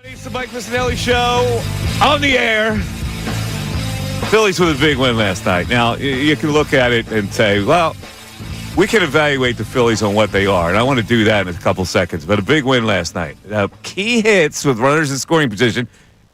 It's the Mike Missanelli Show on the air. Phillies with a big win last night. Now, you can look at it and say, well, we can evaluate the Phillies on what they are, and I want to do that in a couple seconds. But a big win last night. Key hits with runners in scoring position,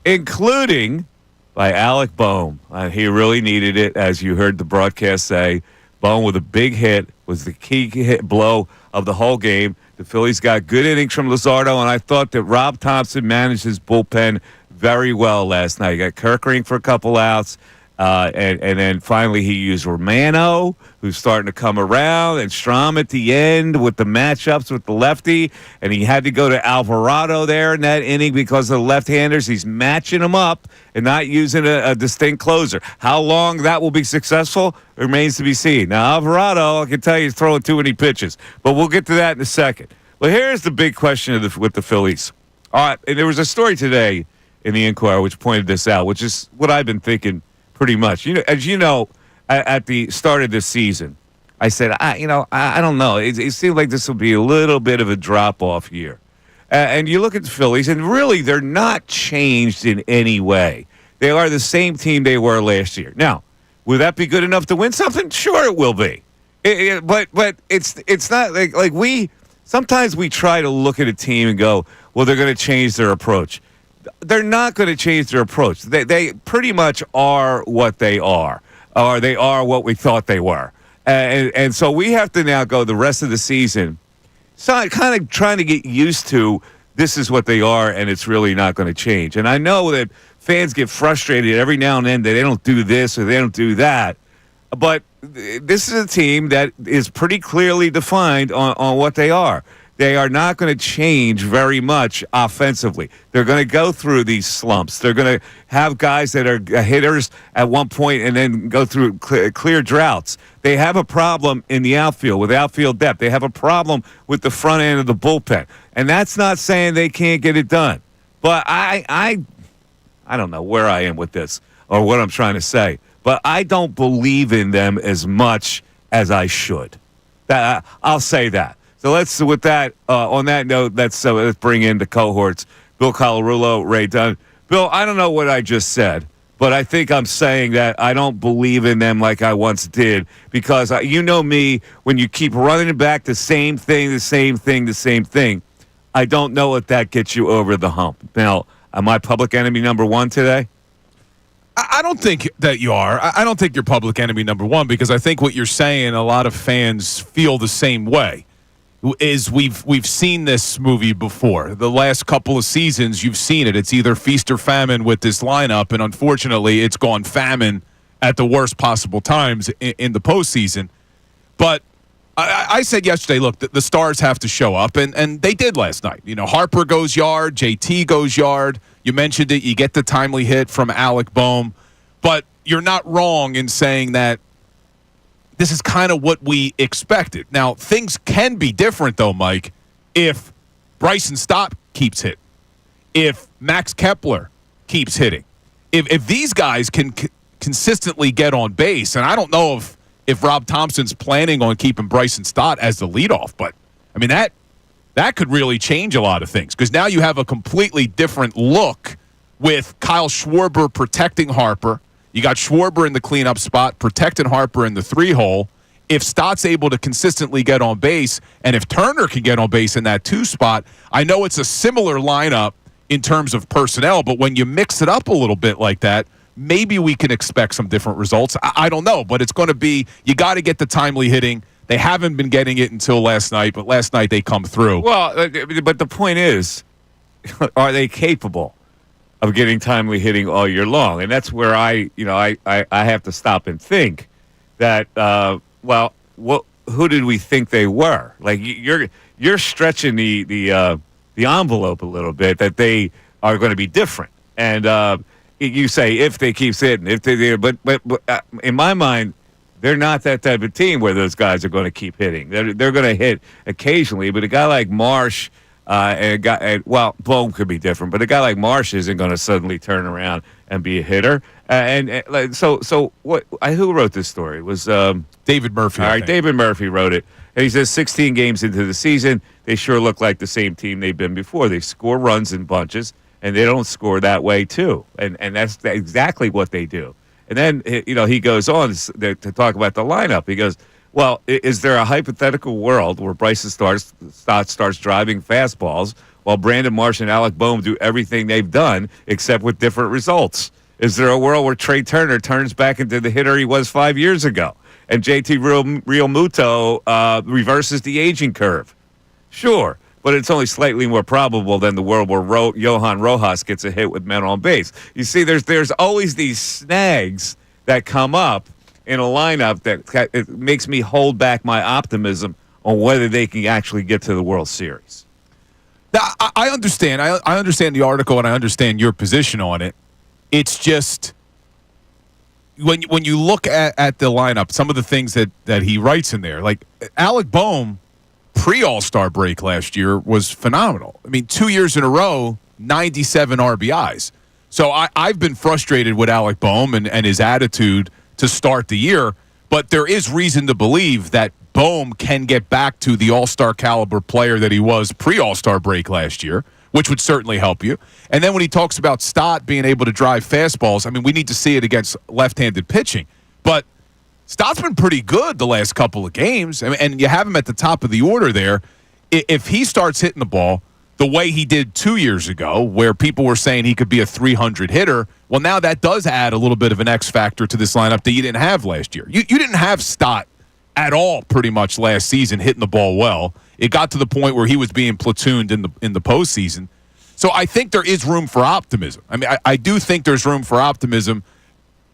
including by Alec Bohm. He really needed it, as you heard the broadcast say. Bohm with a big hit was the key hit blow of the whole game. The Phillies got good innings from Luzardo, and I thought that Rob Thompson managed his bullpen very well last night. He got Kirkering for a couple outs, and then finally he used Romano, who's starting to come around, and Strom at the end with the matchups with the lefty, and he had to go to Alvarado there in that inning because of the left-handers. He's matching them up and not using a distinct closer. How long that will be successful remains to be seen. Now, Alvarado, I can tell you, is throwing too many pitches, but we'll get to that in a second. Well, here's the big question with the Phillies. All right, and there was a story today in the Inquirer which pointed this out, which is what I've been thinking pretty much. As you know, at the start of this season, I said, I don't know. It seemed like this will be a little bit of a drop-off year. And you look at the Phillies, and really they're not changed in any way. They are the same team they were last year. Now, will that be good enough to win something? Sure, it will be. But it's not like we sometimes we try to look at a team and go, well, they're going to change their approach. They're not going to change their approach. They pretty much are what they are, or they are what we thought they were. And so we have to now go the rest of the season kind of trying to get used to this is what they are, and it's really not going to change. And I know that fans get frustrated every now and then that they don't do this or they don't do that. But this is a team that is pretty clearly defined on what they are. They are not going to change very much offensively. They're going to go through these slumps. They're going to have guys that are hitters at one point and then go through clear droughts. They have a problem in the outfield with outfield depth. They have a problem with the front end of the bullpen. And that's not saying they can't get it done. But I don't know where I am with this or what I'm trying to say. But I don't believe in them as much as I should. I'll say that. So with that, on that note, let's bring in the cohorts. Bill Colarulo, Ray Dunn. Bill, I don't know what I just said, but I think I'm saying that I don't believe in them like I once did because you know me, when you keep running back the same thing, I don't know if that gets you over the hump. Now, am I public enemy number one today? I don't think that you are. I don't think you're public enemy number one because I think what you're saying, a lot of fans feel the same way. Is we've seen this movie before. The last couple of seasons, you've seen it. It's either feast or famine with this lineup, and unfortunately, it's gone famine at the worst possible times in the postseason. But I said yesterday, look, the stars have to show up, and they did last night. You know, Harper goes yard, JT goes yard. You mentioned it. You get the timely hit from Alec Bohm. But you're not wrong in saying that this is kind of what we expected. Now, things can be different, though, Mike, if Bryson Stott keeps hitting, if Max Kepler keeps hitting, if these guys can consistently get on base, and I don't know if Rob Thompson's planning on keeping Bryson Stott as the leadoff, but, I mean, that could really change a lot of things because now you have a completely different look with Kyle Schwarber protecting Harper. You got Schwarber in the cleanup spot, protecting Harper in the 3-hole. If Stott's able to consistently get on base, and if Turner can get on base in that 2 spot, I know it's a similar lineup in terms of personnel, but when you mix it up a little bit like that, maybe we can expect some different results. I don't know, but it's going to be, you got to get the timely hitting. They haven't been getting it until last night, but last night they come through. Well, but the point is, are they capable of getting timely hitting all year long? And that's where I have to stop and think that, who did we think they were? Like you're stretching the envelope a little bit that they are going to be different. And you say if they keep hitting, but in my mind, they're not that type of team where those guys are going to keep hitting. They're going to hit occasionally, but a guy like Marsh. Bohm could be different, but a guy like Marsh isn't going to suddenly turn around and be a hitter. So what? Who wrote this story? It was David Murphy. All right, David Murphy wrote it, and he says 16 games into the season, they sure look like the same team they've been before. They score runs in bunches, and they don't score that way too. And that's exactly what they do. And then, he goes on to talk about the lineup. He goes, well, is there a hypothetical world where Bryce starts driving fastballs while Brandon Marsh and Alec Boehm do everything they've done except with different results? Is there a world where Trey Turner turns back into the hitter he was 5 years ago and JT Realmuto reverses the aging curve? Sure, but it's only slightly more probable than the world where Johan Rojas gets a hit with men on base. You see, there's always these snags that come up in a lineup that it makes me hold back my optimism on whether they can actually get to the World Series. Now, I understand. I understand the article, and I understand your position on it. It's just when you look at the lineup, some of the things that he writes in there, like Alec Boehm, pre-All-Star break last year was phenomenal. I mean, 2 years in a row, 97 RBIs. So I've been frustrated with Alec Boehm and his attitude to start the year, but there is reason to believe that Boehm can get back to the all-star caliber player that he was pre-All-Star break last year, which would certainly help you. And then when he talks about Stott being able to drive fastballs, I mean, we need to see it against left-handed pitching. But Stott's been pretty good the last couple of games, and you have him at the top of the order there. If he starts hitting the ball the way he did 2 years ago, where people were saying he could be a 300 hitter, well, now that does add a little bit of an X factor to this lineup that you didn't have last year. You didn't have Stott at all pretty much last season hitting the ball well. It got to the point where he was being platooned in the postseason. So I think there is room for optimism. I mean, I do think there's room for optimism.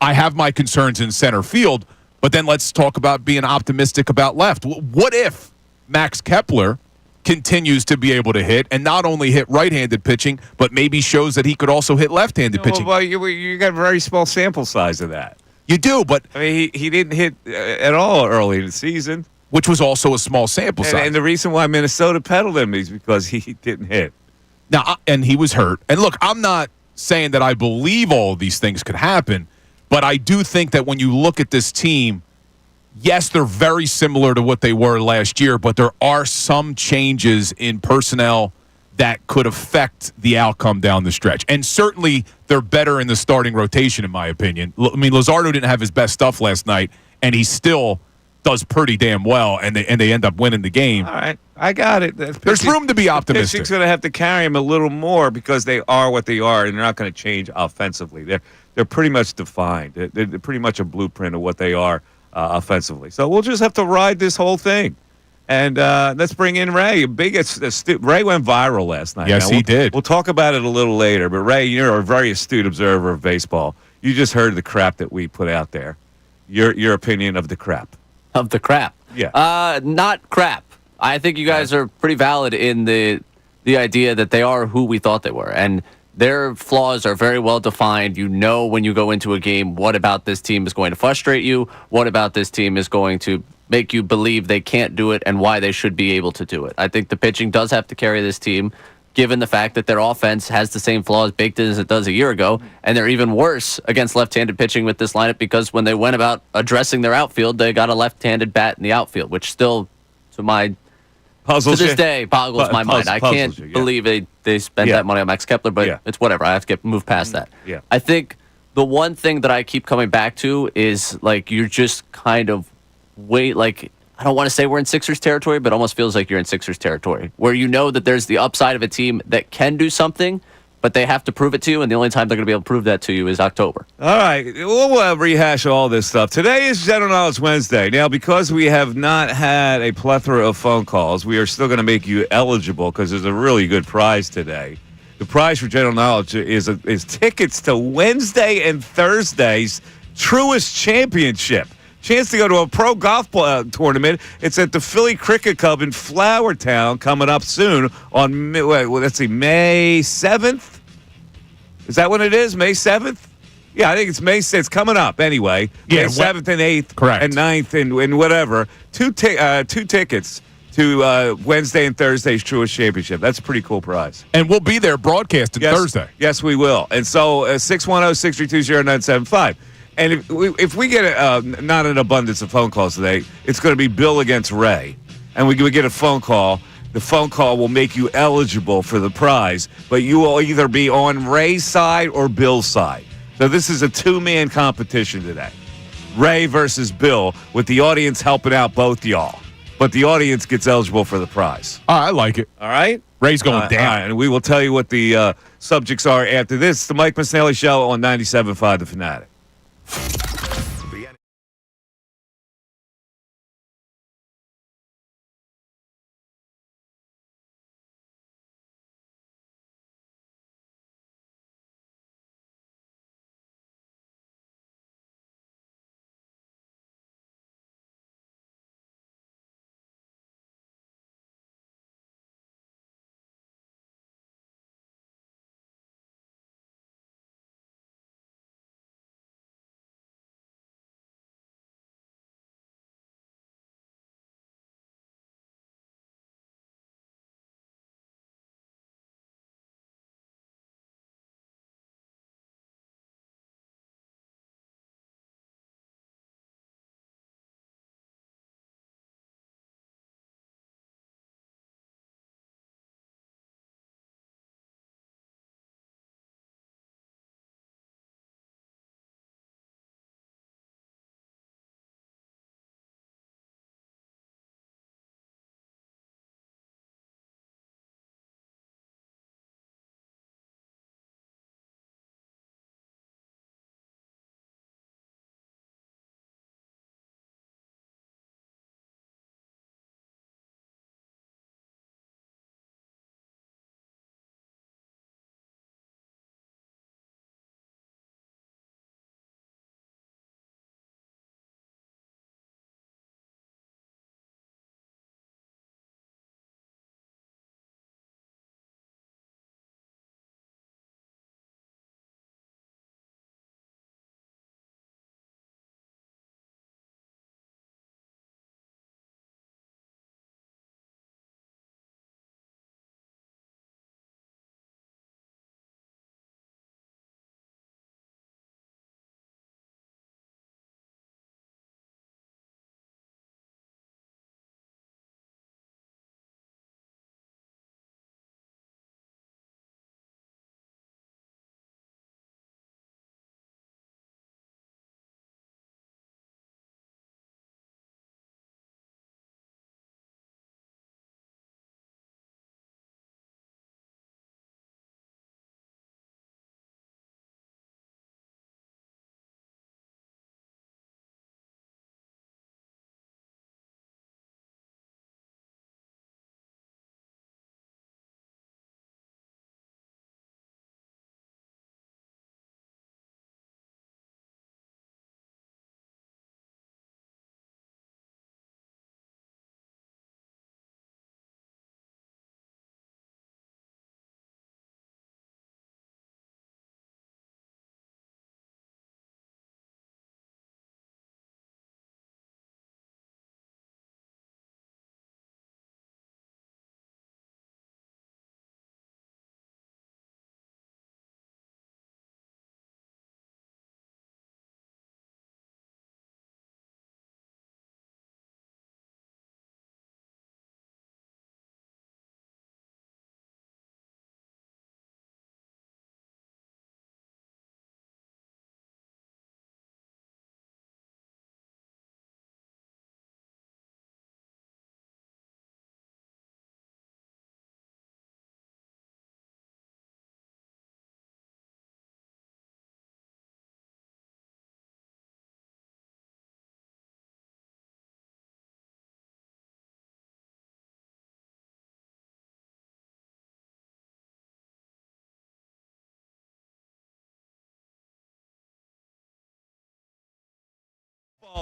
I have my concerns in center field, but then let's talk about being optimistic about left. What if Max Kepler continues to be able to hit and not only hit right-handed pitching, but maybe shows that he could also hit left-handed pitching? Well, you got a very small sample size of that. You do, but I mean, he didn't hit at all early in the season, which was also a small sample size. And the reason why Minnesota peddled him is because he didn't hit. Now, and he was hurt. And look, I'm not saying that I believe all of these things could happen, but I do think that when you look at this team, yes, they're very similar to what they were last year, but there are some changes in personnel that could affect the outcome down the stretch. And certainly they're better in the starting rotation, in my opinion. I mean, Luzardo didn't have his best stuff last night, and he still does pretty damn well, and they end up winning the game. All right, I got it. There's room to be optimistic. Pitching's going to have to carry him a little more because they are what they are, and they're not going to change offensively. They're pretty much defined. They're pretty much a blueprint of what they are offensively. So we'll just have to ride this whole thing. And let's bring in Ray. Ray went viral last night. Yes, he did. We'll talk about it a little later. But, Ray, you're a very astute observer of baseball. You just heard the crap that we put out there. Your opinion of the crap. Of the crap? Yeah. Not crap. I think you guys are pretty valid in the idea that they are who we thought they were. And their flaws are very well defined. You know when you go into a game what about this team is going to frustrate you, what about this team is going to make you believe they can't do it, and why they should be able to do it. I think the pitching does have to carry this team, given the fact that their offense has the same flaws baked in as it does a year ago, and they're even worse against left-handed pitching with this lineup because when they went about addressing their outfield, they got a left-handed bat in the outfield, which still, to this day, boggles my mind. I can't believe they spent that money on Max Kepler, but it's whatever. I have to move past that. Yeah. I think the one thing that I keep coming back to is, like, you're just kind of I don't want to say we're in Sixers territory, but it almost feels like you're in Sixers territory, where you know that there's the upside of a team that can do something, but they have to prove it to you, and the only time they're going to be able to prove that to you is October. All right. We'll rehash all this stuff. Today is General Knowledge Wednesday. Now, because we have not had a plethora of phone calls, we are still going to make you eligible because there's a really good prize today. The prize for General Knowledge is tickets to Wednesday and Thursday's Truist Championship. Chance to go to a pro golf tournament. It's at the Philly Cricket Club in Flowertown coming up soon on, May 7th? Is that when it is? May 7th? Yeah, I think it's May 6th. It's coming up anyway. Yeah, May 7th and 8th. Correct. And 9th and whatever. Two tickets to Wednesday and Thursday's Truist Championship. That's a pretty cool prize. And we'll be there broadcasting Thursday. Yes, we will. And so 610-632-0975. And if we get not an abundance of phone calls today, it's going to be Bill against Ray. And we get a phone call the phone call will make you eligible for the prize, but you will either be on Ray's side or Bill's side. So this is a two-man competition today. Ray versus Bill, with the audience helping out both y'all. But the audience gets eligible for the prize. I like it. All right? Ray's going down. All right, and we will tell you what the subjects are after this. The Mike Missanelli Show on 97.5 The Fanatic.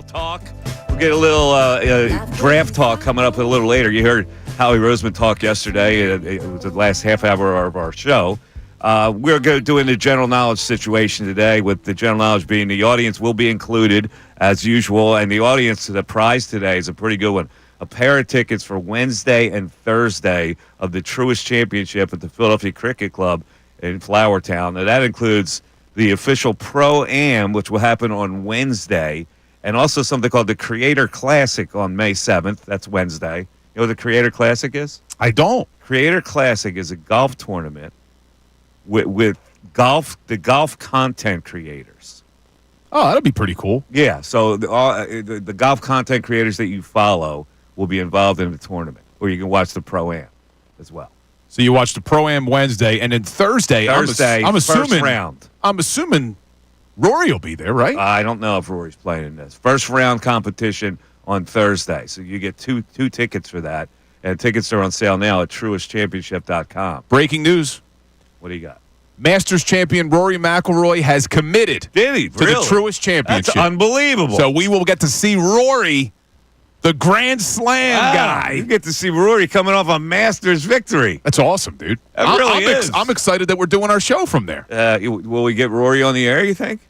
Talk. We'll get a little draft talk coming up a little later. You heard Howie Roseman talk yesterday. It was the last half hour of our show. We're going to do in the general knowledge situation today, with the general knowledge being the audience will be included as usual. And the audience, the prize today is a pretty good one. A pair of tickets for Wednesday and Thursday of the Truist Championship at the Philadelphia Cricket Club in Flowertown. Now, that includes the official Pro-Am, which will happen on Wednesday, and also something called the Creator Classic on May 7th. That's Wednesday. You know what the Creator Classic is? I don't. Creator Classic is a golf tournament with the golf content creators. Oh, that'd be pretty cool. Yeah, so the golf content creators that you follow will be involved in the tournament, or you can watch the Pro-Am as well. So you watch the Pro-Am Wednesday, and then Thursday, I'm assuming, first round. I'm assuming Rory will be there, right? I don't know if Rory's playing in this. First round competition on Thursday, so you get two tickets for that, and tickets are on sale now at truistchampionship.com. Breaking news. What do you got? Masters champion Rory McIlroy has committed Did he? to the Truist Championship. That's unbelievable. So we will get to see Rory, the Grand Slam guy. You get to see Rory coming off a Masters victory. That's awesome, dude. That really is. I'm excited that we're doing our show from there. Will we get Rory on the air, you think?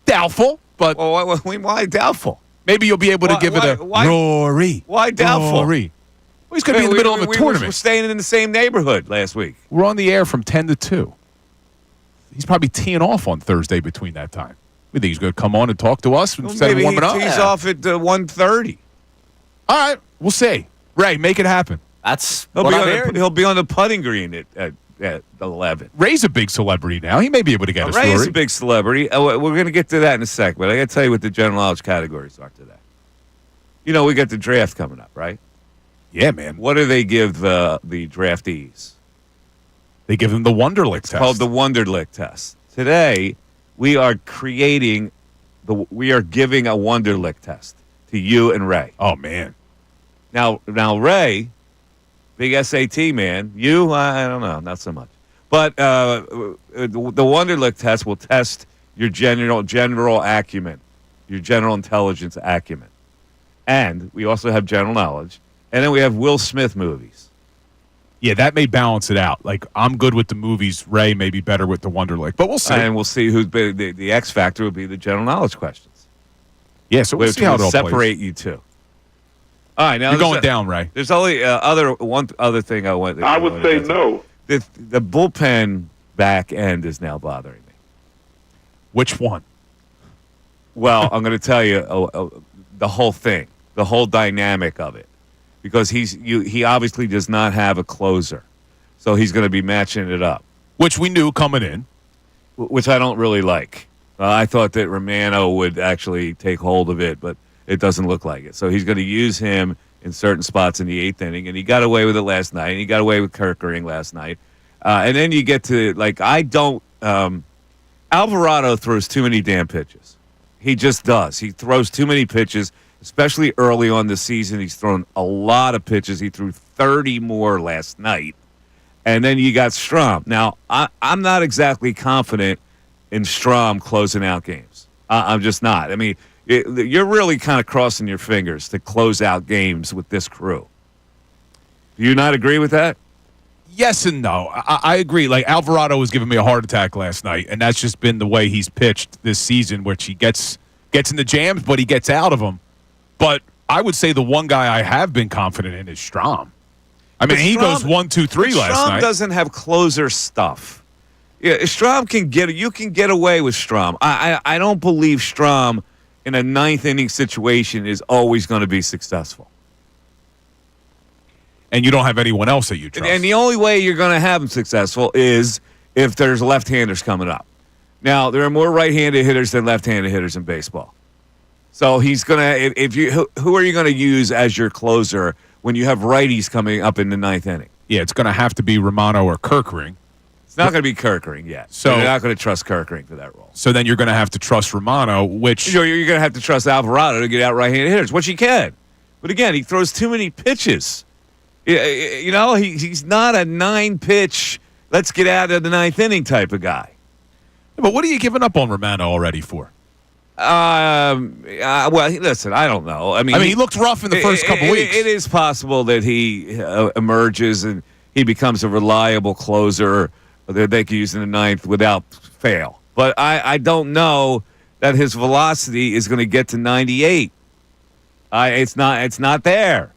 Doubtful, but Well, why doubtful? maybe you'll be able to give it a Rory. Why doubtful? Rory. Well, he's going to be in the middle of a We tournament. were staying in the same neighborhood last week. We're on the air from 10 to 2. He's probably teeing off on Thursday between that time. We think he's going to come on and talk to us instead of Maybe warming up. He's off at 1:30. All right, we'll see. Ray, make it happen. That's what I'm hearing. He'll be on the putting green at 11. Ray's a big celebrity now. He may be able to get a Ray's story. a big celebrity. We're going to get to that in a sec, but I got to tell you what the general knowledge categories are today. You know, we got the draft coming up, right? Yeah, man. What do they give the draftees? They give him the Wonderlic test. Called the Wonderlic test. Today, we are giving a Wonderlic test to you and Ray. Oh, man. Now Ray, big SAT man. You, I don't know, not so much. But the Wonderlic test will test your general acumen, your general intelligence acumen. And we also have general knowledge. And then we have Will Smith movies. Yeah, that may balance it out. Like, I'm good with the movies. Ray may be better with the Wonderlic. But we'll see. And we'll see who's been, the X factor will be the general knowledge questions. Yeah, so we'll see how it all separate plays. you two. All right, now You're going down, Ray. There's only one other thing I want. I would say no. The bullpen back end is now bothering me. Which one? Well, I'm going to tell you the whole thing, the whole dynamic of it, because he obviously does not have a closer, so he's going to be matching it up, Which we knew coming in. which I don't really like. I thought that Romano would actually take hold of it, but it doesn't look like it. So he's going to use him in certain spots in the eighth inning, and he got away with it last night, and he got away with Kirkering last night. And then you get to, Alvarado throws too many damn pitches. He just does. He throws too many pitches, especially early on this season. He's thrown a lot of pitches. He threw 30 more last night. And then you got Strahm. Now, I'm not exactly confident in Strahm closing out games. I'm just not. I mean, you're really kind of crossing your fingers to close out games with this crew. Do you not agree with that? Yes and no. I agree. Like, Alvarado was giving me a heart attack last night, and that's just been the way he's pitched this season, which he gets in the jams, but he gets out of them. But I would say the one guy I have been confident in is Strahm. I mean, he goes 1, 2, 3 last night. Strahm doesn't have closer stuff. Yeah, Strahm you can get away with Strahm. I don't believe Strahm in a ninth inning situation is always going to be successful. And you don't have anyone else that you trust. And the only way you're going to have him successful is if there's left-handers coming up. Now, there are more right-handed hitters than left-handed hitters in baseball. So he's going to who are you going to use as your closer when you have righties coming up in the ninth inning? Yeah, it's going to have to be Romano or Kirkering. It's not going to be Kirkering yet. So you're not going to trust Kirkering for that role. So then you're going to have to trust Romano, which you're going to have to trust Alvarado to get out right-handed hitters, which he can. But again, he throws too many pitches. You know, he's not a 9-pitch, let's get out of the ninth inning type of guy. But what are you giving up on Romano already for? Well, listen, I don't know. I mean, he looked rough in the first couple weeks. It is possible that he emerges and he becomes a reliable closer that they can use in the ninth without fail. But I don't know that his velocity is going to get to 98. It's not there.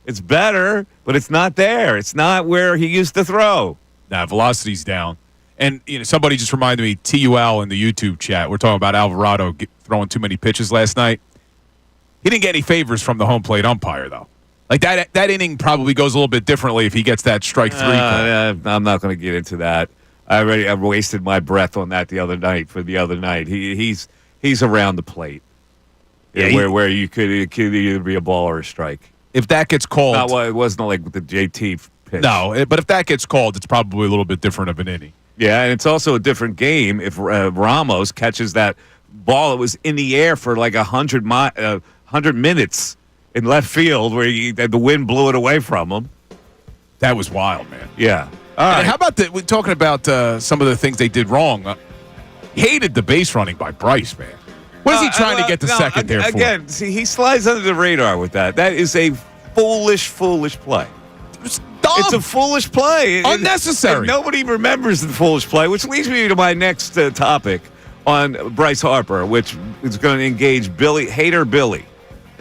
It's better, but it's not there. It's not where he used to throw. Nah, velocity's down. And somebody just reminded me, TUL in the YouTube chat, we're talking about Alvarado throwing too many pitches last night. He didn't get any favors from the home plate umpire, though. Like that inning probably goes a little bit differently if he gets that strike 3 call. I'm not going to get into that. I've wasted my breath on that the other night. He's around the plate. Yeah, where it could either be a ball or a strike. If that gets called, It wasn't like the JT pitch. No, but if that gets called, it's probably a little bit different of an inning. Yeah, and it's also a different game if Ramos catches that ball that was in the air for like 100 minutes in left field where the wind blew it away from him. That was wild, man. Yeah. All right. How about we're talking about some of the things they did wrong. Hated the base running by Bryce, man. What is he trying to get to second there for? Again, see, he slides under the radar with that. That is a foolish play. It's dumb. It's a foolish play. Unnecessary. And nobody remembers the foolish play, which leads me to my next topic on Bryce Harper, which is going to engage Hater Billy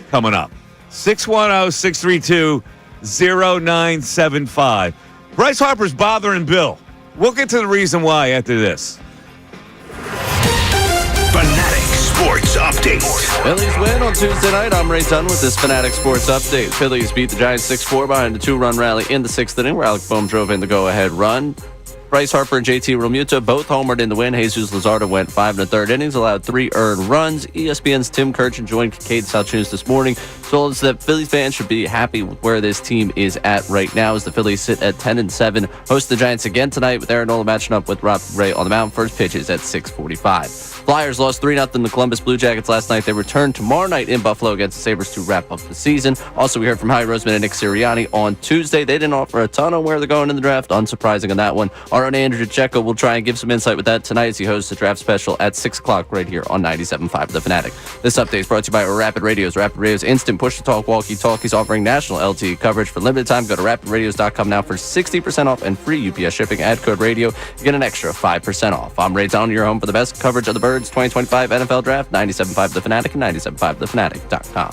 coming up. 610-632-0975. Bryce Harper's bothering Bill. We'll get to the reason why after this. Fanatic Sports Update. Phillies win on Tuesday night. I'm Ray Dunn with this Fanatic Sports Update. Phillies beat the Giants 6-4 behind a 2-run rally in the 6th inning where Alec Boehm drove in the go-ahead run. Bryce Harper and JT Realmuto both homered in the win. Jesus Luzardo went 5 1/3 innings, allowed 3 earned runs. ESPN's Tim Kirchin joined Kincade Salciunas this morning. Told us that Phillies fans should be happy with where this team is at right now as the Phillies sit at 10-7. Host the Giants again tonight with Aaron Nola matching up with Rob Ray on the mound. First pitch is at 6:45. Flyers lost 3-0 to Columbus Blue Jackets last night. They return tomorrow night in Buffalo against the Sabres to wrap up the season. Also, we heard from Howie Roseman and Nick Sirianni on Tuesday. They didn't offer a ton on where they're going in the draft. Unsurprising on that one. Our own Andrew Checo will try and give some insight with that tonight as he hosts the draft special at 6 o'clock right here on 97.5 The Fanatic. This update is brought to you by Rapid Radios. Rapid Radios instant push-to-talk walkie-talkies offering national LTE coverage for limited time. Go to rapidradios.com now for 60% off and free UPS shipping. Add code radio. You get an extra 5% off. I'm Ray Down, your home for the best coverage of the Birds 2025 NFL Draft. 97.5 The Fanatic and 97.5thefanatic.com.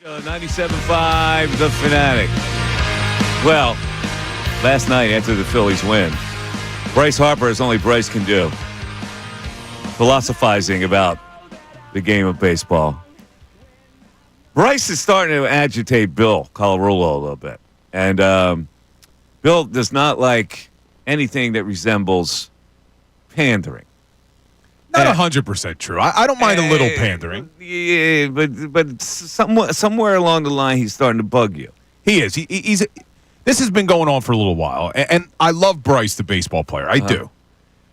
97.5, the Fanatic. Well, last night after the Phillies win, Bryce Harper, as only Bryce can do, philosophizing about the game of baseball. Bryce is starting to agitate Bill Colarulo a little bit. And Bill does not like anything that resembles pandering. Not 100% true. I don't mind a little pandering. Yeah, but somewhere along the line, he's starting to bug you. He is. He's. This has been going on for a little while, and I love Bryce, the baseball player. I do.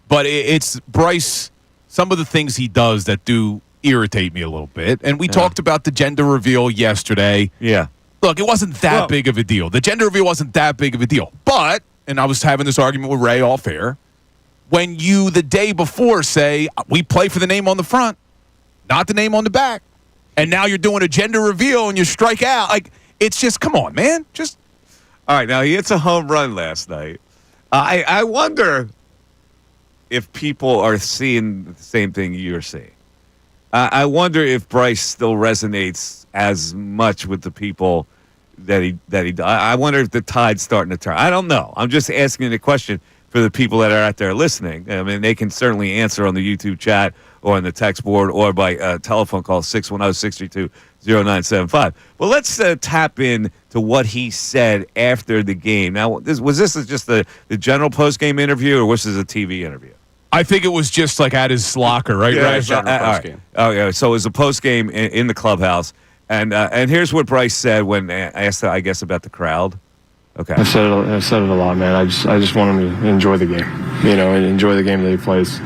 But it's Bryce, some of the things he does that do irritate me a little bit. And we talked about the gender reveal yesterday. Yeah. Look, it wasn't that big of a deal. The gender reveal wasn't that big of a deal. But, and I was having this argument with Ray off air, when you the day before say, we play for the name on the front, not the name on the back, and now you're doing a gender reveal and you strike out, like, it's just, come on, man. Just. All right, now he hits a home run last night. I wonder if people are seeing the same thing you're seeing. I wonder if Bryce still resonates as much with the people that he. I wonder if the tide's starting to turn. I don't know. I'm just asking the question for the people that are out there listening. I mean, they can certainly answer on the YouTube chat or on the text board or by telephone call 610-632-0975. Well, let's tap in to what he said after the game. Now, was this just the general post-game interview, or was this a TV interview? I think it was just like at his locker, right? Yeah, right. All right. Oh, yeah. So it was a post-game in the clubhouse. And here's what Bryce said when asked, I guess, about the crowd. Okay. I've said it a lot, man. I just want him to enjoy the game, and enjoy the game that he plays.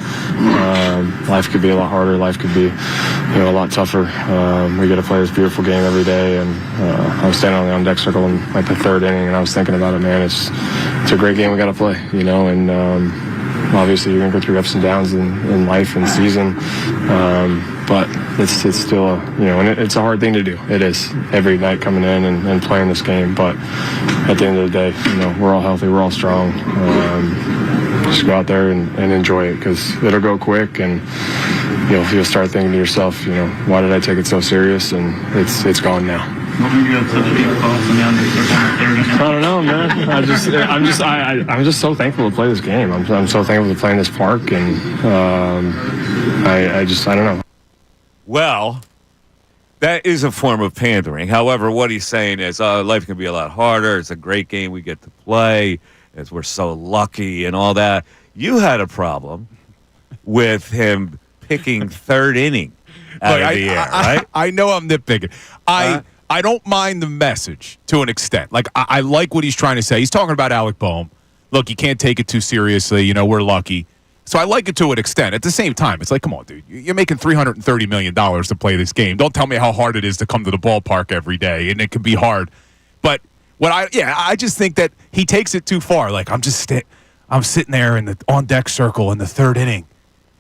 Life could be a lot harder. Life could be, a lot tougher. We get to play this beautiful game every day, and I was standing on the on-deck circle in like the third inning, and I was thinking about it, man. It's a great game we got to play, and obviously you're going to go through ups and downs in life and season, but it's still, and it's a hard thing to do. It is, every night coming in and playing this game, but at the end of the day, we're all healthy, we're all strong. Just go out there and enjoy it, because it'll go quick, and you'll start thinking to yourself, why did I take it so serious? And it's gone now. What made you have such a deep thoughts on the under? I don't know, man. I'm just so thankful to play this game. I'm so thankful to play in this park, and I don't know. Well, that is a form of pandering. However, what he's saying is, life can be a lot harder. It's a great game we get to play, as we're so lucky and all that. You had a problem with him picking third inning out of the air, right? I know I'm nitpicking. I don't mind the message to an extent. Like, I like what he's trying to say. He's talking about Alec Boehm. Look, you can't take it too seriously. We're lucky. So I like it to an extent. At the same time, it's like, come on, dude. You're making $330 million to play this game. Don't tell me how hard it is to come to the ballpark every day, and it can be hard. But I just think that he takes it too far. Like, I'm sitting there in the on-deck circle in the third inning.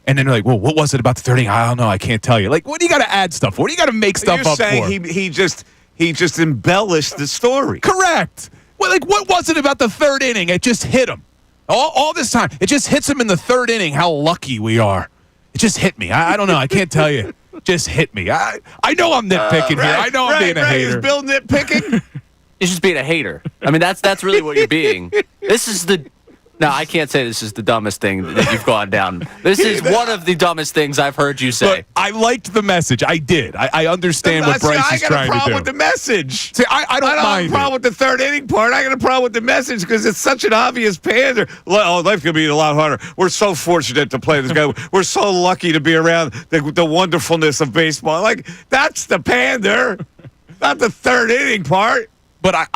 And then they're like, well, what was it about the third inning? I don't know. I can't tell you. Like, what do you got to add stuff for? What do you got to make stuff up for? You're saying he just embellished the story. Correct. Well, like, what was it about the third inning? It just hit him. All this time, it just hits him in the third inning. How lucky we are. It just hit me. I don't know. I can't tell you. Just hit me. I know I'm nitpicking here. I know I'm being a hater. Is Bill nitpicking? It's just being a hater. I mean, that's really what you're being. This is No, I can't say this is the dumbest thing that you've gone down. This is one of the dumbest things I've heard you say. But I liked the message. I did. I understand what Bryce is trying to do. I got a problem with the message. See, I don't mind have a problem with the third inning part. I got a problem with the message because it's such an obvious pander. Oh, life could be a lot harder. We're so fortunate to play this guy. We're so lucky to be around the wonderfulness of baseball. Like, that's the pander, not the third inning part. But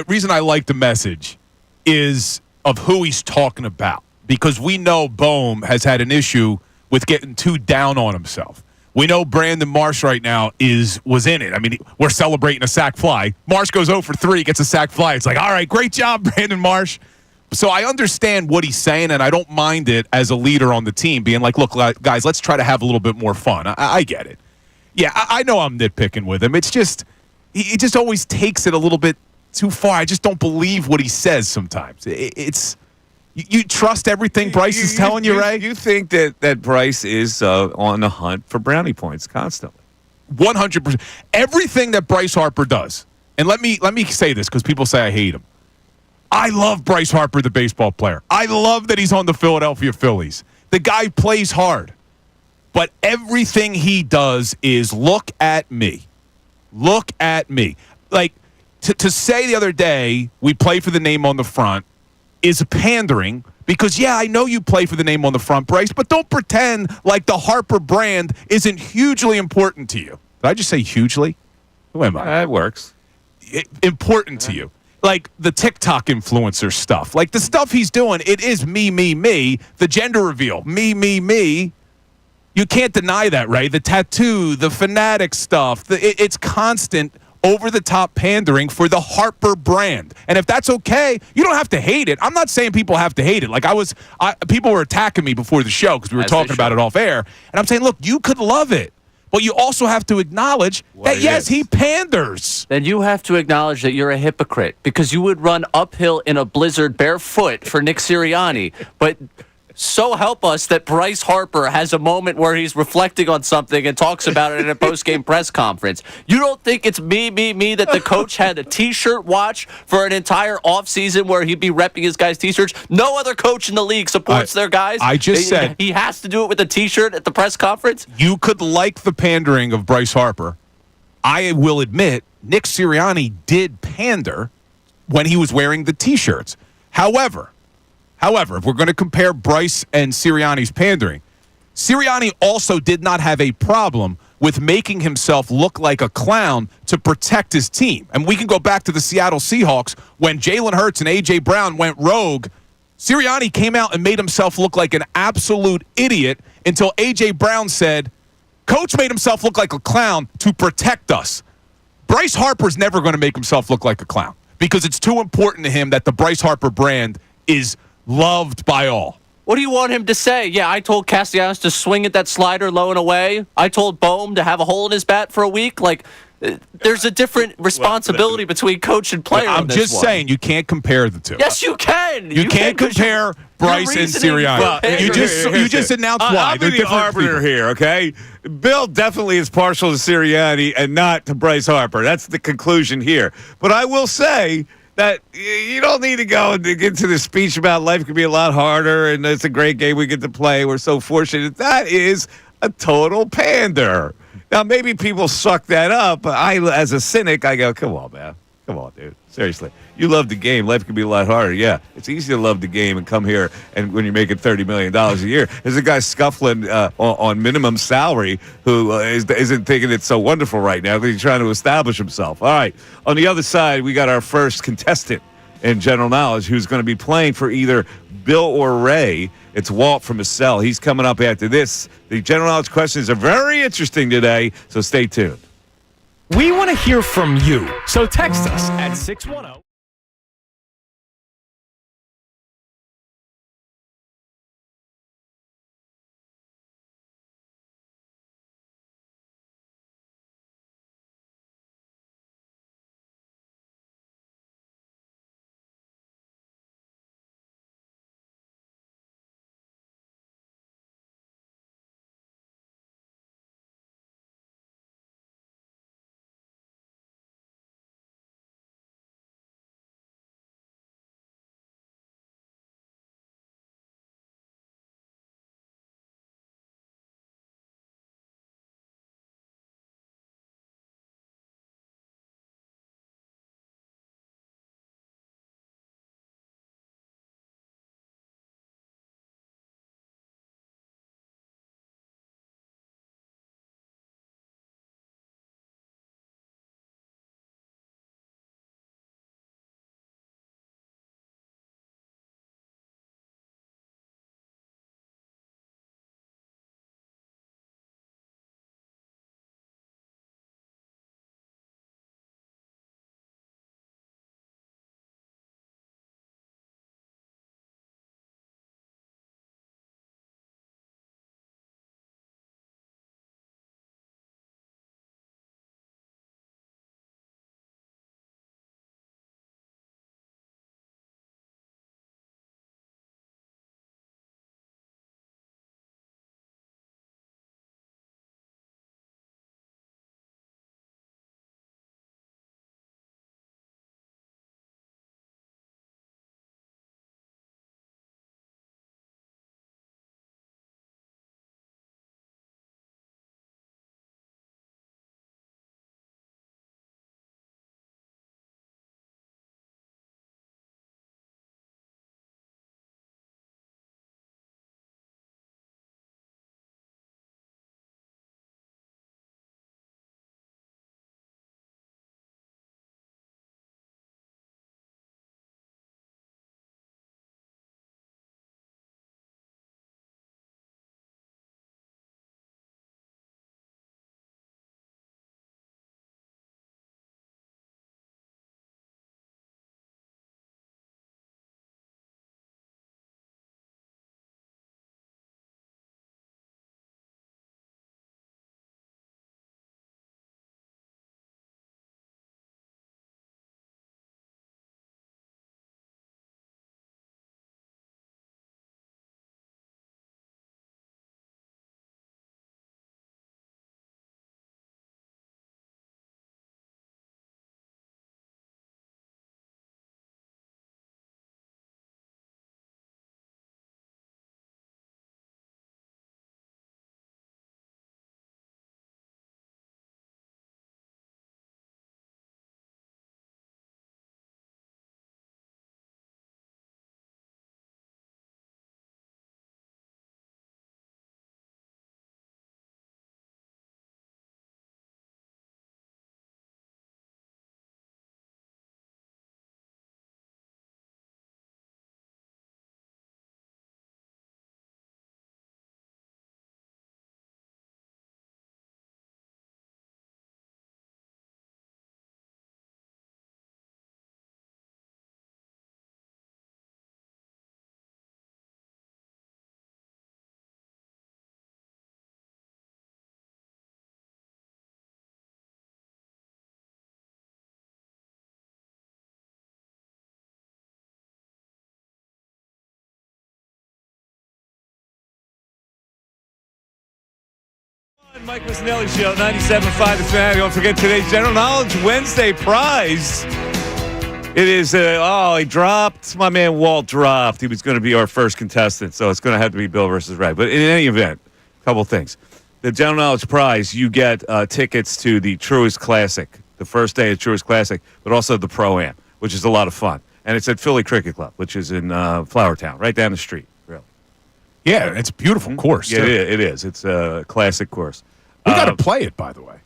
reason I like the message is of who he's talking about, because we know Boehm has had an issue with getting too down on himself. We know Brandon Marsh right now was in it. I mean, we're celebrating a sac fly. Marsh goes 0 for 3, gets a sac fly. It's like, all right, great job, Brandon Marsh. So I understand what he's saying, and I don't mind it as a leader on the team being like, look, guys, let's try to have a little bit more fun. I get it. Yeah, I know I'm nitpicking with him. It's just, he just always takes it a little bit too far. I just don't believe what he says sometimes. You trust everything Bryce is telling you, Ray? You think that Bryce is on the hunt for brownie points constantly? 100%. Everything that Bryce Harper does, and let me say this because people say I hate him. I love Bryce Harper, the baseball player. I love that he's on the Philadelphia Phillies. The guy plays hard. But everything he does is look at me. Look at me. Like, to say the other day, we play for the name on the front is pandering because, yeah, I know you play for the name on the front, Bryce, but don't pretend like the Harper brand isn't hugely important to you. Did I just say hugely? Who am I? That works. Important to you. Like the TikTok influencer stuff. Like the stuff he's doing, it is me, me, me. The gender reveal, me, me, me. You can't deny that, right? The tattoo, the Fanatic stuff, it's constant over-the-top pandering for the Harper brand. And if that's okay, you don't have to hate it. I'm not saying people have to hate it. Like people were attacking me before the show because we were talking about it off air. And I'm saying, look, you could love it. But you also have to acknowledge that, yes, he panders. Then you have to acknowledge that you're a hypocrite because you would run uphill in a blizzard barefoot for Nick Sirianni. But so help us that Bryce Harper has a moment where he's reflecting on something and talks about it in a post-game press conference. You don't think it's me that the coach had a T-shirt watch for an entire offseason where he'd be repping his guys' T-shirts? No other coach in the league supports their guys. I just said he has to do it with a T-shirt at the press conference. You could like the pandering of Bryce Harper. I will admit Nick Sirianni did pander when he was wearing the T-shirts. However, if we're going to compare Bryce and Sirianni's pandering, Sirianni also did not have a problem with making himself look like a clown to protect his team. And we can go back to the Seattle Seahawks when Jalen Hurts and A.J. Brown went rogue. Sirianni came out and made himself look like an absolute idiot until A.J. Brown said, Coach made himself look like a clown to protect us. Bryce Harper's never going to make himself look like a clown because it's too important to him that the Bryce Harper brand is loved by all. What do you want him to say? Yeah, I told Castellanos to swing at that slider low and away. I told Bohm to have a hole in his bat for a week. Like, there's a different responsibility between coach and player. I'm just saying you can't compare the two. Yes, you can. You can't compare Bryce and Sirianni. You just announced why. I'll be the arbiter here, okay? Bill definitely is partial to Sirianni and not to Bryce Harper. That's the conclusion here. But I will say that you don't need to go and get into the speech about life could be a lot harder and it's a great game we get to play. We're so fortunate. That is a total pander. Now, maybe people suck that up, but as a cynic, I go, come on, man. Come on, dude. Seriously. You love the game. Life could be a lot harder. Yeah, it's easy to love the game and come here and when you're making $30 million a year. There's a guy scuffling on minimum salary who isn't thinking it's so wonderful right now because he's trying to establish himself. All right. On the other side, we got our first contestant in General Knowledge who's going to be playing for either Bill or Ray. It's Walt from Missanelli. He's coming up after this. The General Knowledge questions are very interesting today, so stay tuned. We want to hear from you, so text us at 610. Mike Missanelli Show, 97.5 The Fanatic. Don't forget today's General Knowledge Wednesday prize. It is, he dropped. My man Walt dropped. He was going to be our first contestant, so it's going to have to be Bill versus Ray. But in any event, a couple things. The General Knowledge prize, you get tickets to the Truist Classic, the first day of Truist Classic, but also the Pro-Am, which is a lot of fun. And it's at Philly Cricket Club, which is in Flowertown, right down the street, really. Yeah, it's a beautiful course. Yeah, it is. It's a classic course. We got to play it, by the way.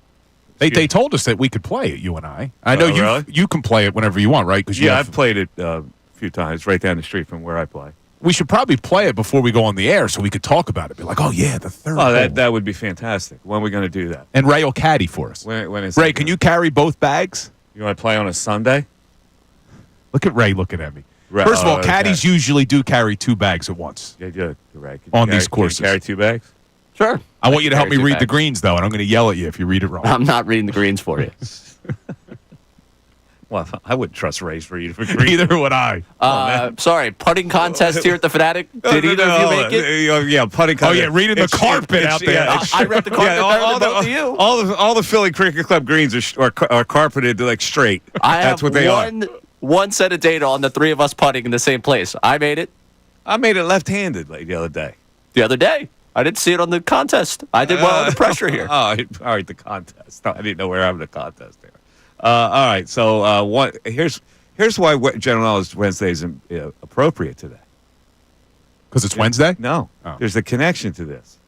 They told us that we could play it, you and I. I know you can play it whenever you want, right? I've played it a few times right down the street from where I play. We should probably play it before we go on the air so we could talk about it. Be like, oh, yeah, the third hole. That would be fantastic. When are we going to do that? And Ray will caddy for us. When is Ray, can you carry both bags? You want to play on a Sunday? Look at Ray looking at me. First of all, caddies usually do carry 2 bags at once. Yeah, good. Ray. On these courses. Can you carry 2 bags? Sure. I want you to help me read the greens, though, and I'm going to yell at you if you read it wrong. I'm not reading the greens for you. Well, I wouldn't trust Ray's for you. Neither would I. Sorry, putting contest here at the Fanatic. Did either of you make it? Yeah, putting contest. Oh, yeah, reading the carpet out there. Yeah, I read the carpet better than both of you. All the Philly Cricket Club greens are carpeted like straight. That's what they are. One set of data on the 3 of us putting in the same place. I made it. I made it left-handed the other day. The other day. I didn't see it on the contest. I did well under pressure here. All right, the contest. I didn't know we're having a contest there. All right, so here's why General Knowledge Wednesday is appropriate today. Because it's Wednesday? No, there's a connection to this.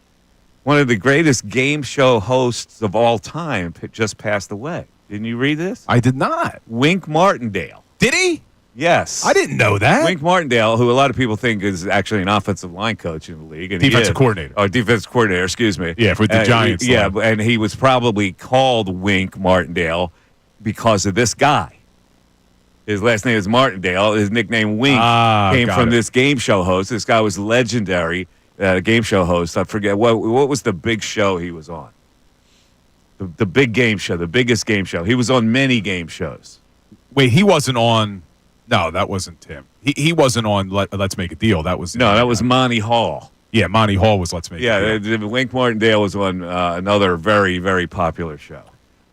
One of the greatest game show hosts of all time just passed away. Didn't you read this? I did not. Wink Martindale. Did he? Yes. I didn't know that. Wink Martindale, who a lot of people think is actually an offensive line coach in the league. And defensive coordinator. Oh, defensive coordinator, excuse me. Yeah, for the Giants. Yeah, and he was probably called Wink Martindale because of this guy. His last name is Martindale. His nickname Wink came from this game show host. This guy was legendary game show host. I forget, what was the big show he was on? The big game show, the biggest game show. He was on many game shows. Wait, he wasn't on... No, that wasn't Tim. He wasn't on Let's Make a Deal. That was that was Monty Hall. Yeah, Monty Hall was Let's Make a Deal. Yeah, Wink Martindale was on another very, very popular show.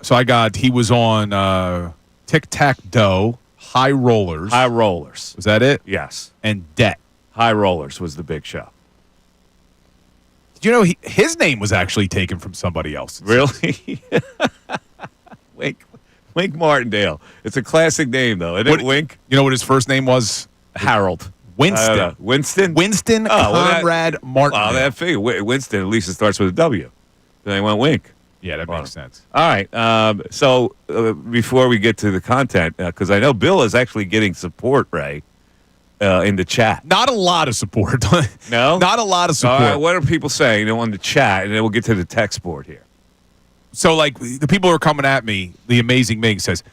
So he was on Tic-Tac-Toe, High Rollers. High Rollers. Was that it? Yes. And Debt. High Rollers was the big show. Did you know his name was actually taken from somebody else? Really? Wink Martindale. It's a classic name, though. Isn't it Wink? You know what his first name was? Harold. Winston. Winston Conrad Martindale. Oh, that figure. Winston, at least it starts with a W. Then they went Wink. Yeah, that makes sense. All right. So before we get to the content, because I know Bill is actually getting support, Ray, in the chat. Not a lot of support. No? Not a lot of support. What are people saying on the chat? And then we'll get to the text board here. So, the people who are coming at me, the Amazing Ming says,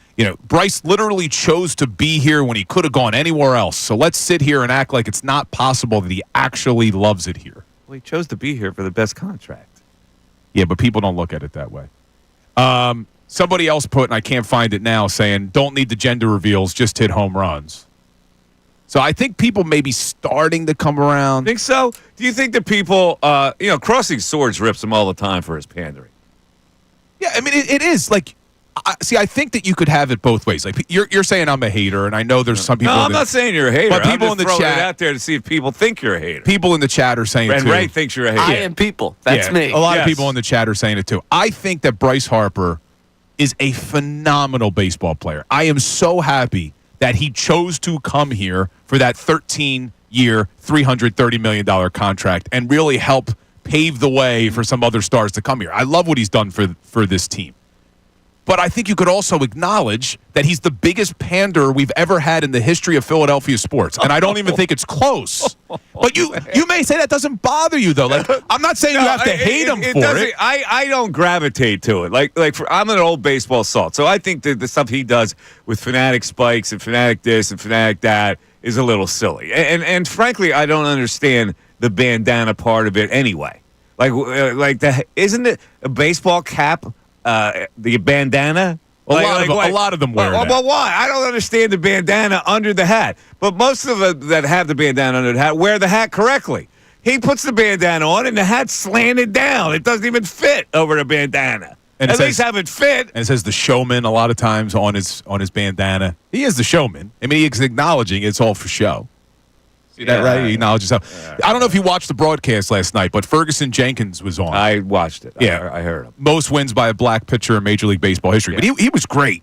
Bryce literally chose to be here when he could have gone anywhere else. So let's sit here and act like it's not possible that he actually loves it here. Well, he chose to be here for the best contract. Yeah, but people don't look at it that way. Somebody else put, and I can't find it now, saying, don't need the gender reveals, just hit home runs. So I think people may be starting to come around. Think so? Do you think that people, Crossing Swords rips him all the time for his pandering? Yeah, I mean, it is. I think that you could have it both ways. Like, you're saying I'm a hater, and I know there's some people... No, I'm not saying you're a hater. But people in the chat... it out there to see if people think you're a hater. People in the chat are saying it, too. Ray thinks you're a hater. I am people. That's me. A lot of people in the chat are saying it, too. I think that Bryce Harper is a phenomenal baseball player. I am so happy that he chose to come here for that 13-year, $330 million contract and really help pave the way for some other stars to come here. I love what he's done for this team. But I think you could also acknowledge that he's the biggest pander we've ever had in the history of Philadelphia sports. And I don't even think it's close. But you may say that doesn't bother you, though. I'm not saying you have to hate him for it. I don't gravitate to it. I'm an old baseball salt. So I think that the stuff he does with Fanatic spikes and Fanatic this and Fanatic that is a little silly. And frankly, I don't understand the bandana part of it anyway. Isn't it a baseball cap? The bandana? A lot of them wear that. Well, why? I don't understand the bandana under the hat. But most of them that have the bandana under the hat wear the hat correctly. He puts the bandana on, and the hat's slanted down. It doesn't even fit over the bandana. And at least have it fit. And it says the showman a lot of times on his bandana. He is the showman. I mean, he's acknowledging it's all for show. See that right? He acknowledges how. I don't know if you watched the broadcast last night, but Ferguson Jenkins was on. I watched it. Yeah. I heard him. Most wins by a black pitcher in Major League Baseball history. Yeah. But he was great.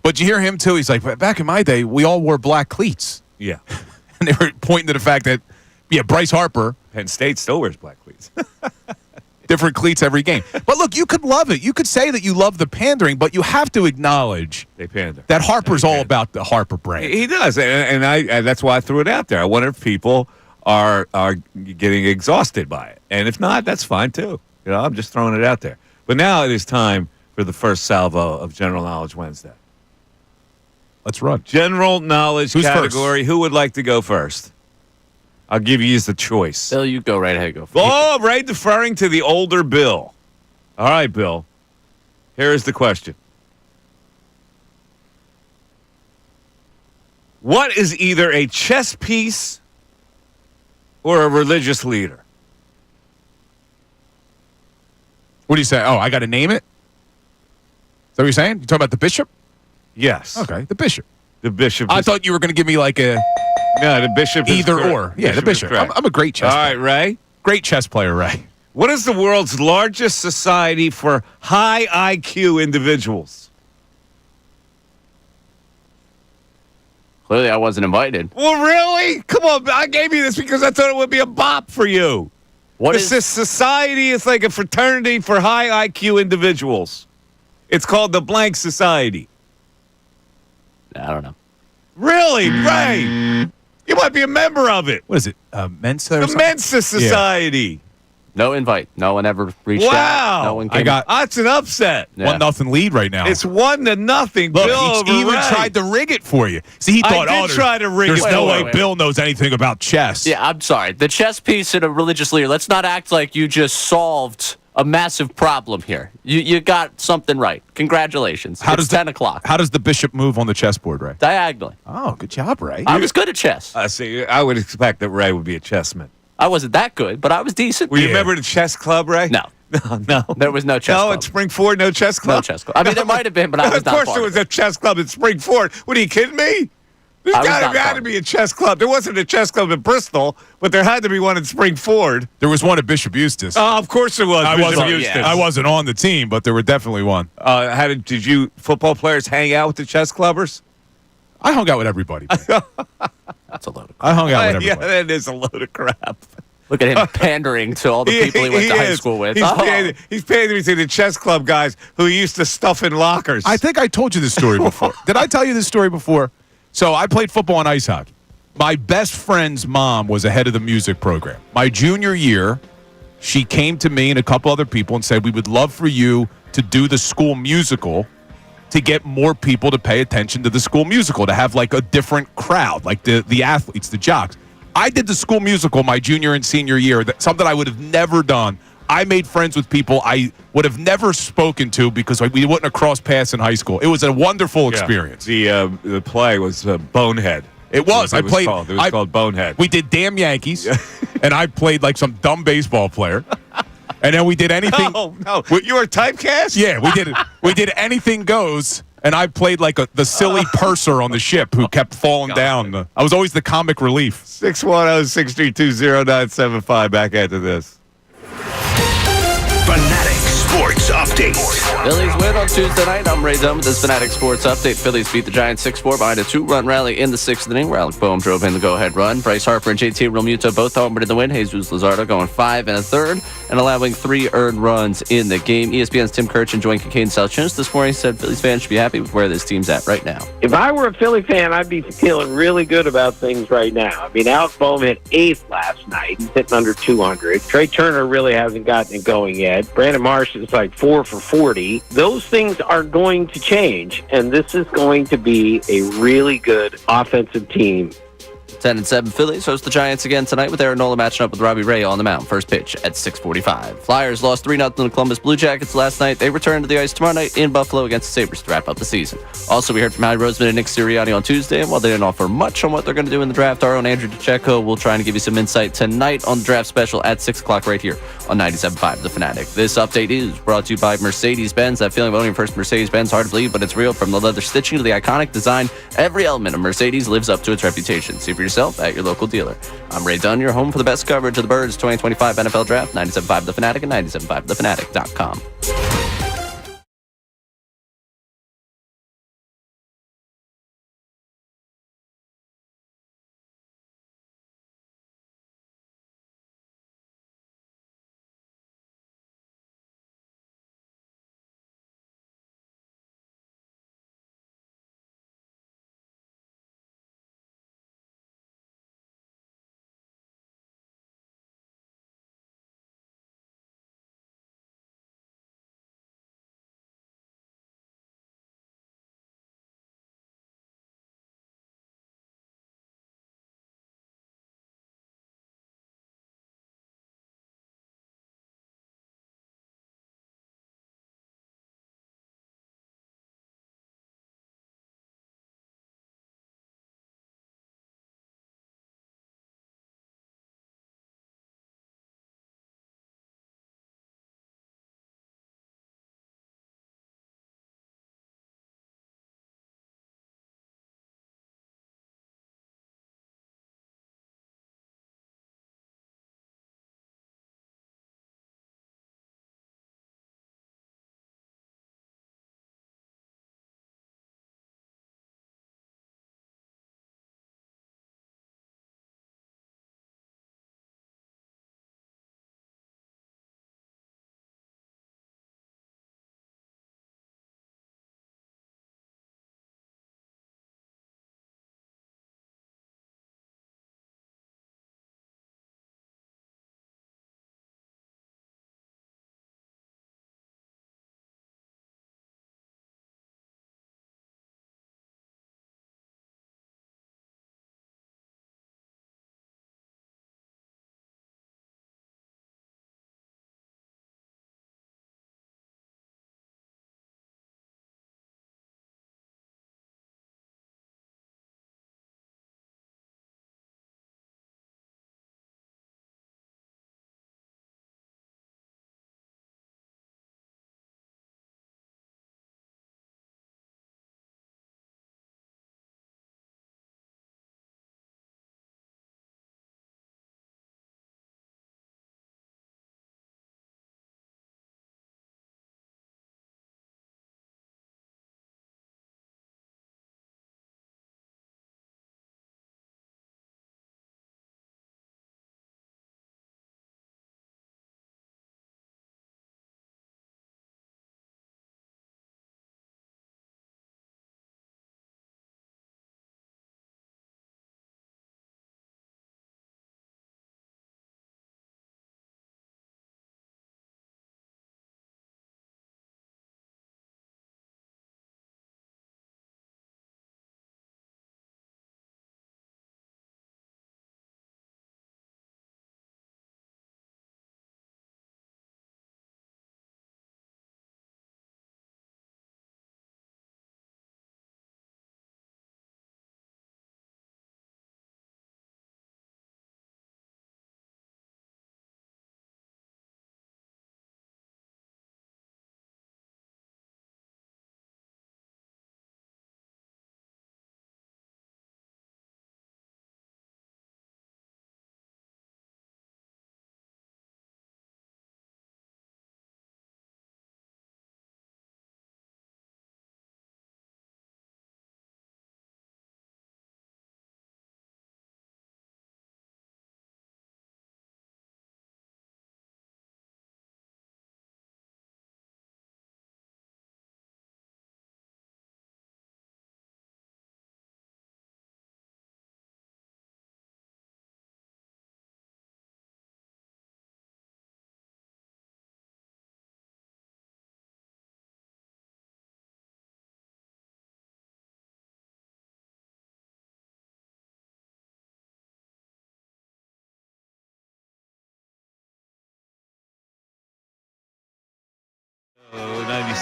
But you hear him, too. He's like, back in my day, we all wore black cleats. Yeah. And they were pointing to the fact that, Bryce Harper. Penn State still wears black cleats. Different cleats every game. But look, you could love it. You could say that you love the pandering, but you have to acknowledge they pander. that Harper's all about the Harper brand. He does, and that's why I threw it out there. I wonder if people are getting exhausted by it, and if not, that's fine too. I'm just throwing it out there. But now it is time for the first salvo of General Knowledge Wednesday. Let's run. General Knowledge Who's category. first? Who would like to go first? I'll give you the choice. Bill, you go right ahead. Go for Oh, right, deferring to the older Bill. All right, Bill. Here is the question. What is either a chess piece or a religious leader? What do you say? Oh, I got to name it? Is that what you're saying? You talking about the bishop? Yes. Okay, the bishop. The bishop. I thought you were going to give me like a No, the bishop is either correct. or. Yeah, the bishop. is correct. I'm a great chess All player. right, Ray. Great chess player, Ray. What is the world's largest society for high IQ individuals? Clearly, I wasn't invited. Well, really? Come on. I gave you this because I thought it would be a bop for you. What It's is this society. It's like a fraternity for high IQ individuals. It's called the Blank Society. I don't know. Really, Ray? You might be a member of it. What is it? Mensa or The something? Mensa Society. No invite. No one ever reached Wow. out. No one came. That's an upset. Yeah. 1-0 lead right now. It's 1-0. Look, Bill he even over Ray. tried to rig it for you. See, he I thought, did try to rig there's it no for way you. Bill knows anything about chess. Yeah, I'm sorry. The chess piece and a religious leader. Let's not act like you just solved a massive problem here. You got something right. Congratulations. It's 10 o'clock. How does the bishop move on the chessboard, Ray? Diagonally. Oh, good job, Ray. I was good at chess. See, I would expect that Ray would be a chessman. I wasn't that good, but I was decent. Were you a member of the chess club, Ray? No. No. There was no chess No, club. at Springford, no chess club? No chess club. I mean, there might have been, but I was Of not course part there of was a chess club at Springford. What, are you kidding me? There's I was got not to part of be a chess club. There wasn't a chess club in Bristol, but there had to be one in Springford. There was one at Bishop Eustace. Oh, of course there was. I Bishop wasn't. Eustace. I wasn't on the team, but there were definitely one. Did you football players hang out with the chess clubbers? I hung out with everybody. That's a load of I hung out with Yeah, everybody. that is a load of crap. Look at him pandering to all the people he went to high is. school with. He's pandering to the chess club guys who he used to stuff in lockers. I think I told you this story before. Did I tell you this story before? So I played football and ice hockey. My best friend's mom was the head of the music program. My junior year, she came to me and a couple other people and said, we would love for you to do the school musical to get more people to pay attention to the school musical, to have like a different crowd, like the athletes, the jocks. I did the school musical my junior and senior year, something I would have never done. I made friends with people I would have never spoken to because we wouldn't have crossed paths in high school. It was a wonderful experience. The play was Bonehead. It was. It was called Bonehead. We did Damn Yankees, and I played like some dumb baseball player. And then we did anything. No. You were typecast? Yeah, we did anything goes. And I played like the silly purser on the ship who kept falling down. I was always the comic relief. 610-632-0975. Back after this. Fanatic Sports Update. Phillies win on Tuesday night. I'm Ray Dunn with this Fanatic Sports Update. Phillies beat the Giants 6-4 behind a 2-run rally in the 6th inning, where Alec Boehm drove in the go-ahead run. Bryce Harper and JT Realmuto both homered in the win. Jesus Luzardo going 5 1/3 and allowing 3 earned runs in the game. ESPN's Tim Kirchin joined Kincade and Salciunas this morning. Said Phillies fans should be happy with where this team's at right now. If I were a Philly fan, I'd be feeling really good about things right now. I mean, Alec Boehm hit 8th last night. He's hitting under 200. Trey Turner really hasn't gotten it going yet. Brandon Marsh is like 4 for 40. Those things are going to change, and this is going to be a really good offensive team 10-7 Phillies host the Giants again tonight with Aaron Nola matching up with Robbie Ray on the mound. First pitch at 6:45. Flyers lost 3-0 to the Columbus Blue Jackets last night. They return to the ice tomorrow night in Buffalo against the Sabres to wrap up the season. Also, we heard from Howie Roseman and Nick Sirianni on Tuesday, and while they didn't offer much on what they're going to do in the draft, our own Andrew DeCecco will try and give you some insight tonight on the draft special at 6 o'clock right here on 97.5 The Fanatic. This update is brought to you by Mercedes-Benz. That feeling of owning your first Mercedes-Benz, hard to believe, but it's real. From the leather stitching to the iconic design, every element of Mercedes lives up to its reputation. See for yourself at your local dealer. I'm Ray Dunn, your home for the best coverage of the Birds 2025 NFL Draft, 97.5 The Fanatic and 97.5thefanatic.com.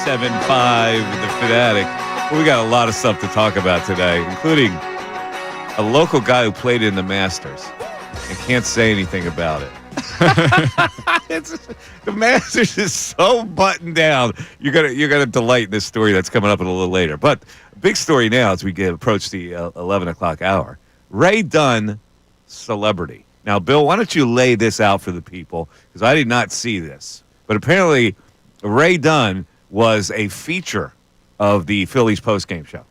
The Fanatic. Well, we got a lot of stuff to talk about today, including a local guy who played in the Masters and can't say anything about it. The Masters is so buttoned down. You're gonna delight in this story that's coming up a little later. But big story now as we approach the 11 o'clock hour. Ray Dunn, celebrity. Now, Bill, why don't you lay this out for the people? Because I did not see this. But apparently, Ray Dunn was a feature of the Phillies postgame show.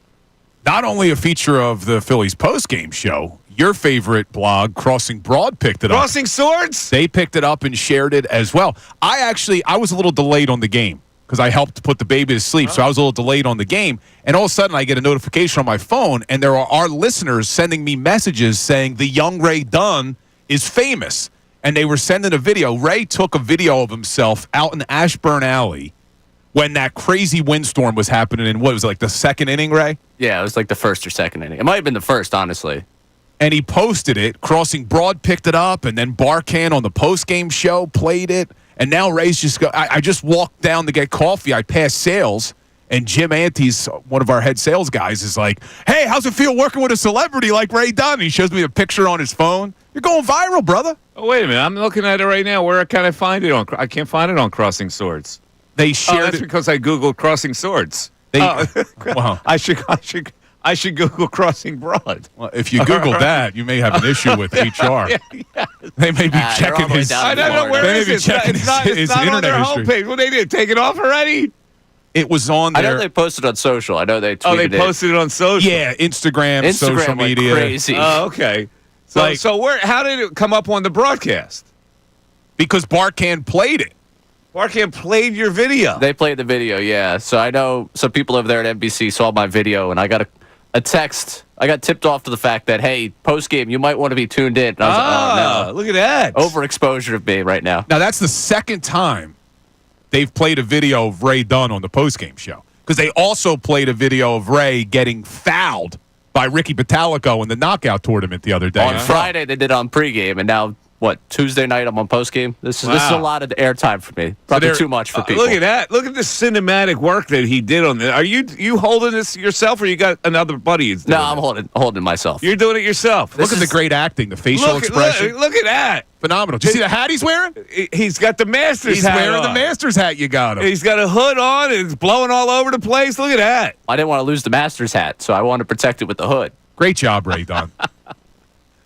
Not only a feature of the Phillies postgame show, your favorite blog, Crossing Broad, picked it up. Crossing Swords? They picked it up and shared it as well. I was a little delayed on the game because I helped put the baby to sleep, so I was a little delayed on the game. And all of a sudden, I get a notification on my phone, and there are our listeners sending me messages saying the young Ray Dunn is famous. And they were sending a video. Ray took a video of himself out in Ashburn Alley when that crazy windstorm was happening in, what was it, like the second inning, Ray? Yeah, it was like the first or second inning. It might have been the first, honestly. And he posted it. Crossing Broad picked it up, and then Barkan on the postgame show played it. And now Ray's just I just walked down to get coffee. I passed sales, and Jim Antes, one of our head sales guys, is like, "Hey, how's it feel working with a celebrity like Ray Dunn?" He shows me a picture on his phone. You're going viral, brother. Oh, wait a minute. I'm looking at it right now. Where can I find it on? I can't find it on Crossing Swords. They shared that's it because I Googled Crossing Swords. Wow. I should Google Crossing Broad. Well, if you Google that, you may have an issue with HR. They may be checking his. I don't know where is it. It's not on their homepage. What they did? Take it off already? It was on there. I know they posted on social. I know they tweeted they posted it on social. Yeah, Instagram social media. Crazy. Oh, okay. So how did it come up on the broadcast? Because Barkan played it. Barkan played your video. They played the video, yeah. So I know some people over there at NBC saw my video, and I got a text. I got tipped off to the fact that, hey, post-game, you might want to be tuned in. And I was like, oh, no. Look at that. Overexposure of me right now. Now, that's the second time they've played a video of Ray Dunn on the post-game show. Because they also played a video of Ray getting fouled by Ricky Batalico in the knockout tournament the other day. On Friday, they did it on pregame, and now, Tuesday night I'm on postgame? This is a lot of airtime for me. Probably too much for people. Look at that. Look at the cinematic work that he did on this. Are you holding this yourself, or you got another buddy? No, I'm holding myself. You're doing it yourself. Look at the great acting, the facial expression. Look at that. Phenomenal. Do you see the hat he's wearing? He's got the Masters hat on. He's wearing the Masters hat you got him. He's got a hood on, and it's blowing all over the place. Look at that. I didn't want to lose the Masters hat, so I wanted to protect it with the hood. Great job, Ray Dunn.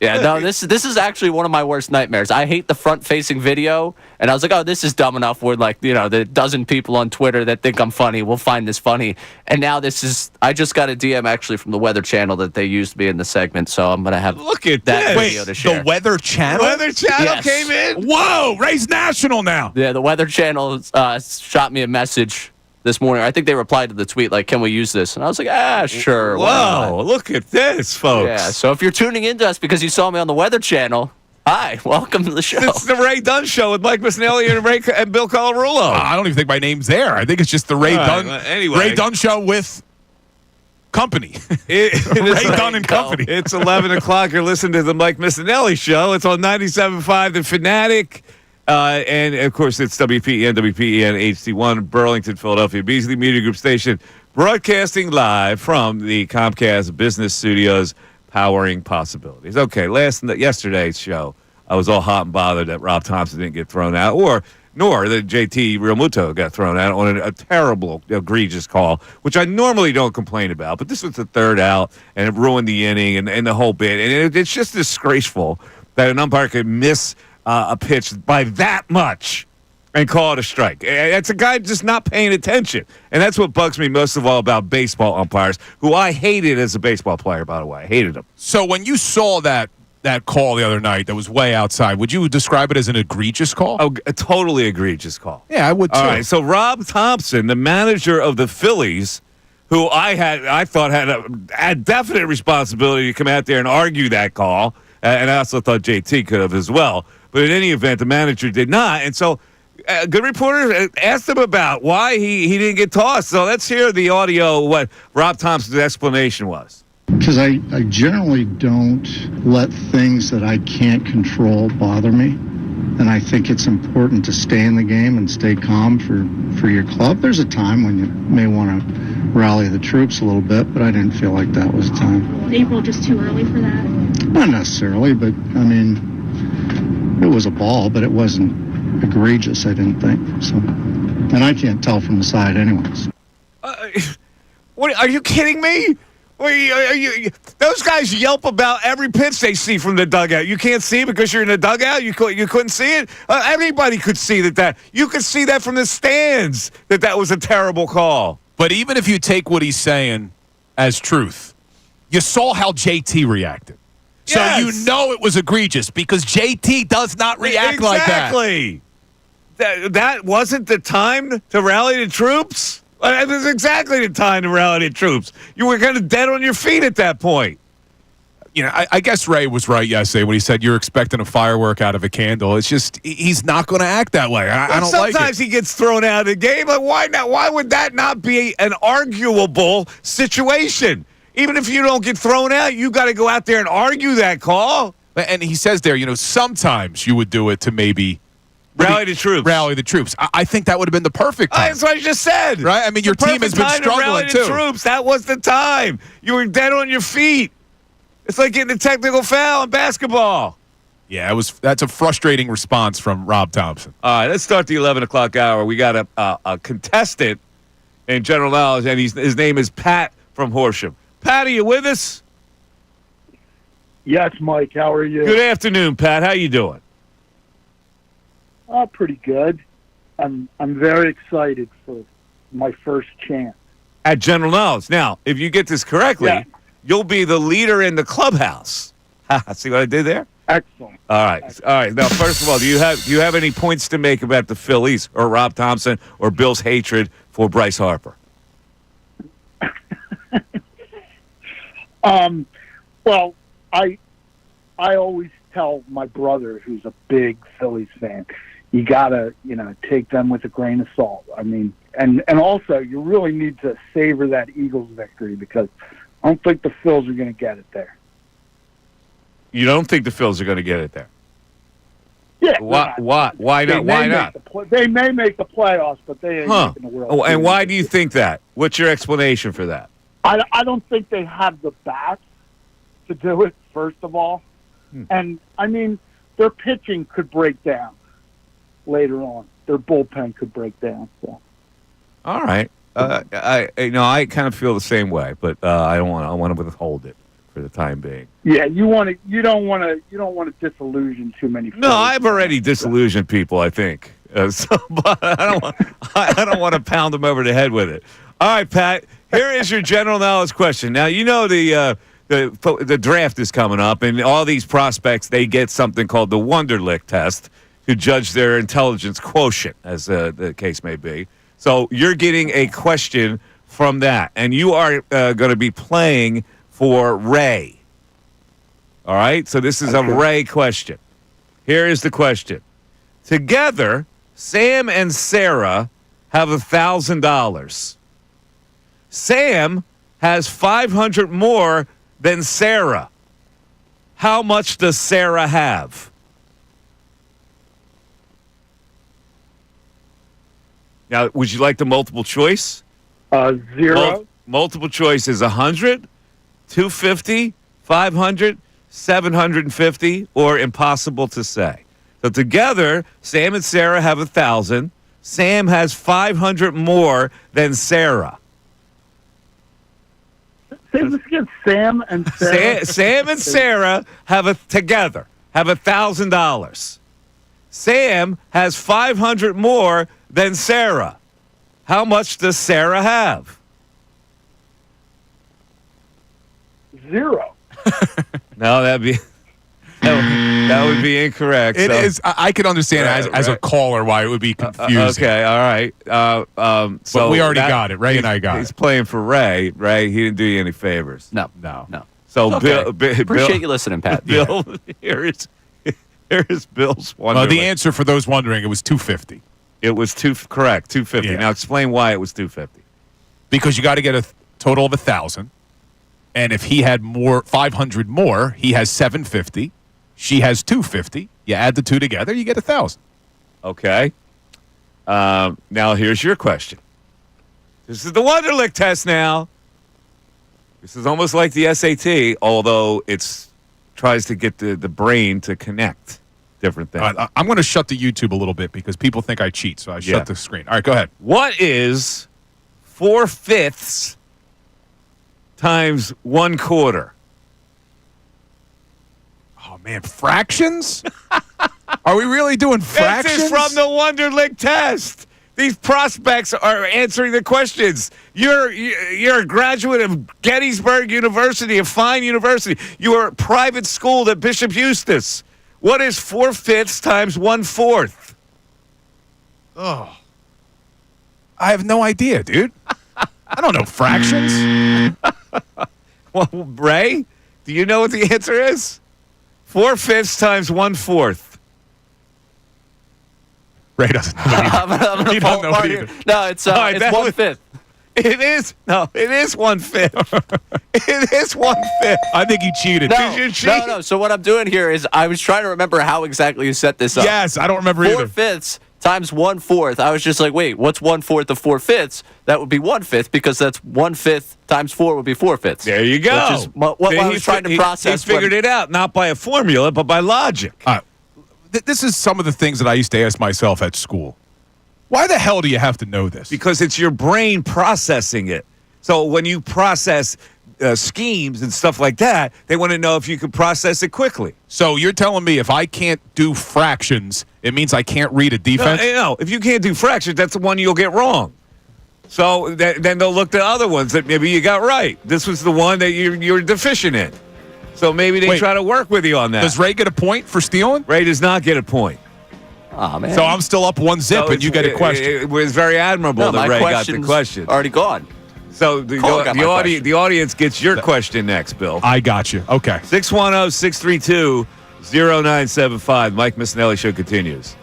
Yeah, no, this is actually one of my worst nightmares. I hate the front-facing video, and I was like, oh, this is dumb enough where, the dozen people on Twitter that think I'm funny will find this funny. And now I just got a DM actually from the Weather Channel that they used me in the segment, so I'm going to have that video to share. The Weather Channel? Weather Channel came in? Whoa, Ray's national now. Yeah, the Weather Channel shot me a message this morning. I think they replied to the tweet like, can we use this? And I was like, sure. Whoa, look at this, folks. Yeah, so if you're tuning into us because you saw me on the Weather Channel, hi, welcome to the show. It's the Ray Dunn Show with Mike Missanelli and Bill Colarulo. I don't even think my name's there. I think it's just the Ray Dunn Show with company. Ray Dunn and company. It's 11 o'clock. You're listening to the Mike Missanelli Show. It's on 97.5 The Fanatic. And, of course, it's WPEN HD1, Burlington, Philadelphia, Beasley Media Group Station, broadcasting live from the Comcast Business Studios, powering possibilities. Okay, yesterday's show, I was all hot and bothered that Rob Thompson didn't get thrown out, nor that JT Realmuto got thrown out on a terrible, egregious call, which I normally don't complain about. But this was the third out, and it ruined the inning and the whole bit. And it's just disgraceful that an umpire could miss a pitch by that much and call it a strike. It's a guy just not paying attention. And that's what bugs me most of all about baseball umpires, who I hated as a baseball player, by the way. I hated them. So when you saw that call the other night that was way outside, would you describe it as an egregious call? Oh, a totally egregious call. Yeah, I would too. All right, so Rob Thompson, the manager of the Phillies, who I thought had a definite responsibility to come out there and argue that call, and I also thought JT could have as well. But in any event, the manager did not. And so a good reporter asked him about why he didn't get tossed. So let's hear the audio, what Rob Thompson's explanation was. Because I generally don't let things that I can't control bother me. and I think it's important to stay in the game and stay calm for your club. There's a time when you may want to rally the troops a little bit, but I didn't feel like that was the time. Was April just too early for that? Not necessarily, but I mean, it was a ball, but it wasn't egregious, I didn't think. So, and I can't tell from the side anyways. What, are you kidding me? Those guys yelp about every pitch they see from the dugout. You can't see it because you're in the dugout? You couldn't see it? Everybody could see that. You could see that from the stands, that was a terrible call. But even if you take what he's saying as truth, you saw how JT reacted. So Yes. you know it was egregious because JT does not react like that. Exactly. That wasn't the time to rally the troops? It was exactly the time to rally the troops. You were kind of dead on your feet at that point. You know, I guess Ray was right yesterday when he said you're expecting a firework out of a candle. It's just he's not going to act that way. I don't like it. Sometimes he gets thrown out of the game. Like, why not? Why would that not be an arguable situation? Even if you don't get thrown out, you got to go out there and argue that call. And he says there, sometimes you would do it to maybe rally the troops. Rally the troops. I think that would have been the perfect time. That's what I just said. Right? I mean, your team has been struggling to rally too. the troops. That was the time. You were dead on your feet. It's like getting a technical foul in basketball. Yeah, that's a frustrating response from Rob Thompson. All right, let's start the 11 o'clock hour. We got a contestant in general knowledge, and his name is Pat from Horsham. Pat, are you with us? Yes, Mike. How are you? Good afternoon, Pat. How you doing? Pretty good. I'm very excited for my first chance. At general knowledge. Now, if you get this correctly, Yeah. you'll be the leader in the clubhouse. See what I did there? Excellent. All right. All right. Now, first of all, do you have any points to make about the Phillies or Rob Thompson or Bill's hatred for Bryce Harper? Well, I always tell my brother, who's a big Phillies fan, you gotta, take them with a grain of salt. I mean, and also you really need to savor that Eagles victory because I don't think the Phils are going to get it there. You don't think the Phils are going to get it there? Yeah. Why not? Why not? They may make the playoffs, but they ain't making the World Series. And why do you think that? What's your explanation for that? I don't think they have the bats to do it, first of all. And, I mean, their pitching could break down later on. Their bullpen could break down. So. All right. I kind of feel the same way, but I want to withhold it for the time being. Yeah, you don't want to disillusion too many. No, I've already disillusioned people, I think. But I don't want to pound them over the head with it. All right, Pat. Here is your general knowledge question. Now you know the draft is coming up, and all these prospects they get something called the Wonderlic test to judge their intelligence quotient, as the case may be. So you're getting a question from that, and you are going to be playing for Ray. All right? So this is a Ray question. Here is the question. Together, Sam and Sarah have $1,000. Sam has $500 more than Sarah. How much does Sarah have? Now, would you like the multiple choice? 0. Multiple choice is 100, 250, 500, 750, or impossible to say. So together, Sam and Sarah have 1,000. Sam has 500 more than Sarah. Say this again. Sam and Sarah. Sam and Sarah together have $1,000. Sam has 500 more than Sarah. How much does Sarah have? 0. No, that would be incorrect. It is. I can understand as a caller why it would be confusing. Okay, all right. But we already got it. Ray and I got it. He's playing for Ray. Ray, he didn't do you any favors. No. So Okay. Bill, Appreciate you listening, Pat. Bill, here is Bill's Wonderlic. The answer for those wondering, it was 250. It was correct, 250. Yeah. Now explain why it was 250. Because you got to get a total of 1,000, and if he had 500 more, he has 750. She has 250. You add the two together, you get 1,000. Okay. Now here's your question. This is the Wonderlic test now. This is almost like the SAT, although it's tries to get the brain to connect different things. I'm going to shut the YouTube a little bit because people think I cheat, so I shut the screen. All right, go ahead. What is 4/5 times 1/4? Oh, man, fractions? Are we really doing fractions? This is from the Wonderlic test. These prospects are answering the questions. You're a graduate of Gettysburg University, a fine university. You are private schooled at Bishop Eustace. What is 4/5 times 1/4? Oh, I have no idea, dude. I don't know fractions. Well, Ray, do you know what the answer is? 4/5 times 1/4. Ray doesn't know either. He doesn't know it either. No, it's 1/5. It is 1/5. It is 1/5. I think he cheated. No, Did you cheat? no. So what I'm doing here is I was trying to remember how exactly you set this up. Yes, I don't remember either. 4/5 times 1/4. I was just like, wait, what's 1/4 of 4/5? That would be 1/5 because that's 1/5 times 4 would be 4/5. There you go. Which is what I was trying to process. He figured it out, not by a formula, but by logic. This is some of the things that I used to ask myself at school. Why the hell do you have to know this? Because it's your brain processing it. So when you process schemes and stuff like that, they want to know if you can process it quickly. So you're telling me if I can't do fractions, it means I can't read a defense? No, if you can't do fractions, that's the one you'll get wrong. So then they'll look to other ones that maybe you got right. This was the one that you're deficient in. So maybe they try to work with you on that. Does Ray get a point for stealing? Ray does not get a point. Oh, man. So I'm still up 1-0, and you get a question. It was very admirable that Ray got the question. Already gone. So the audience gets your question next, Bill. I got you. Okay. 610-632-0975. Mike Missanelli Show continues.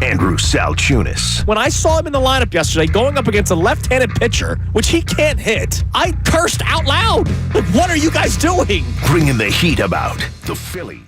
Andrew Salciunas. When I saw him in the lineup yesterday going up against a left-handed pitcher, which he can't hit, I cursed out loud. Like, what are you guys doing? Bringing the heat about the Phillies.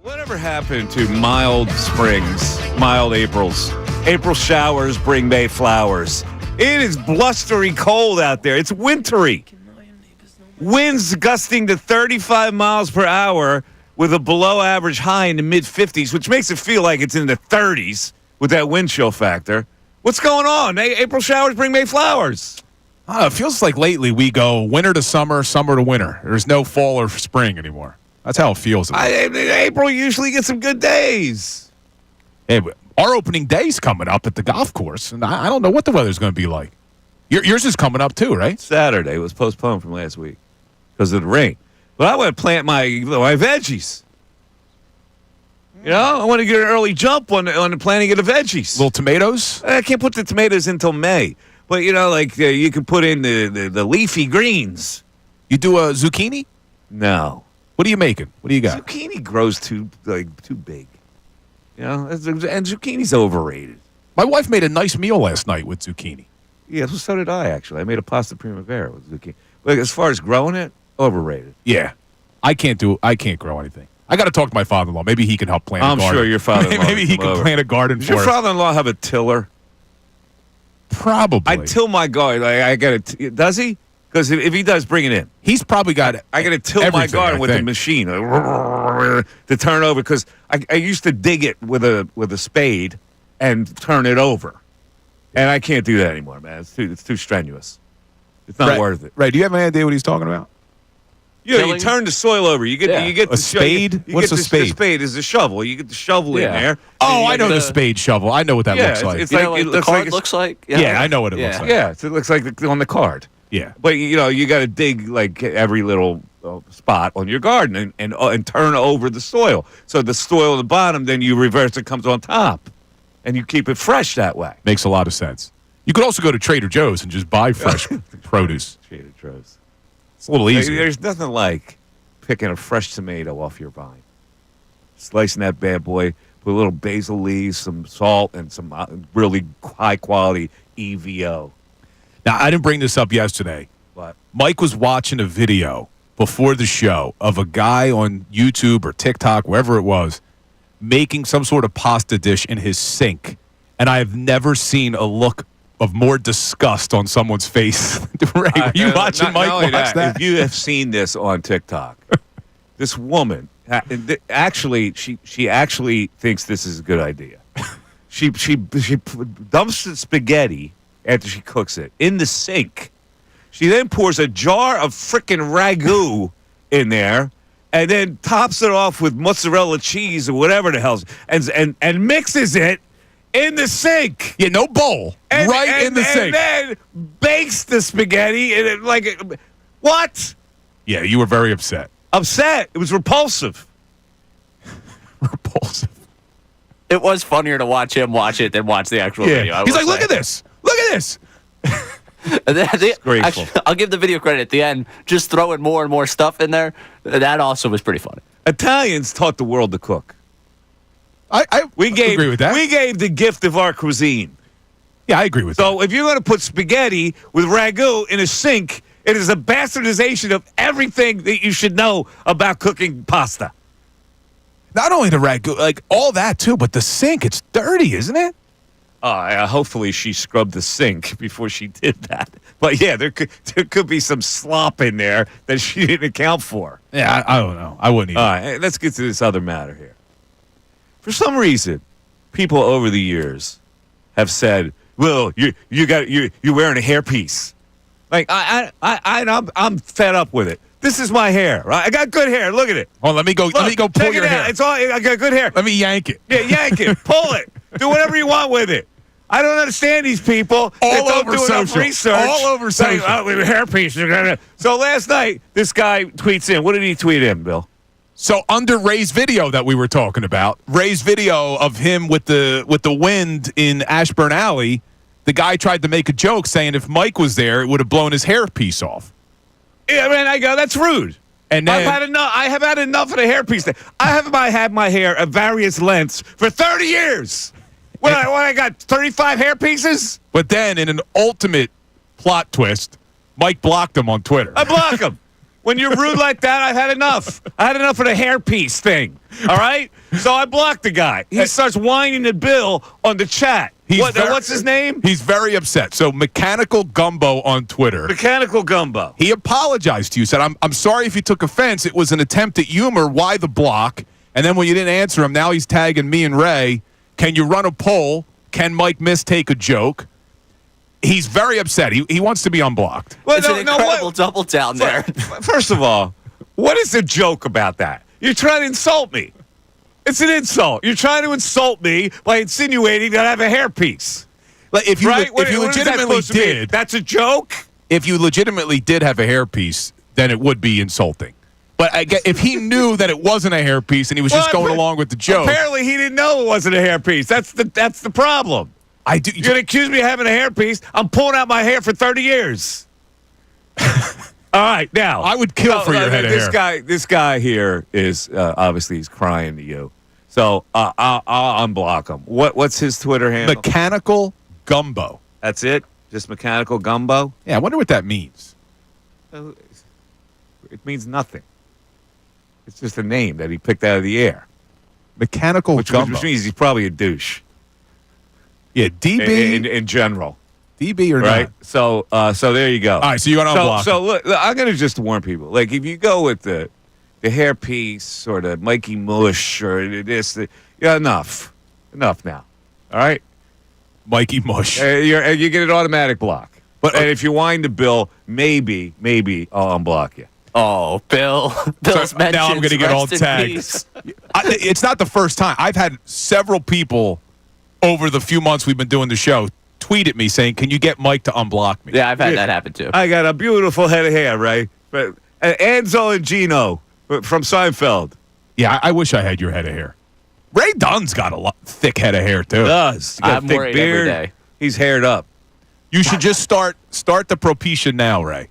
Whatever happened to mild springs, mild Aprils? April showers bring May flowers. It is blustery cold out there. It's wintry. Winds gusting to 35 miles per hour with a below average high in the mid-50s, which makes it feel like it's in the 30s with that wind chill factor. What's going on? April showers bring May flowers. It feels like lately we go winter to summer, summer to winter. There's no fall or spring anymore. That's how it feels. April usually gets some good days. Hey, our opening day's coming up at the golf course, and I don't know what the weather's going to be like. Yours is coming up too, right? Saturday was postponed from last week because of the rain. But I want to plant my veggies. You know, I want to get an early jump on the planting of the veggies. Little tomatoes? I can't put the tomatoes until May. But, you know, like you can put in the leafy greens. You do a zucchini? No. What are you making? What do you got? Zucchini grows too big. You know, and zucchini's overrated. My wife made a nice meal last night with zucchini. Yeah, so did I, actually. I made a pasta primavera with zucchini. Like, as far as growing it, overrated. Yeah. I can't grow anything. I got to talk to my father-in-law. Maybe he can help plant a garden. I'm sure your father-in-law Maybe he can plant a garden for us. Does your father-in-law have a tiller? Probably. I till my garden. Like, I got to. Does he? Because if he does, bring it in. He's probably got. I got to till my garden with a machine to turn over. Because I used to dig it with a spade and turn it over, and I can't do that anymore, man. It's too strenuous. It's not worth it. Right? Do you have any idea what he's talking about? Yeah, you turn the soil over. You get a spade. What's a spade? The spade is a shovel. You get the shovel in there. Oh, I know the spade shovel. I know what that looks like. It's like the card looks like. Yeah, I know what it looks like. Yeah, it looks like on the card. Yeah, but you know you got to dig like every little spot on your garden and turn over the soil. So the soil at the bottom, then you reverse it, comes on top, and you keep it fresh that way. Makes a lot of sense. You could also go to Trader Joe's and just buy fresh produce. Trader Joe's. It's a little easier. There's nothing like picking a fresh tomato off your vine, slicing that bad boy, put a little basil leaves, some salt, and some really high quality EVO. Now, I didn't bring this up yesterday. What? Mike was watching a video before the show of a guy on YouTube or TikTok, wherever it was, making some sort of pasta dish in his sink. And I have never seen a look of more disgust on someone's face. Ray, were you watching Mike watch that? If you have seen this on TikTok, this woman, actually, she actually thinks this is a good idea. She dumps the spaghetti after she cooks it in the sink. She then pours a jar of frickin' ragu in there and then tops it off with mozzarella cheese or whatever the hell and mixes it in the sink. Yeah, no bowl. In the sink. And then bakes the spaghetti and what? Yeah, you were very upset. Upset. It was repulsive. Repulsive. It was funnier to watch him watch it than watch the actual video. He's like, look at this. Look at this. Grateful. I'll give the video credit at the end. Just throwing more and more stuff in there. That also was pretty funny. Italians taught the world to cook. I agree with that. We gave the gift of our cuisine. Yeah, I agree with that. So if you're going to put spaghetti with ragu in a sink, it is a bastardization of everything that you should know about cooking pasta. Not only the ragu, like all that too, but the sink, it's dirty, isn't it? Hopefully she scrubbed the sink before she did that. But yeah, there could be some slop in there that she didn't account for. Yeah, I don't know. I wouldn't either. All right, let's get to this other matter here. For some reason, people over the years have said, "Well, you're wearing a hairpiece." Like I'm fed up with it. This is my hair. Right? I got good hair. Look at it. Oh, let me go pull your hair. It's all. I got good hair. Let me yank it. Yeah, yank it. Pull it. Do whatever you want with it. I don't understand these people that don't do enough research. All over social. Hairpiece. So last night, this guy tweets in. What did he tweet in, Bill? So under Ray's video that we were talking about, Ray's video of him with the wind in Ashburn Alley, the guy tried to make a joke saying if Mike was there, it would have blown his hairpiece off. Yeah, man, I go, that's rude. And then, I have had enough of the hairpiece. I have had my hair at various lengths for 30 years. I got 35 hairpieces? But then in an ultimate plot twist, Mike blocked him on Twitter. I block him. When you're rude like that, I've had enough. I had enough of the hairpiece thing. All right? So I blocked the guy. He starts whining at Bill on the chat. What's his name? He's very upset. So Mechanical Gumbo on Twitter. Mechanical Gumbo. He apologized to you. Said, I'm sorry if you took offense. It was an attempt at humor. Why the block? And then when you didn't answer him, now he's tagging me and Ray. Can you run a poll? Can Mike mistake a joke? He's very upset. He wants to be unblocked. Well, it's an incredible double down there. First of all, what is the joke about that? You're trying to insult me. It's an insult. You're trying to insult me by insinuating that I have a hairpiece. Like if you What legitimately is that supposed to be? did, that's a joke? if you legitimately did have a hairpiece, then it would be insulting. But if he knew that it wasn't a hairpiece and he was just going along with the joke, apparently he didn't know it wasn't a hairpiece. That's the problem. You're gonna accuse me of having a hairpiece. I'm pulling out my hair for 30 years. All right, now I would kill for your head of hair. This guy here is obviously he's crying to you. So I'll unblock him. What's his Twitter handle? Mechanical Gumbo. That's it? Just Mechanical Gumbo? Yeah, I wonder what that means. It means nothing. It's just a name that he picked out of the air. Mechanical Gumbo. Which means he's probably a douche. Yeah, DB in general. DB or right? not? So there you go. All right, so you got to unblock. So look, I'm going to just warn people. Like if you go with the hairpiece or the Mikey Mush or this, enough now. All right, Mikey Mush. You get an automatic block. But and if you whine the Bill, maybe I'll unblock you. Oh, Bill's mentions. Now I'm going to get all tagged. It's not the first time. I've had several people over the few months we've been doing the show tweet at me saying, "Can you get Mike to unblock me?" Yeah, I've had that happen too. I got a beautiful head of hair, right? But Enzo and Gino from Seinfeld. Yeah, I wish I had your head of hair. Ray Dunn's got a thick head of hair too. He does. He got I'm a thick worried beard. every day. He's haired up. You should just start the Propecia now, Ray.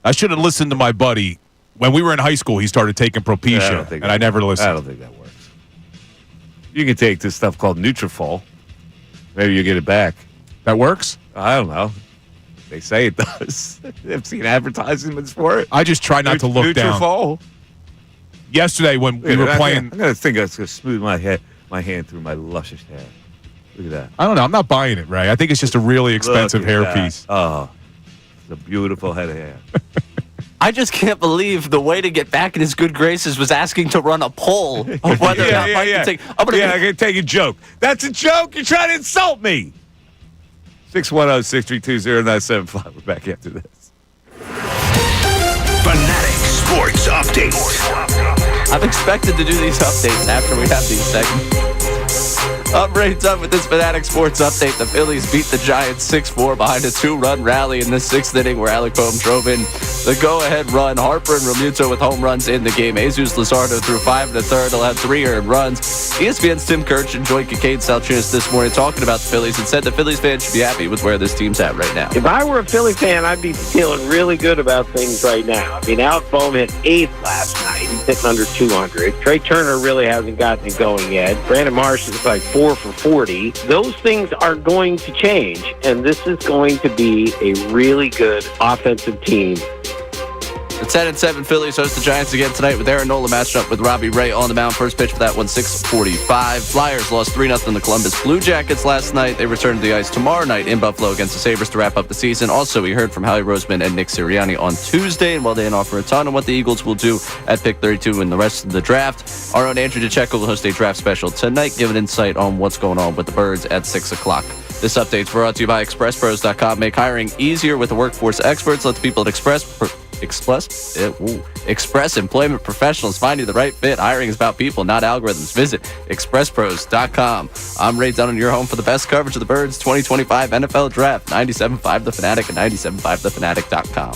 I should have listened to my buddy when we were in high school. He started taking Propecia, I never listened. I don't think that works. You can take this stuff called Nutrafol. Maybe you get it back. That works? I don't know. They say it does. I've seen advertisements for it. I just try not to look Nutrafol. down. Yesterday when we were playing, I'm gonna think that's gonna smooth my hand through my luscious hair. Look at that. I don't know. I'm not buying it, Ray. I think it's just a really expensive hairpiece. Oh, it's a beautiful head of hair. I just can't believe the way to get back in his good graces was asking to run a poll of whether or not Mike can take. I'm gonna take a joke. That's a joke. You're trying to insult me. 610-632-0975. We're back after this. Fanatic Sports Update. I'm expected to do these updates after we have these segments. I'm Ray Dunn with this Fanatic Sports Update. The Phillies beat the Giants 6-4 behind a 2-run rally in the 6th inning where Alec Boehm drove in the go-ahead run. Harper and Realmuto with home runs in the game. Jesus Luzardo threw 5 1/3. He'll have 3 earned runs. ESPN's Tim Kirch and joined Kincade Salciunas this morning talking about the Phillies and said the Phillies fans should be happy with where this team's at right now. If I were a Philly fan, I'd be feeling really good about things right now. I mean, Alec Boehm hit 8th last night. He's hitting under 200. Trey Turner really hasn't gotten it going yet. Brandon Marsh is like 4 for 40. Those things are going to change, and this is going to be a really good offensive team. The 10-7 Phillies host the Giants again tonight with Aaron Nola matched up with Robbie Ray on the mound. First pitch for that one, 6:45. Flyers lost 3-0 to Columbus Blue Jackets last night. They return to the ice tomorrow night in Buffalo against the Sabres to wrap up the season. Also, we heard from Howie Roseman and Nick Sirianni on Tuesday, and while they didn't offer a ton on what the Eagles will do at pick 32 and the rest of the draft, our own Andrew DeCecco will host a draft special tonight, giving insight on what's going on with the Birds at 6 o'clock. This update's brought to you by ExpressPros.com. Make hiring easier with the workforce experts. Let the people at Express Employment Professionals find you the right fit. Hiring is about people, not algorithms. Visit ExpressPros.com. I'm Ray Dunn, your home for the best coverage of the Birds 2025 NFL Draft. 97.5 The Fanatic and 97.5thefanatic.com.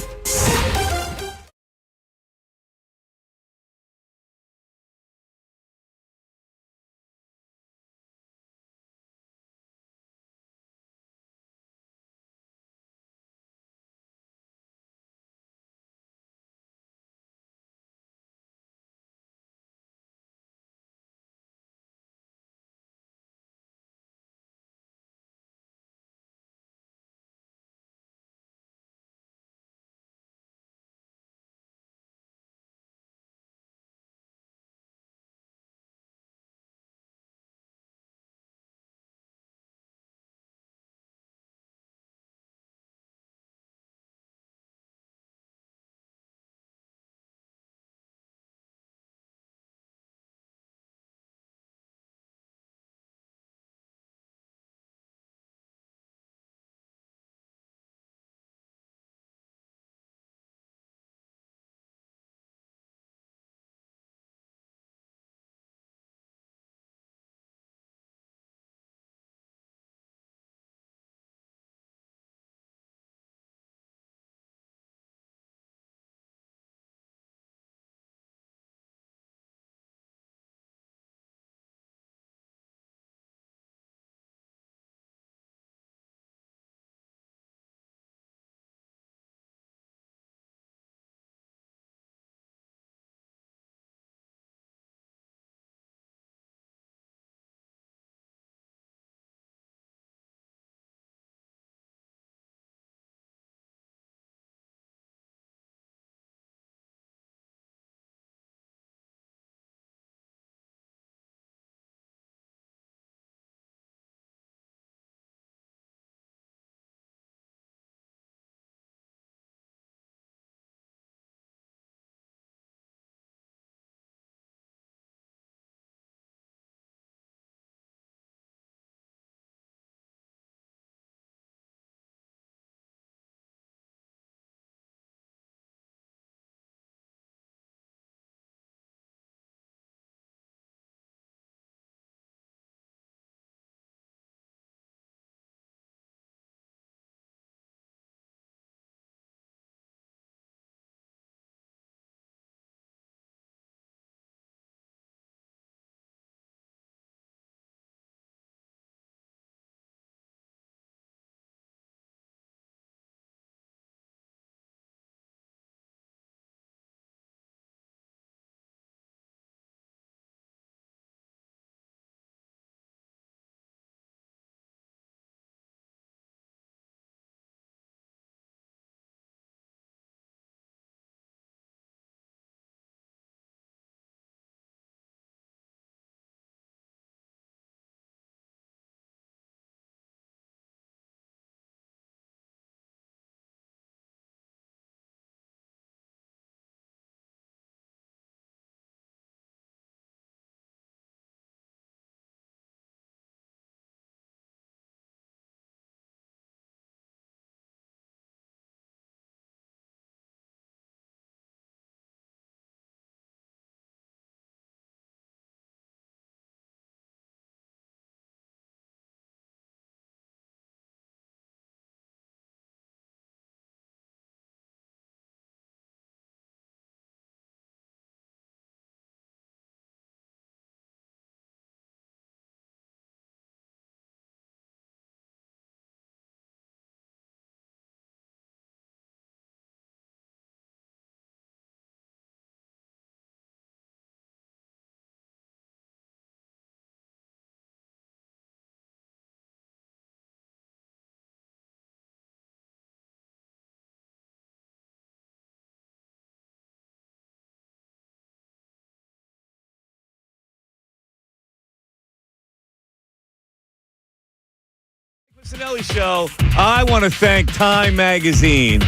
Missanelli Show. I want to thank Time Magazine.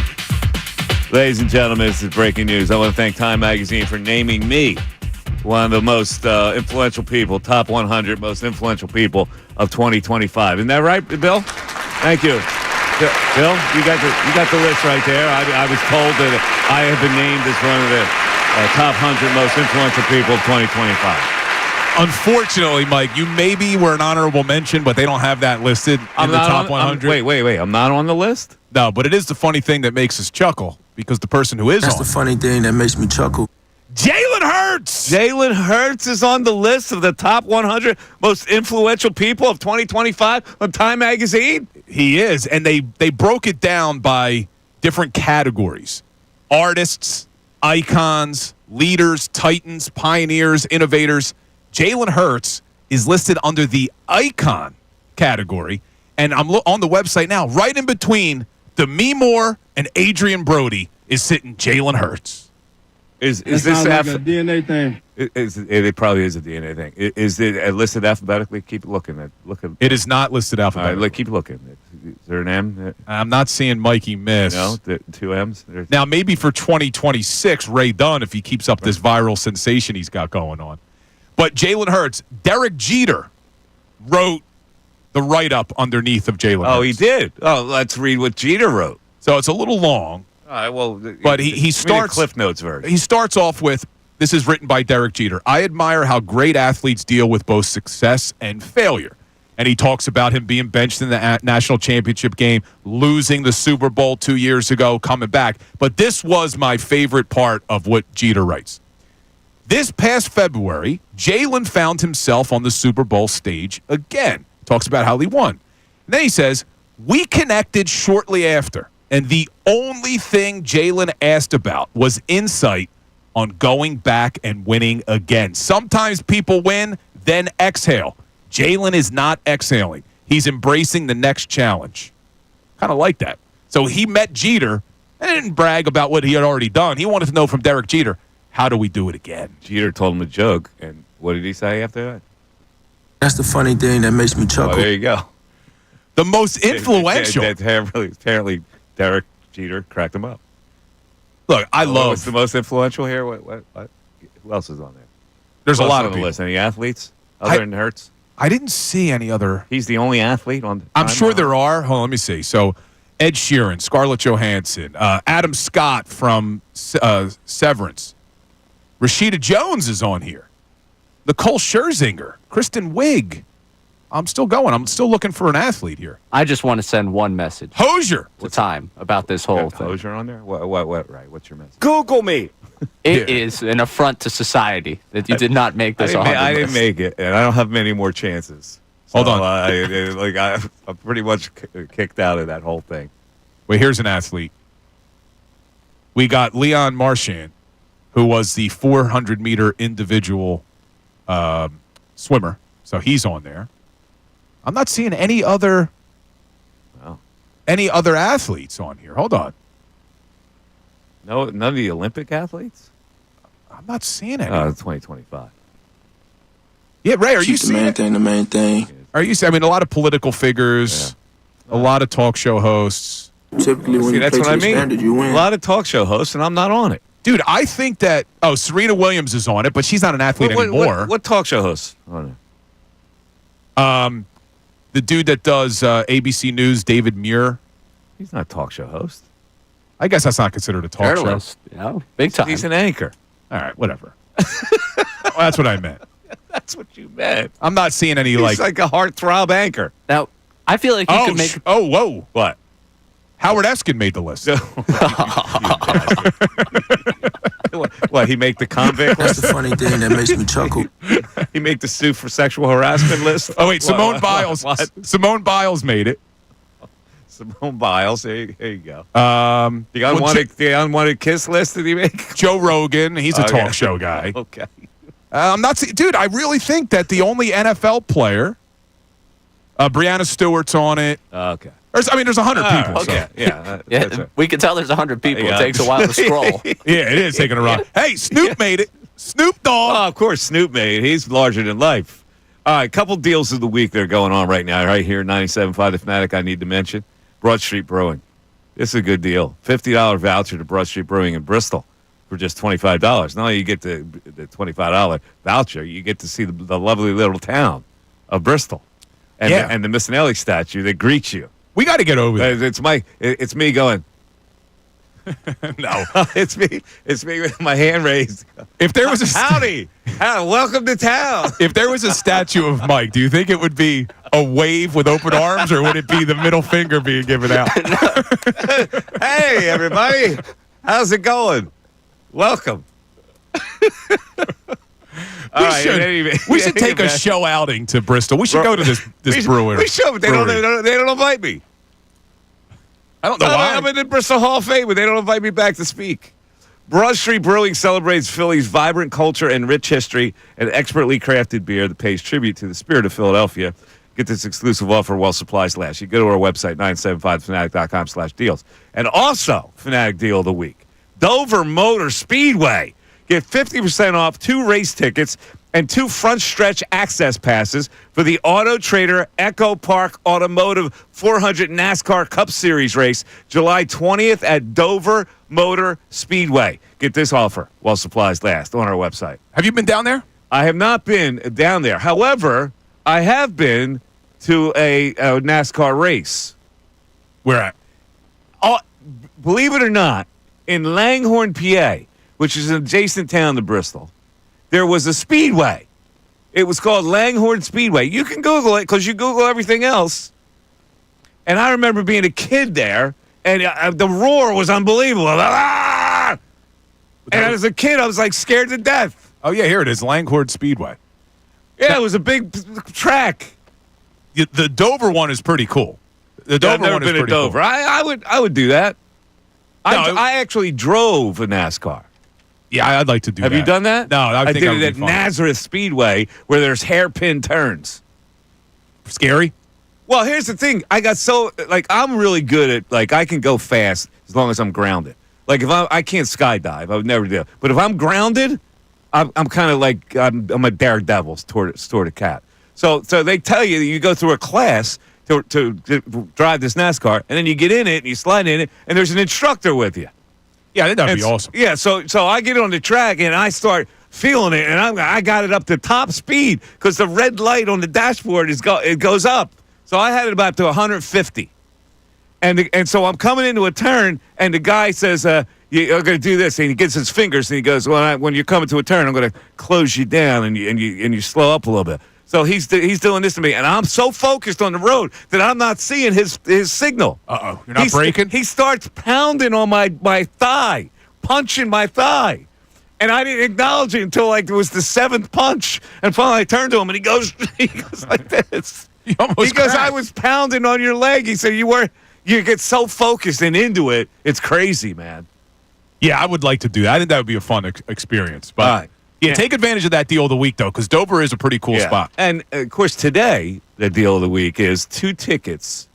Ladies and gentlemen, this is breaking news. I want to thank Time Magazine for naming me one of the most influential people, top 100 most influential people of 2025. Isn't that right, Bill? Thank you. Bill, you got the list right there. I was told that I have been named as one of the top 100 most influential people of 2025. Unfortunately, Mike, you maybe were an honorable mention, but they don't have that listed in the top 100. Wait. I'm not on the list? No, but it is the funny thing that makes us chuckle because the person who is That's the funny thing that makes me chuckle. Jalen Hurts! Jalen Hurts is on the list of the top 100 most influential people of 2025 on Time Magazine? He is, and they broke it down by different categories. Artists, icons, leaders, titans, pioneers, innovators. Jalen Hurts is listed under the icon category, and I'm on the website now. Right in between Demi Moore and Adrian Brody is sitting Jalen Hurts. Is this like a DNA thing? It probably is a DNA thing. Is it listed alphabetically? Keep looking. It is not listed alphabetically. All right, keep looking. Is there an M? I'm not seeing Mikey miss. No, two M's. Now maybe for 2026, Ray Dunn, if he keeps up this viral sensation he's got going on. But Jalen Hurts, Derek Jeter wrote the write-up underneath of Jalen Hurts. Oh, he did? Oh, let's read what Jeter wrote. So it's a little long. All right, well, but he starts Cliff Notes version. He starts off with, this is written by Derek Jeter. I admire how great athletes deal with both success and failure. And he talks about him being benched in the national championship game, losing the Super Bowl 2 years ago, coming back. But this was my favorite part of what Jeter writes. This past February, Jalen found himself on the Super Bowl stage again. Talks about how he won. And then he says, we connected shortly after, and the only thing Jalen asked about was insight on going back and winning again. Sometimes people win, then exhale. Jalen is not exhaling. He's embracing the next challenge. Kind of like that. So he met Jeter and didn't brag about what he had already done. He wanted to know from Derek Jeter, how do we do it again? Jeter told him a joke, and what did he say after that? That's the funny thing that makes me chuckle. Oh, there you go. The most influential. Apparently, Derek Jeter cracked him up. Look, I love. What's the most influential here? What? Who else is on there? There's a lot on of the people. list. Any athletes other than Hurts? I didn't see any other. He's the only athlete on. I'm sure there are. Hold on, let me see. So, Ed Sheeran, Scarlett Johansson, Adam Scott from Severance. Rashida Jones is on here. Nicole Scherzinger, Kristen Wiig. I'm still going. I'm still looking for an athlete here. I just want to send one message. Hosier. To Time about this whole thing. Hosier on there? What? Right. What's your message? Google me. It is an affront to society that you did not make this. I didn't make it, and I don't have many more chances. So, Hold on. I'm pretty much kicked out of that whole thing. Wait, here's an athlete. We got Leon Marchand, who was the 400-meter individual swimmer. So he's on there. I'm not seeing any other athletes on here. Hold on. No, none of the Olympic athletes? I'm not seeing any. 2025. Yeah, Ray, are you seeing it? The main thing. Are you seeing? I mean, a lot of political figures, a lot of talk show hosts. Typically, when you that's play what to I the mean. standard, you win. A lot of talk show hosts, and I'm not on it. Dude, I think that Serena Williams is on it, but she's not an athlete anymore. What talk show hosts on it? The dude that does ABC News, David Muir. He's not a talk show host. I guess that's not considered a talk show. Big time. He's an anchor. All right, whatever. Well, that's what I meant. That's what you meant. I'm not seeing any He's like a heartthrob anchor. Now, I feel like you could make. Whoa. What? Howard Eskin made the list. What, he make the convict That's list? the funny thing that makes me chuckle. He make the sue for sexual harassment list? Oh, wait, Simone Biles. What? Simone Biles made it. Simone Biles. There you go. The unwanted kiss list did he make? Joe Rogan. He's a talk show guy. Okay. I'm not dude, I really think that the only NFL player, Breanna Stewart's on it. Okay. There's 100 people. Okay. So. Yeah. Yeah, we can tell there's 100 people. Yeah. It takes a while to scroll. Yeah, it is taking a ride. Hey, Snoop made it. Snoop Dogg. Oh, of course, Snoop made it. He's larger than life. All right, couple deals of the week that are going on right now. Right here, 97.5 The Fanatic, I need to mention. Broad Street Brewing. This is a good deal. $50 voucher to Broad Street Brewing in Bristol for just $25. Not only you get the $25 voucher, you get to see the lovely little town of Bristol. And, and the Missanelli statue that greets you. We got to get over there. It's me going. No, it's me with my hand raised. If there was a howdy, welcome to town. If there was a statue of Mike, do you think it would be a wave with open arms, or would it be the middle finger being given out? Hey, everybody, how's it going? Welcome. We should take a show outing to Bristol. We should go to this brewery. We should, but they don't invite me. I don't know why. I'm in the Bristol Hall of Fame, but they don't invite me back to speak. Broad Street Brewing celebrates Philly's vibrant culture and rich history and expertly crafted beer that pays tribute to the spirit of Philadelphia. Get this exclusive offer while supplies last. You go to our website, 975fanatic.com/deals. And also, Fanatic Deal of the Week. Dover Motor Speedway. Get 50% off 2 race tickets and 2 front stretch access passes for the Auto Trader Echo Park Automotive 400 NASCAR Cup Series race, July 20th at Dover Motor Speedway. Get this offer while supplies last on our website. Have you been down there? I have not been down there. However, I have been to a NASCAR race. Where at? Believe it or not, in Langhorne, PA, which is an adjacent town to Bristol, there was a speedway. It was called Langhorne Speedway. You can Google it because you Google everything else. And I remember being a kid there, and the roar was unbelievable. Ah! And as a kid, I was like scared to death. Oh, yeah, here it is, Langhorne Speedway. Yeah, it was a big track. The Dover one is pretty cool. The Dover I've never one is been pretty at Dover. Cool. I would do that. No, I actually drove a NASCAR. Yeah, I'd like to do that. Have you done that? No, I did it at Nazareth Speedway where there's hairpin turns. Scary? Well, here's the thing. I got I'm really good at, I can go fast as long as I'm grounded. Like, if I can't skydive, I would never do it. But if I'm grounded, I'm kind of like, I'm a daredevil toward a cat. So they tell you that you go through a class to drive this NASCAR, and then you get in it, and you slide in it, and there's an instructor with you. Yeah, I think that'd be awesome. Yeah, so I get on the track, and I start feeling it, and I got it up to top speed because the red light on the dashboard it goes up. So I had it about to 150. And so I'm coming into a turn, and the guy says, you're going to do this, and he gets his fingers, and he goes, when you're coming to a turn, I'm going to close you down, and you slow up a little bit. So he's doing this to me, and I'm so focused on the road that I'm not seeing his signal. Uh-oh. You're not braking? He starts pounding on my thigh, punching my thigh. And I didn't acknowledge it until it was the 7th punch. And finally I turned to him, and he goes like this. He goes, I was pounding on your leg. He said, you get so focused and into it, it's crazy, man. Yeah, I would like to do that. I think that would be a fun experience. But all right. Yeah, take advantage of that deal of the week, though, because Dover is a pretty cool spot. And, of course, today, the deal of the week is 2 tickets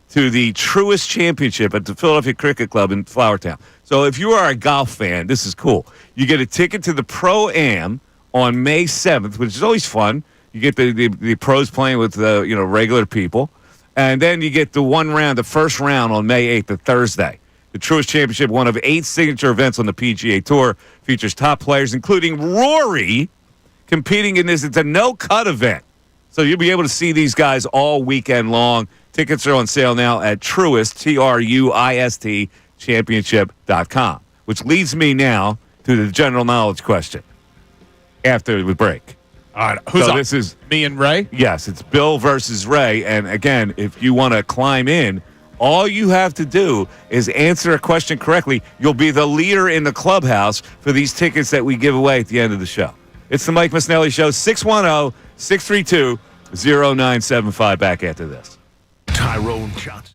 to the Truist Championship at the Philadelphia Cricket Club in Flowertown. So if you are a golf fan, this is cool. You get a ticket to the Pro-Am on May 7th, which is always fun. You get the pros playing with regular people. And then you get the first round on May 8th, a Thursday. The Truist Championship, one of 8 signature events on the PGA Tour, features top players, including Rory, competing in this. It's a no-cut event. So you'll be able to see these guys all weekend long. Tickets are on sale now at Truist, Truist, championship.com, which leads me now to the general knowledge question after the break. All right, who's up? This is me and Ray? Yes, it's Bill versus Ray. And, again, if you want to climb in, all you have to do is answer a question correctly. You'll be the leader in the clubhouse for these tickets that we give away at the end of the show. It's the Mike Missanelli Show, 610-632-0975. Back after this. Tyrone Johnson.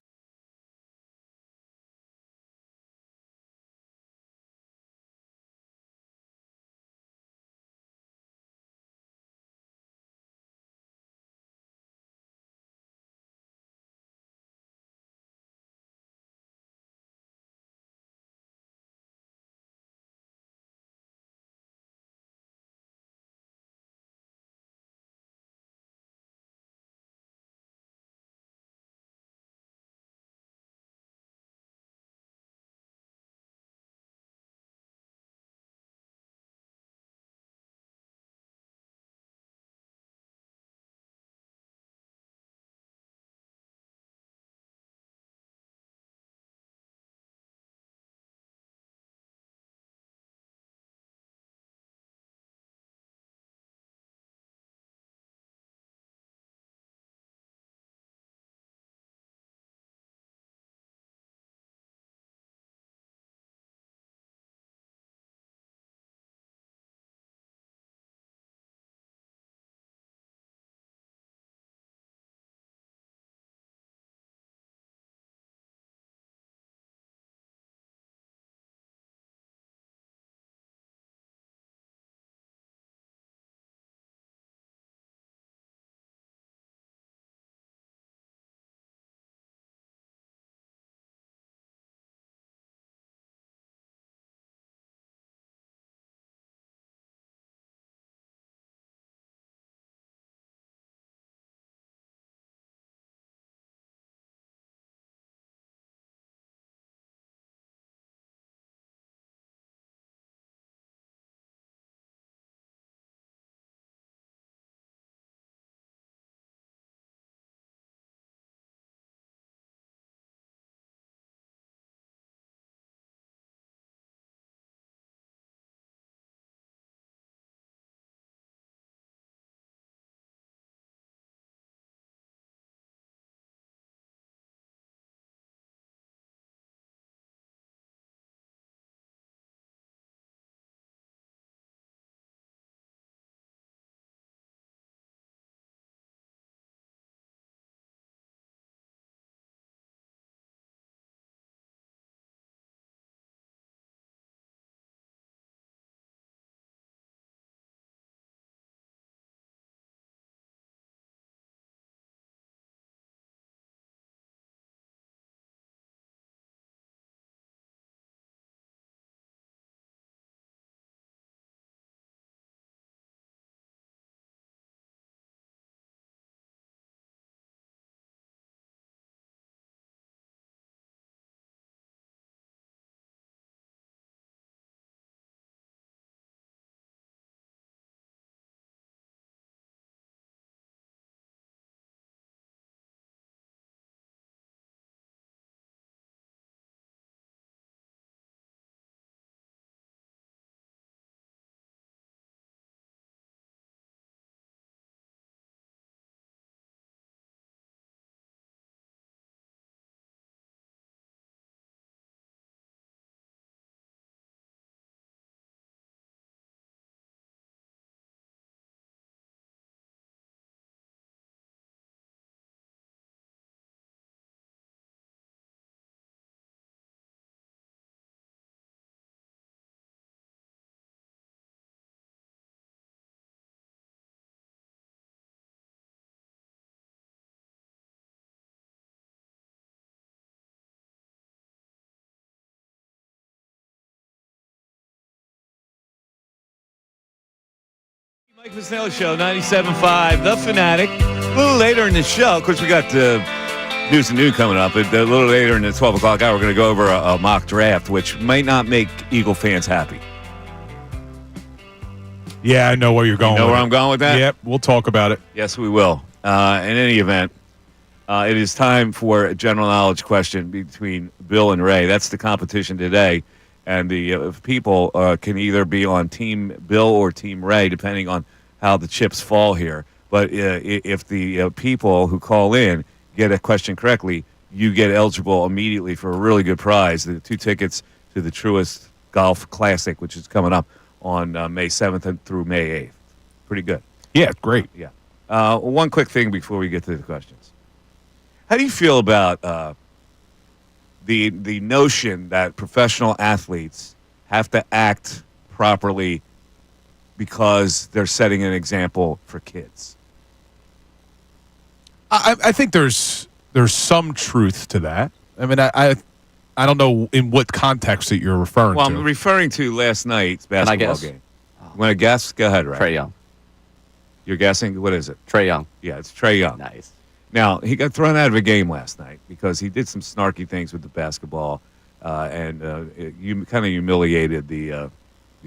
Mike Missanelli Show, 97.5, The Fanatic. A little later in the show, of course, we got news and noon coming up. A little later in the 12 o'clock hour, we're going to go over a mock draft, which might not make Eagle fans happy. Yeah, I know where you're going. You know where I'm going with that? Yep, we'll talk about it. Yes, we will. In any event, it is time for a general knowledge question between Bill and Ray. That's the competition today. And the people can either be on Team Bill or Team Ray, depending on how the chips fall here. But if the people who call in get a question correctly, you get eligible immediately for a really good prize, the 2 tickets to the Truist Golf Classic, which is coming up on May 7th through May 8th. Pretty good. Yeah, great. Yeah. One quick thing before we get to the questions. How do you feel about the notion that professional athletes have to act properly because they're setting an example for kids? I think there's some truth to that. I mean, I don't know in what context that you're referring to. Well, I'm referring to last night's basketball game. You want to guess? Go ahead, Ray. Trae Young. You're guessing? What is it? Trae Young. Yeah, it's Trae Young. Nice. Now, he got thrown out of a game last night because he did some snarky things with the basketball and you kind of humiliated the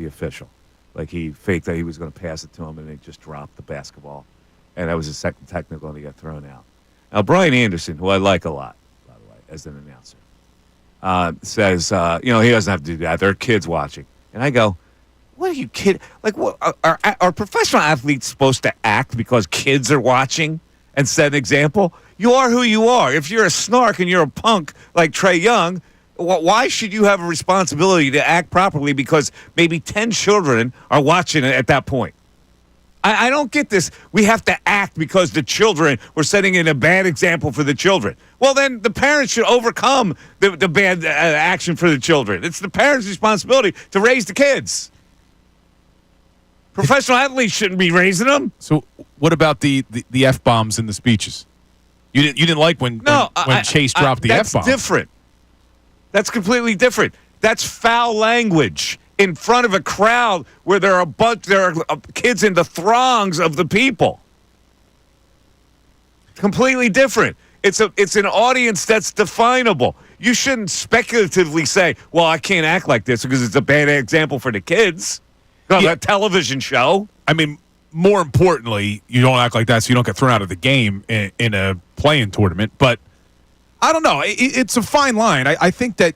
official. Like he faked that he was going to pass it to him and he just dropped the basketball. And that was a second technical and he got thrown out. Now, Brian Anderson, who I like a lot, by the way, as an announcer, says, he doesn't have to do that. There are kids watching. And I go, what are you kidding? Like, what, are professional athletes supposed to act because kids are watching and set an example? You are who you are. If you're a snark and you're a punk like Trae Young, why should you have a responsibility to act properly because maybe 10 children are watching it at that point? I don't get this. We have to act because the children were setting in a bad example for the children. Well, then the parents should overcome the bad action for the children. It's the parents' responsibility to raise the kids. Professional athletes shouldn't be raising them. So what about the F-bombs in the speeches? You didn't like when Chase dropped the F-bomb. That's different. That's completely different. That's foul language in front of a crowd where there are kids in the throngs of the people. Completely different. It's an audience that's definable. You shouldn't speculatively say, well, I can't act like this because it's a bad example for the kids. A television show. I mean, more importantly, you don't act like that so you don't get thrown out of the game in a playing tournament. But I don't know. It's a fine line. I think that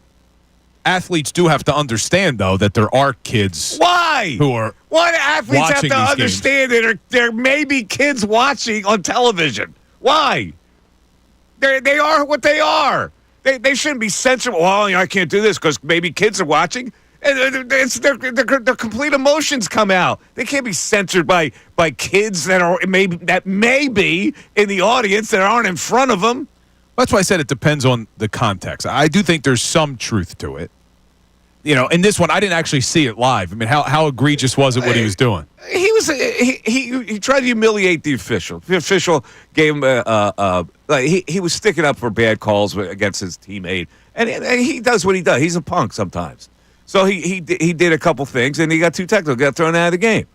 athletes do have to understand, though, that there are kids. Why? Who are What athletes have to understand games. that there may be kids watching on television? Why? They are what they are. They shouldn't be censored. Well, I can't do this because maybe kids are watching. Their complete emotions come out. They can't be censored by kids that may be in the audience that aren't in front of them. That's why I said it depends on the context. I do think there's some truth to it. In this one, I didn't actually see it live. I mean, how egregious was it what he was doing? He tried to humiliate the official. The official gave him he was sticking up for bad calls against his teammate, and he does what he does. He's a punk sometimes. So he did a couple things, and he got too technical, got thrown out of the game.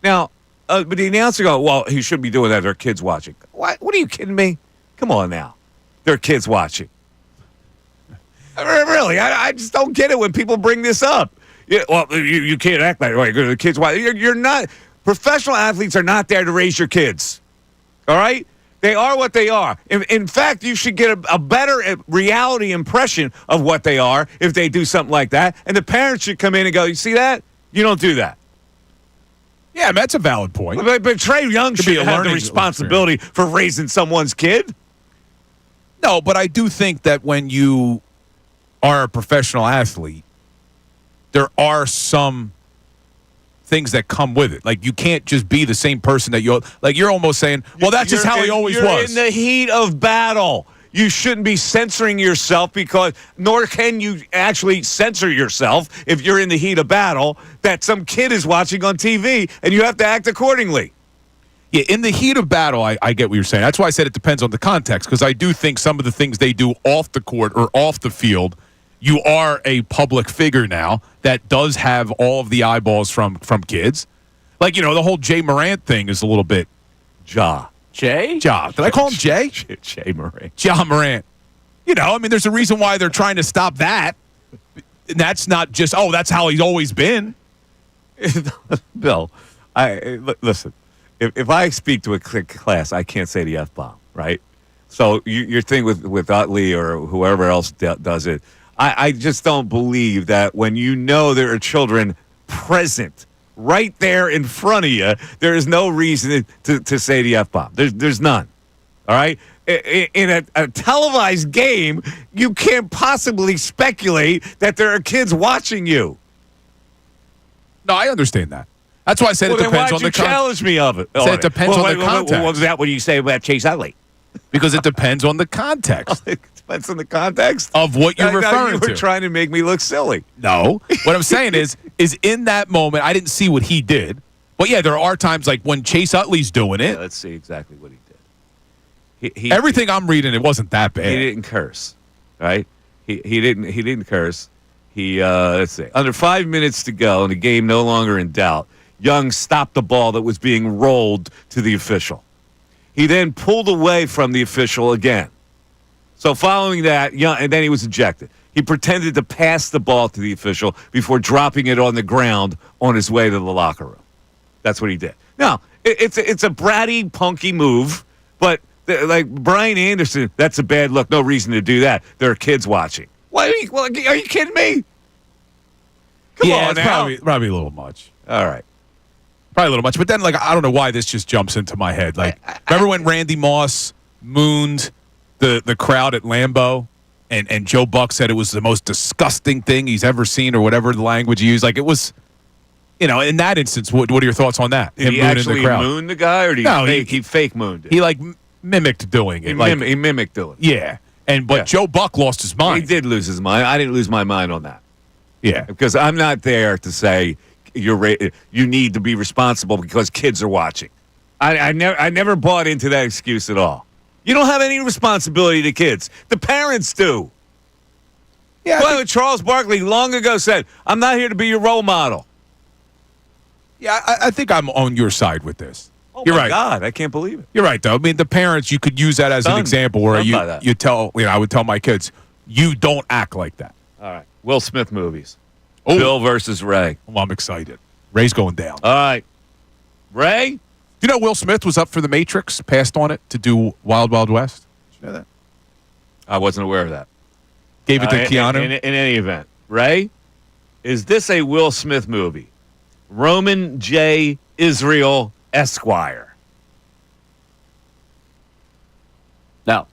Now, but the announcer go, well, he shouldn't be doing that. There are kids watching. What are you kidding me? Come on now. There are kids watching. Really, I just don't get it when people bring this up. You can't act like the kids watching. You're not. Professional athletes are not there to raise your kids. All right? They are what they are. In fact, you should get a better reality impression of what they are if they do something like that. And the parents should come in and go, you see that? You don't do that. Yeah, that's a valid point. But Trae Young should have the responsibility for raising someone's kid. No, but I do think that when you are a professional athlete, there are some things that come with it. Like, you can't just be the same person that you're almost saying, well, that's just how he always was. You're in the heat of battle. You shouldn't be censoring yourself nor can you actually censor yourself if you're in the heat of battle that some kid is watching on TV and you have to act accordingly. Yeah, in the heat of battle, I get what you're saying. That's why I said it depends on the context, because I do think some of the things they do off the court or off the field, you are a public figure now that does have all of the eyeballs from kids. Like, the whole Jay Morant thing is a little bit Jay? Did I call him Jay? Jay Morant. Ja Morant. There's a reason why they're trying to stop that. And that's not just, that's how he's always been. Bill, listen. If I speak to a class, I can't say the F-bomb, right? So your thing with Utley or whoever else does it, I just don't believe that when there are children present right there in front of you, there is no reason to say the F-bomb. There's none. All right? In a televised game, you can't possibly speculate that there are kids watching you. No, I understand that. That's why I said it depends on the context. Challenge me of it. It depends on the context. Was that what you say about Chase Utley? Because it depends on the context. It depends on the context of what you're referring to. You were trying to make me look silly. No. What I'm saying is in that moment, I didn't see what he did. But, yeah, there are times like when Chase Utley's doing it. Yeah, let's see exactly what he did. Everything I'm reading, it wasn't that bad. He didn't curse, right? He didn't curse. Let's see. Under 5 minutes to go and the game no longer in doubt, Young stopped the ball that was being rolled to the official. He then pulled away from the official again. So following that, Young, and then he was ejected. He pretended to pass the ball to the official before dropping it on the ground on his way to the locker room. That's what he did. Now, it's a bratty, punky move, but like Brian Anderson, that's a bad look. No reason to do that. There are kids watching. Are you kidding me? Come on it's now. probably a little much. All right. Probably a little much. But then, I don't know why this just jumps into my head. Remember when Randy Moss mooned the crowd at Lambeau and Joe Buck said it was the most disgusting thing he's ever seen or whatever the language he used? It was, in that instance, what are your thoughts on that? Did he actually moon the guy or did he fake mooned it? He, mimicked doing it. He mimicked doing it. Yeah. But Joe Buck lost his mind. He did lose his mind. I didn't lose my mind on that. Yeah. Because I'm not there to say you need to be responsible because kids are watching. I never bought into that excuse at all. You don't have any responsibility to kids. The parents do. Yeah. Well, Charles Barkley long ago said, "I'm not here to be your role model." Yeah, I think I'm on your side with this. Oh, You're my right. God, I can't believe it. You're right, though. I mean, the parents, you could use that as an example where you tell, I would tell my kids, you don't act like that. All right. Will Smith movies. Oh. Bill versus Ray. Oh, I'm excited. Ray's going down. All right. Ray? Do you know Will Smith was up for The Matrix, passed on it to do Wild Wild West? Did you know that? I wasn't aware of that. Gave it to Keanu? In any event. Ray, is this a Will Smith movie? Roman J. Israel Esquire. No.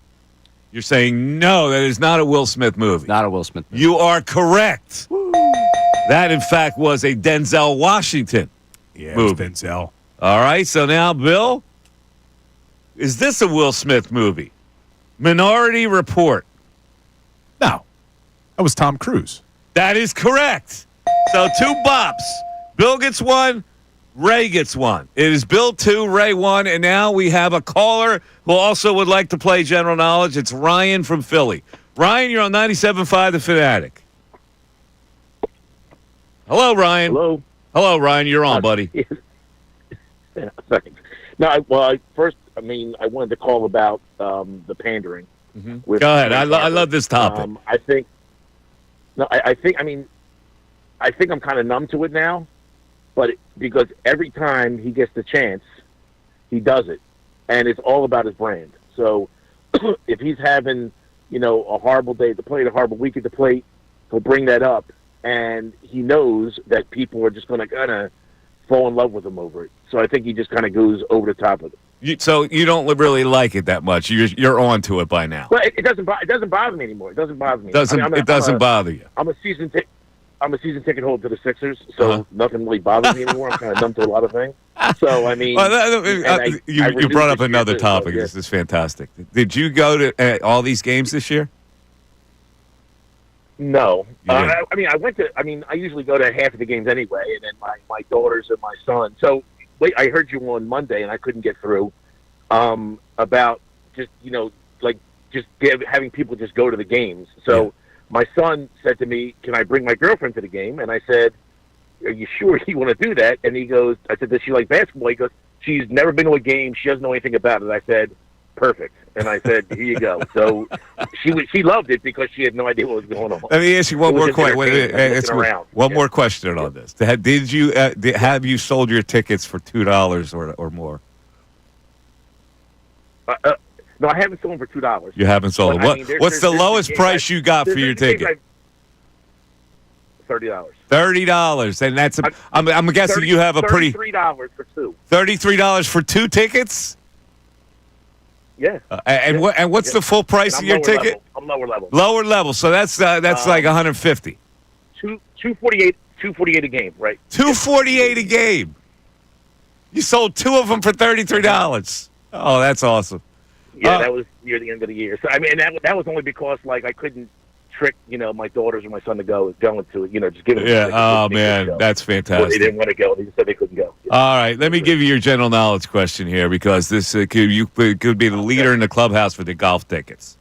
You're saying no, that is not a Will Smith movie. Not a Will Smith movie. You are correct. Woo. That, in fact, was a Denzel Washington movie. Denzel. All right, so now, Bill, is this a Will Smith movie? Minority Report. No. That was Tom Cruise. That is correct. So 2 bops. Bill gets 1. Ray gets 1. It is Bill 2, Ray 1, and now we have a caller who also would like to play General Knowledge. It's Ryan from Philly. Ryan, you're on 97.5 The Fanatic. Hello, Ryan. Hello, Ryan. You're on, buddy. Yeah, thanks. No, I wanted to call about the pandering. Mm-hmm. Go ahead. I love this topic. I think I'm kind of numb to it now. But because every time he gets the chance, he does it. And it's all about his brand. So if he's having, a horrible day at the plate, a horrible week at the plate, he'll bring that up. And he knows that people are just going to kind of fall in love with him over it. So I think he just kind of goes over the top of it. So you don't really like it that much. You're on to it by now. Well, it doesn't bother me anymore. It doesn't bother me. It doesn't bother you. I'm a season ticket holder to the Sixers, so nothing really bothers me anymore. I'm kind of numb to a lot of things. So, I mean... you brought up another topic. This is fantastic. Did you go to all these games this year? No. I usually go to half of the games anyway, and then my daughters and my son. So, I heard you on Monday, and I couldn't get through, about just, having people just go to the games. So... Yeah. My son said to me, "Can I bring my girlfriend to the game?" And I said, are you sure you want to do that? And he goes, I said, does she like basketball? He goes, she's never been to a game. She doesn't know anything about it. I said, perfect. And I said, here you go. So she loved it because she had no idea what was going on. Let me ask you one more question. One Yeah. more question on this. Have you sold your tickets for $2 or more? No, I haven't sold them for $2. You haven't sold them. What's the lowest price you got for your ticket? $30. $30, and that's I'm guessing you have a pretty $33 for two. $33 for two tickets. Yeah. What's the full price of your ticket? Level. I'm lower level. Lower level, so that's like 150. $248 a game, right? $248 a game. You sold two of them for $33. Oh, that's awesome. Yeah, that was near the end of the year. So I mean, that was only because like I couldn't trick my daughters or my son to going to it. Just give it. Yeah. Oh man, that's fantastic. Well, they didn't want to go. They just said they couldn't go. Yeah. All right, let me give you your general knowledge question here because this could be the leader in the clubhouse for the golf tickets.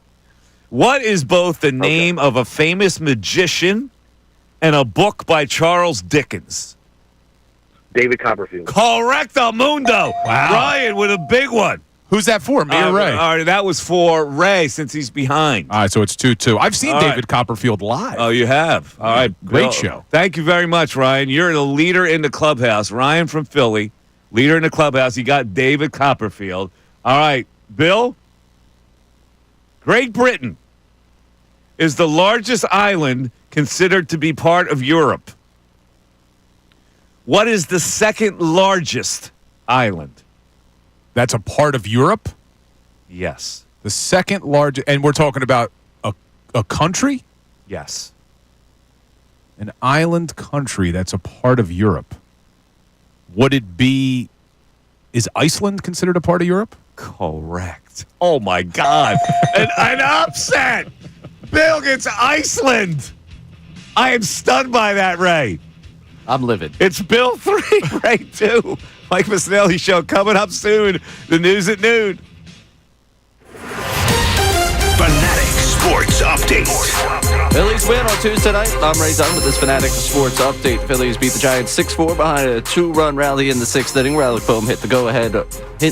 What is both the name of a famous magician and a book by Charles Dickens? David Copperfield. Correctamundo. Wow. Ryan with a big one. Who's that for? Me or Ray? All right, that was for Ray since he's behind. All right, so it's 2-2. I've seen David Copperfield live. Oh, you have? All right. Great show. Thank you very much, Ryan. You're the leader in the clubhouse. Ryan from Philly, leader in the clubhouse. You got David Copperfield. All right, Bill. Great Britain is the largest island considered to be part of Europe. What is the second largest island? That's a part of Europe? Yes. The second largest, and we're talking about a country? Yes. An island country that's a part of Europe. Would it be, is Iceland considered a part of Europe? Correct. Oh, my God. an upset. Bill gets Iceland. I am stunned by that, Ray. I'm livid. It's Bill 3, Ray 2. Mike Missanelli Show coming up soon. The news at noon. Fanatic Sports Update. Phillies win on Tuesday night. I'm Ray Dunn with this Fanatic Sports Update. Phillies beat the Giants 6-4 behind a 2-run rally in the sixth inning. Relic Bohm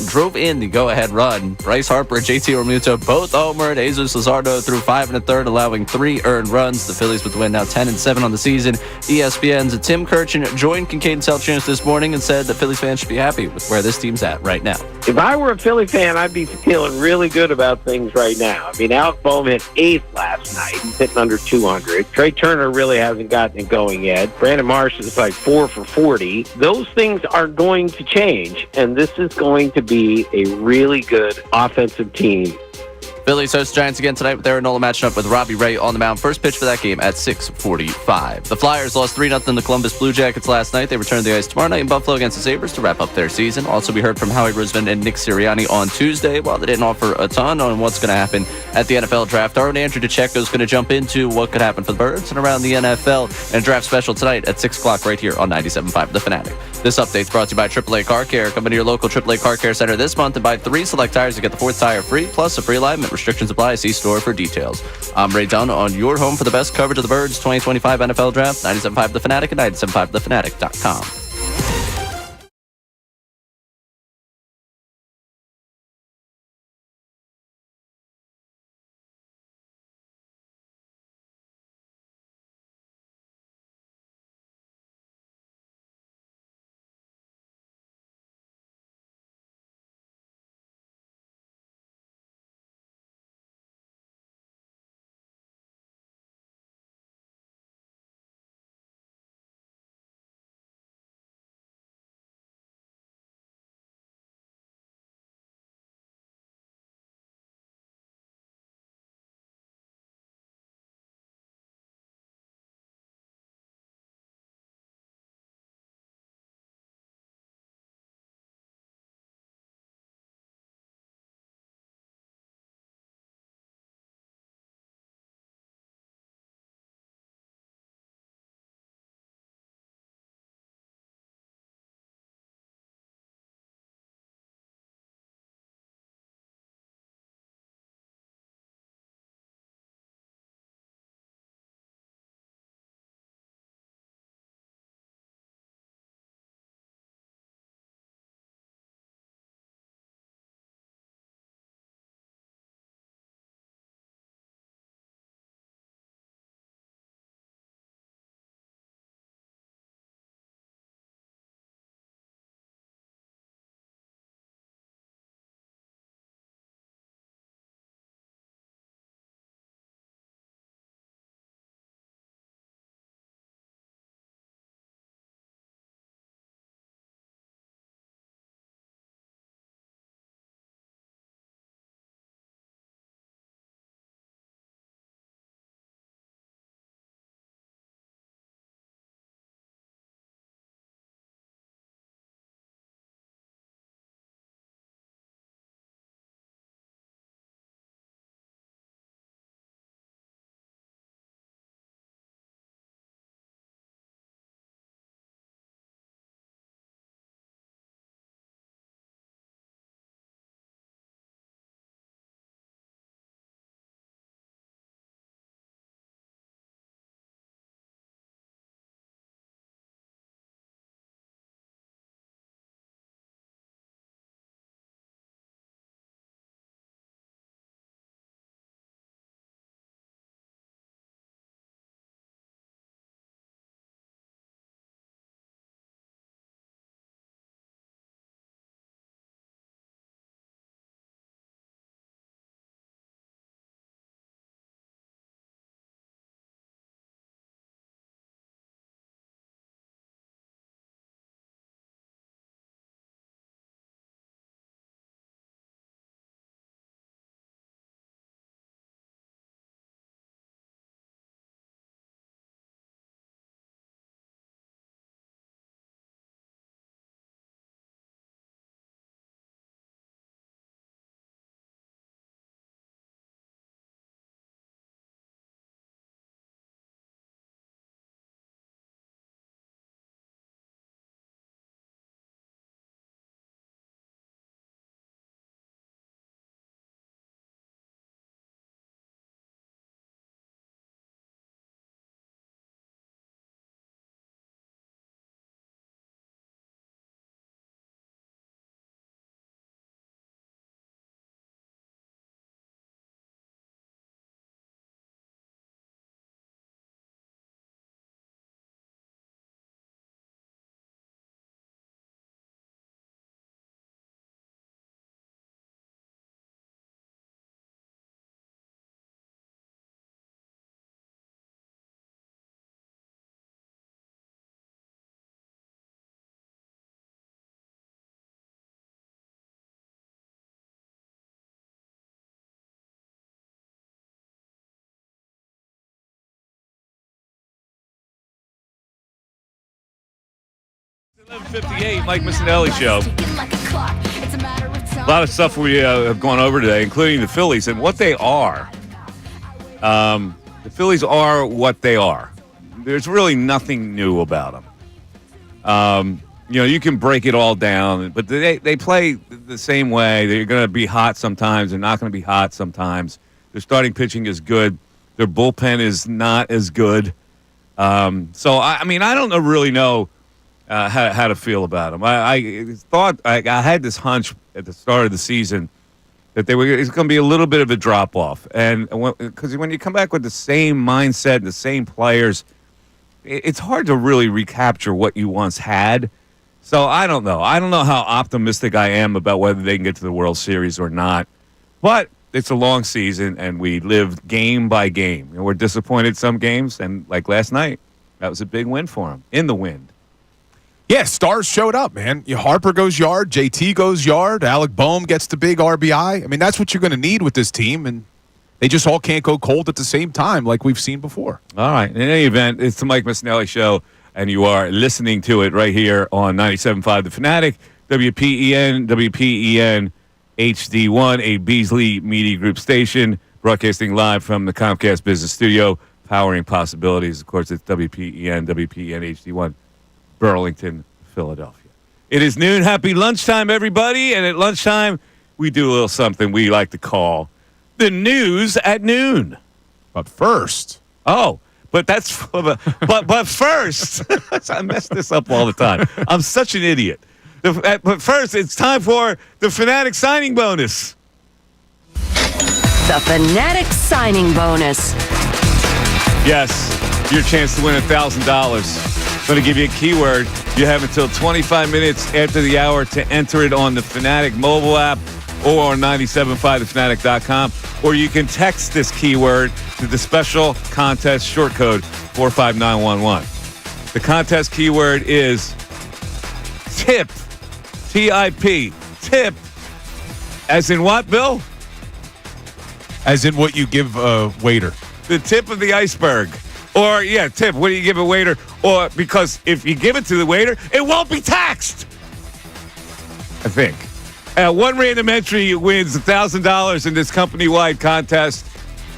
drove in the go-ahead run. Bryce Harper and JT Realmuto both homered. Jesus Luzardo threw 5 1/3, allowing 3 earned runs. The Phillies with the win now 10-7 on the season. ESPN's Tim Kirchin joined Kincade and Salciunas this morning and said that Phillies fans should be happy with where this team's at right now. If I were a Philly fan, I'd be feeling really good about things right now. I mean, Alec Bohm hit 8th last night. He's hitting under 200. Trey Turner really hasn't gotten it going yet. Brandon Marsh is like 4 for 40. Those things are going to change, and this is going to be a really good offensive team. Phillies host Giants again tonight with Aaron Nola matching up with Robbie Ray on the mound. First pitch for that game at 6:45. The Flyers lost 3-0 to Columbus Blue Jackets last night. They return to the ice tomorrow night in Buffalo against the Sabres to wrap up their season. Also, we heard from Howie Roseman and Nick Sirianni on Tuesday. While they didn't offer a ton on what's going to happen at the NFL draft, our own Andrew DeCecco is going to jump into what could happen for the Birds and around the NFL and draft special tonight at 6 o'clock right here on 97.5 The Fanatic. This update's brought to you by AAA Car Care. Come into your local AAA Car Care Center this month and buy 3 select tires to get the 4th tire free, plus a free alignment. Restrictions apply. See store for details. I'm Ray Dunn on your home for the best coverage of the Birds 2025 NFL Draft, 97.5 The Fanatic and 97.5thefanatic.com. 11:58, Mike Missanelli Show. A lot of stuff we have gone over today, including the Phillies and what they are. The Phillies are what they are. There's really nothing new about them. You can break it all down, but they play the same way. They're going to be hot sometimes. They're not going to be hot sometimes. Their starting pitching is good. Their bullpen is not as good. So, I don't really know how to feel about them. I thought I had this hunch at the start of the season that it's going to be a little bit of a drop-off. And because when you come back with the same mindset and the same players, it's hard to really recapture what you once had. So I don't know. I don't know how optimistic I am about whether they can get to the World Series or not. But it's a long season, and we live game by game. We're disappointed some games, and like last night, that was a big win for them in the wind. Yeah, stars showed up, man. Harper goes yard, JT goes yard, Alec Boehm gets the big RBI. I mean, that's what you're going to need with this team, and they just all can't go cold at the same time like we've seen before. All right. In any event, it's the Mike Missanelli Show, and you are listening to it right here on 97.5 The Fanatic, WPEN HD1, a Beasley Media Group station, broadcasting live from the Comcast Business Studio, powering possibilities. Of course, it's WPEN HD1. Burlington, Philadelphia. It is noon. Happy lunchtime, everybody. And at lunchtime, we do a little something we like to call the news at noon. But first. Oh, but that's but first. I mess this up all the time. I'm such an idiot. But first, it's time for the Fanatic signing bonus. The Fanatic signing bonus. Yes, your chance to win $1,000. I'm going to give you a keyword. You have until 25 minutes after the hour to enter it on the Fanatic mobile app or on 975thefanatic.com. Or you can text this keyword to the special contest short code 45911. The contest keyword is TIP. T-I-P. TIP. As in what, Bill? As in what you give a waiter. The tip of the iceberg. Or, tip. What do you give a waiter? Or because if you give it to the waiter, it won't be taxed. I think. One random entry wins $1,000 in this company-wide contest.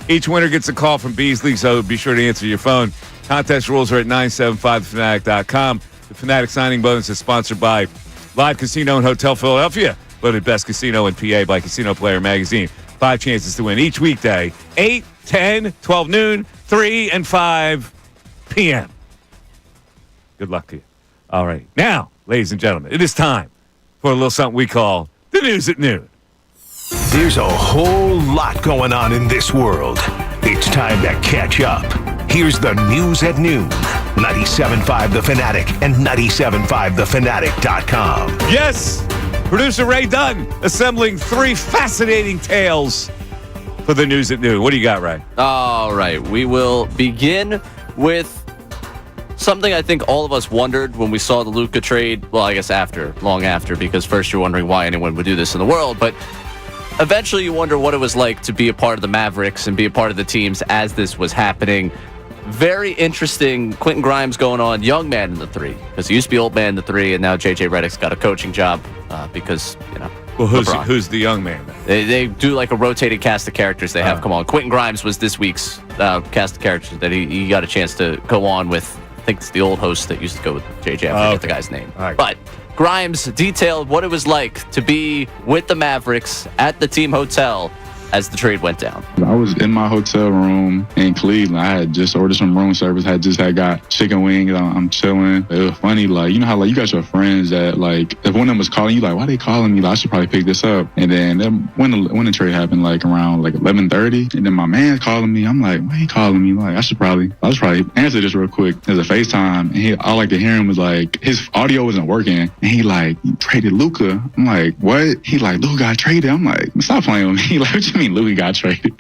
Each winner gets a call from Beasley, so be sure to answer your phone. Contest rules are at 975thefanatic.com. The Fanatic signing bonus is sponsored by Live Casino and Hotel Philadelphia, voted best casino in PA by Casino Player Magazine. 5 chances to win each weekday, 8, 10, 12 noon, 3, and 5 p.m. Good luck to you. All right. Now, ladies and gentlemen, it is time for a little something we call the news at noon. There's a whole lot going on in this world. It's time to catch up. Here's the news at noon. 97.5 The Fanatic and 97.5thefanatic.com. Yes! Producer Ray Dunn assembling 3 fascinating tales for the news at noon. What do you got, Ray? All right. We will begin with something I think all of us wondered when we saw the Luka trade. Well, I guess long after, because first you're wondering why anyone would do this in the world. But eventually you wonder what it was like to be a part of the Mavericks and be a part of the teams as this was happening. Very interesting. Quentin Grimes going on young man in the 3, because he used to be old man in the 3, and now JJ Redick's got a coaching job because, Well, who's the young man? They do like a rotated cast of characters they have come on. Quentin Grimes was this week's cast of characters that he got a chance to go on with. I think it's the old host that used to go with JJ. I forget the guy's name. Right. But Grimes detailed what it was like to be with the Mavericks at the team hotel as the trade went down. I was in my hotel room in Cleveland. I had just ordered some room service. I got chicken wings. I'm chilling. It was funny, you know how you got your friends that if one of them was calling you, why they calling me? I should probably pick this up. And then when the trade happened, around 11:30, and then my man's calling me. I'm like, why he calling me? I should probably answer this real quick. There's a FaceTime, and all I could hear him was his audio wasn't working, and he you traded Luka. I'm like, what? He Luka got traded. I'm like, stop playing with me. He what you mean Luka got traded?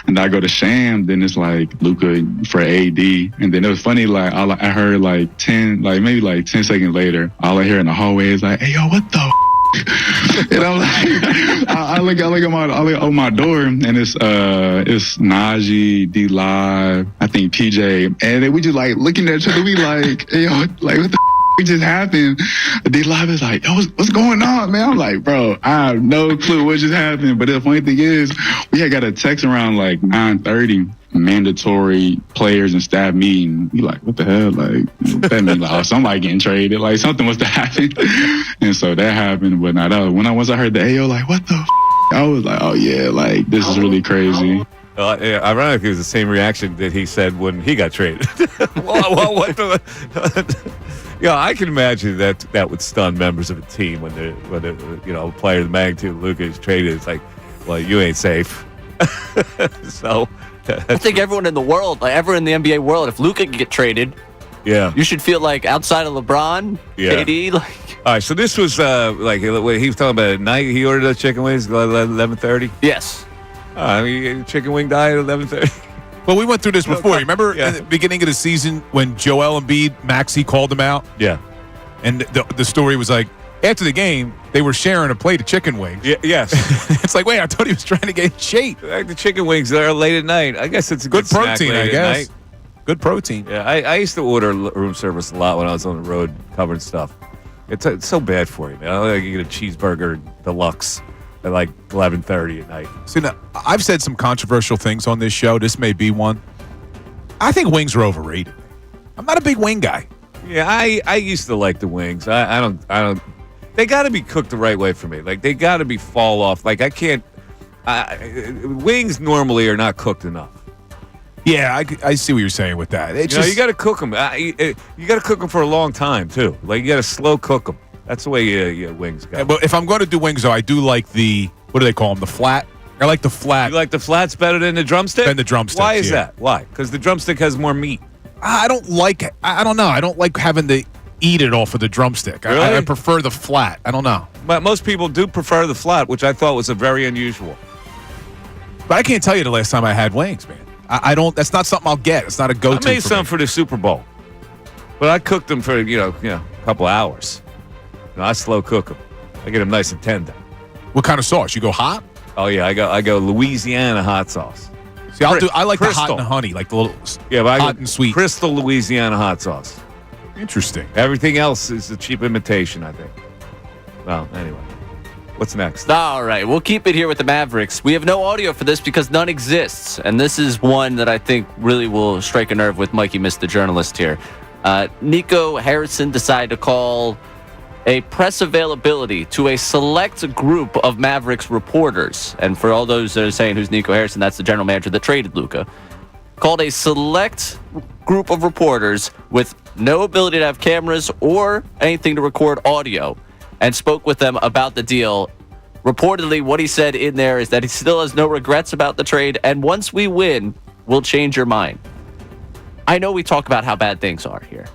And I go to Sham, then it's Luka for AD, and then it was funny. I heard 10 seconds later, all I hear in the hallway is hey yo, what the? And I'm I look on my door, and it's Najee, D Live, I think PJ, and then we just looking at each other. We hey yo, what the? just happened? D Live is like, yo, what's going on, man? I'm like, bro, I have no clue what just happened. But the funny thing is, we had got a text around like 9:30, mandatory players and staff meeting. We like, what the hell? Like, that mean like, oh, somebody getting traded. Like, something must have happened. And so that happened. But not once I heard the AO, like, what the I was like, oh, yeah, like, this is really crazy. Ironically, it was the same reaction that he said when he got traded. well, what the... I can imagine that would stun members of a team when a player of the magnitude of Luka is traded. It's like, well, you ain't safe. So I think everyone in the world, like everyone in the NBA world, if Luka could get traded, you should feel like outside of LeBron, KD, like. All right, so this was like he was talking about at night. He ordered those chicken wings at 11:30. Yes. Chicken wing diet at 11:30. Well, we went through this before. You remember at the beginning of the season when Joel Embiid, Maxey called him out? Yeah. And the story was like, after the game, they were sharing a plate of chicken wings. Yes. It's like, wait, I thought he was trying to get in shape. The chicken wings are late at night. I guess it's a good protein, snack I guess. Good protein. Yeah, I used to order room service a lot when I was on the road covering stuff. It's so bad for you, man. I like you get a cheeseburger deluxe at like 11:30 at night. See, now, I've said some controversial things on this show. This may be one. I think wings are overrated. I'm not a big wing guy. Yeah, I used to like the wings. I don't. They got to be cooked the right way for me. Like they got to be fall off. Like I can't. Wings normally are not cooked enough. Yeah, I see what you're saying with that. You got to cook them. You got to cook them for a long time too. Like you got to slow cook them. That's the way wings go. But if I'm going to do wings, though, I do like the, what do they call them? The flat. I like the flat. You like the flats better than the drumstick? Than the drumstick. Why is that? Why? Because the drumstick has more meat. I don't like it. I don't know. I don't like having to eat it off of the drumstick. Really? I prefer the flat. I don't know. But most people do prefer the flat, which I thought was a very unusual. But I can't tell you the last time I had wings, man. I don't. That's not something I'll get. It's not a go-to. I made some for the Super Bowl, but I cooked them for a couple hours. I slow cook them. I get them nice and tender. What kind of sauce? You go hot? Oh yeah, I go Louisiana hot sauce. See, I like the hot and honey, like the little hot and sweet. Crystal Louisiana hot sauce. Interesting. Everything else is a cheap imitation, I think. Well, anyway. What's next? All right, we'll keep it here with the Mavericks. We have no audio for this because none exists. And this is one that I think really will strike a nerve with Mikey Miss, the journalist here. Nico Harrison decided to call a press availability to a select group of Mavericks reporters. And for all those that are saying who's Nico Harrison, that's the general manager that traded Luka. Called a select group of reporters with no ability to have cameras or anything to record audio, and spoke with them about the deal. Reportedly, what he said in there is that he still has no regrets about the trade, and once we win, we'll change your mind. I know we talk about how bad things are here.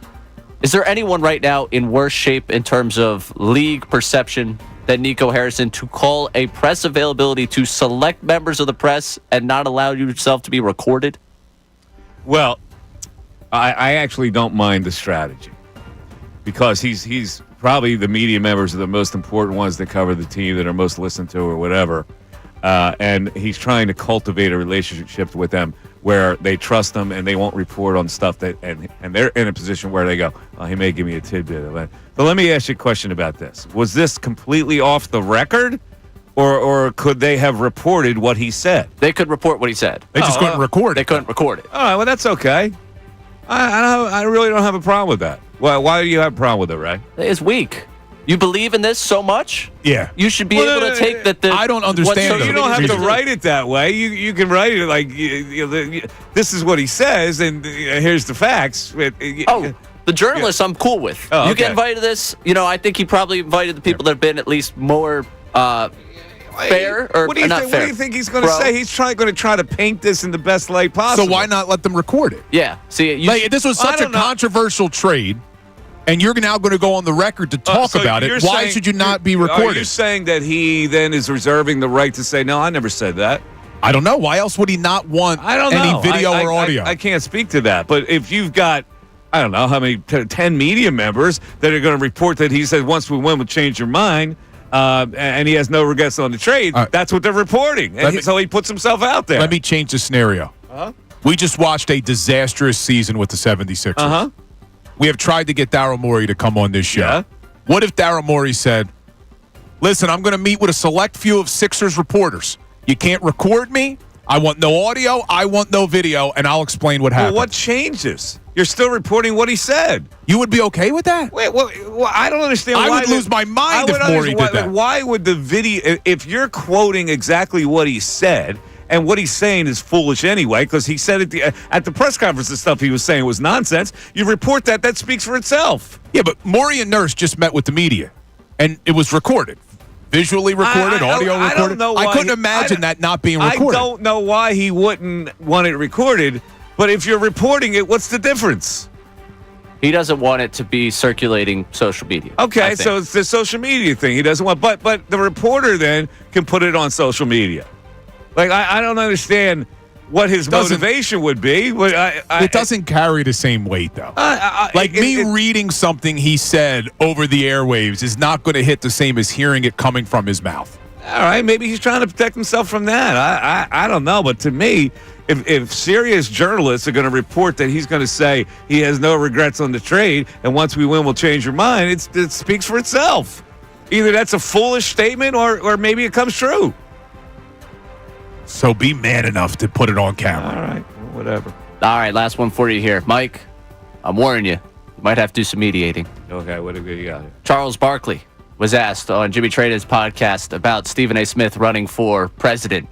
Is there anyone right now in worse shape in terms of league perception than Nico Harrison to call a press availability to select members of the press and not allow yourself to be recorded? Well, I actually don't mind the strategy because he's probably the media members are the most important ones that cover the team that are most listened to or whatever. And he's trying to cultivate a relationship with them where they trust him and they won't report on stuff that and they're in a position where they go, oh, he may give me a tidbit of it. But let me ask you a question about this. Was this completely off the record? Or could they have reported what he said? They could report what he said. They just couldn't record it. They couldn't record it. All right, well, that's okay. I really don't have a problem with that. Why do you have a problem with it, Ray? It's weak. You believe in this so much? Yeah. You should be able to take that. I don't understand. So you don't have to write it that way. You can write it like, this is what he says, and here's the facts. The journalists I'm cool with. Oh, you get invited to this. I think he probably invited the people that have been at least more fair or what do you not think, fair. What do you think he's going to say? He's going to try to paint this in the best light possible. So why not let them record it? Yeah. See, this was such a controversial trade, and you're now going to go on the record to talk about it. Why should you not be recorded? Are you saying that he then is reserving the right to say, no, I never said that? I don't know. Why else would he not want any video or audio? I can't speak to that. But if you've got, I don't know how many, 10 media members that are going to report that he said once we win, we'll change your mind, and he has no regrets on the trade, that's what they're reporting. So he puts himself out there. Let me change the scenario. We just watched a disastrous season with the 76ers. we have tried to get Daryl Morey to come on this show. Yeah. What if Daryl Morey said, listen, I'm going to meet with a select few of Sixers reporters. You can't record me. I want no audio. I want no video, and I'll explain what happened. Well, what changes? You're still reporting what he said. You would be okay with that? Wait, well, I don't understand why. I would lose my mind if Morey did that. Why would the video, if you're quoting exactly what he said, and what he's saying is foolish anyway, because he said at the press conference the stuff he was saying was nonsense, you report that speaks for itself. Yeah, but Morey and Nurse just met with the media, and it was recorded. Visually recorded, audio recorded. I don't know why I couldn't imagine that not being recorded. I don't know why he wouldn't want it recorded, but if you're reporting it, what's the difference? He doesn't want it to be circulating social media. Okay, so it's the social media thing he doesn't want. But the reporter then can put it on social media. Like, I don't understand what his motivation would be. It doesn't carry the same weight, though. Reading something he said over the airwaves is not going to hit the same as hearing it coming from his mouth. All right, maybe he's trying to protect himself from that. I don't know, but to me, if serious journalists are going to report that he's going to say he has no regrets on the trade, and once we win, we'll change your mind, it speaks for itself. Either that's a foolish statement or maybe it comes true. So be man enough to put it on camera. All right, whatever. All right, last one for you here. Mike, I'm warning you. You might have to do some mediating. Okay, what do we got here? Charles Barkley was asked on Jimmy Trader's podcast about Stephen A. Smith running for president.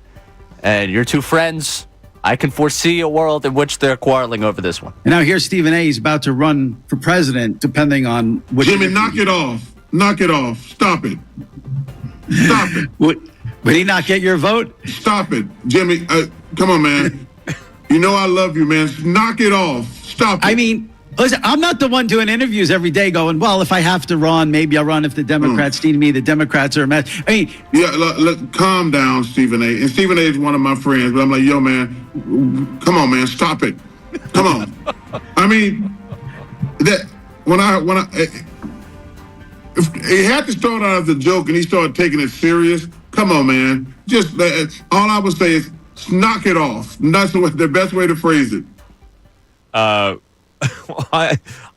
And your two friends, I can foresee a world in which they're quarreling over this one. And now here's Stephen A. is about to run for president, depending on what. Jimmy, knock it off. Knock it off. Stop it. Stop it. Would he not get your vote? Stop it, Jimmy. Come on, man. You know I love you, man. Knock it off. Stop it. I mean, listen, I'm not the one doing interviews every day going, well, if I have to run, maybe I'll run if the Democrats need me. The Democrats are a mess. I mean. Yeah, calm down, Stephen A. And Stephen A. is one of my friends, but I'm like, yo, man, come on, man. Stop it. Come on. I mean, if he had to start out as a joke and he started taking it serious. Come on, man. Just all I would say is knock it off. That's the best way to phrase it. I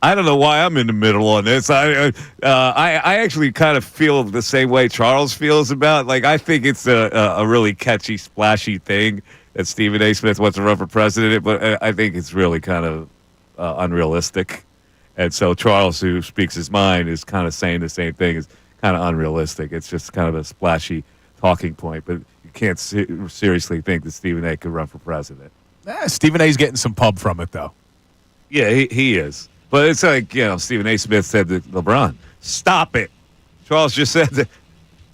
don't know why I'm in the middle on this. I actually kind of feel the same way Charles feels about. Like, I think it's a really catchy, splashy thing that Stephen A. Smith wants to run for president, but I think it's really kind of unrealistic. And so Charles, who speaks his mind, is kind of saying the same thing. It's kind of unrealistic. It's just kind of a splashy talking point, but you can't seriously think that Stephen A. could run for president. Stephen A.'s getting some pub from it, though. Yeah, he is. But it's like, Stephen A. Smith said to LeBron, stop it. Charles just said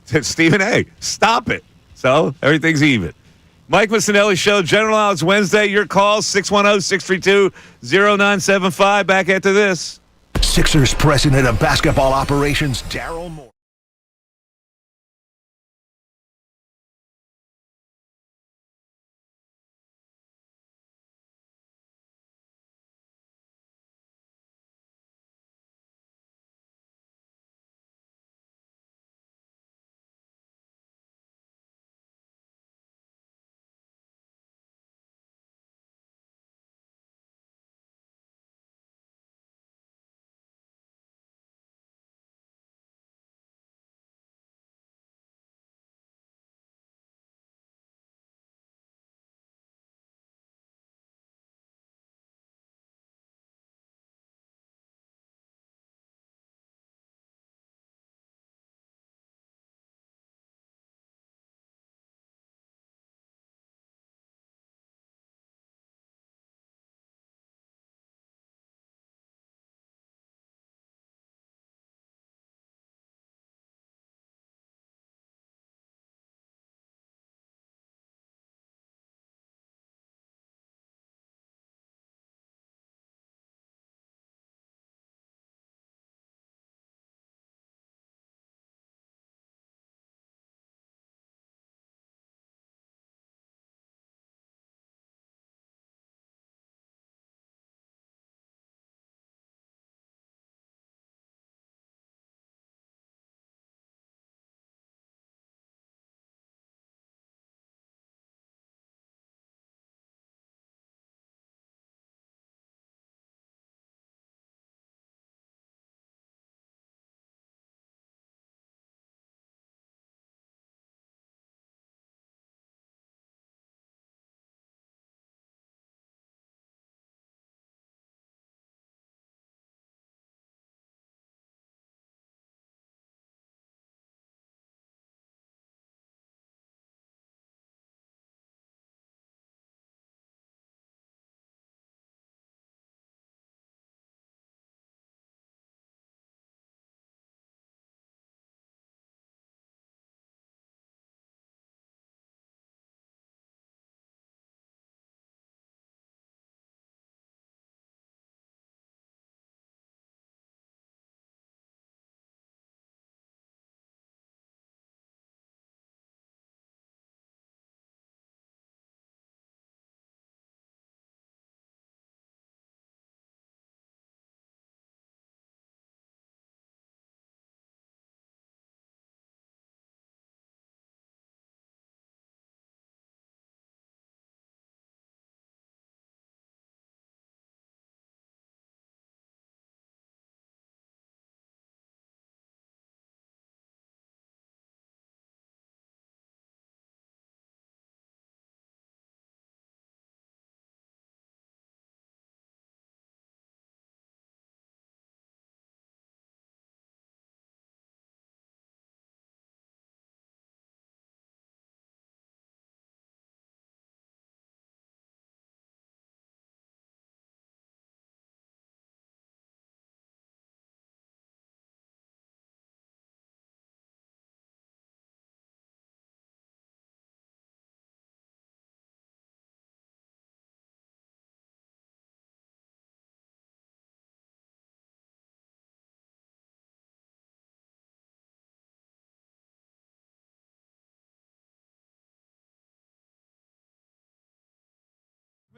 to Stephen A., stop it. So everything's even. Mike Missanelli Show, General Hours Wednesday. Your calls, 610-632-0975. Back after this. Sixers president of basketball operations, Daryl Morey.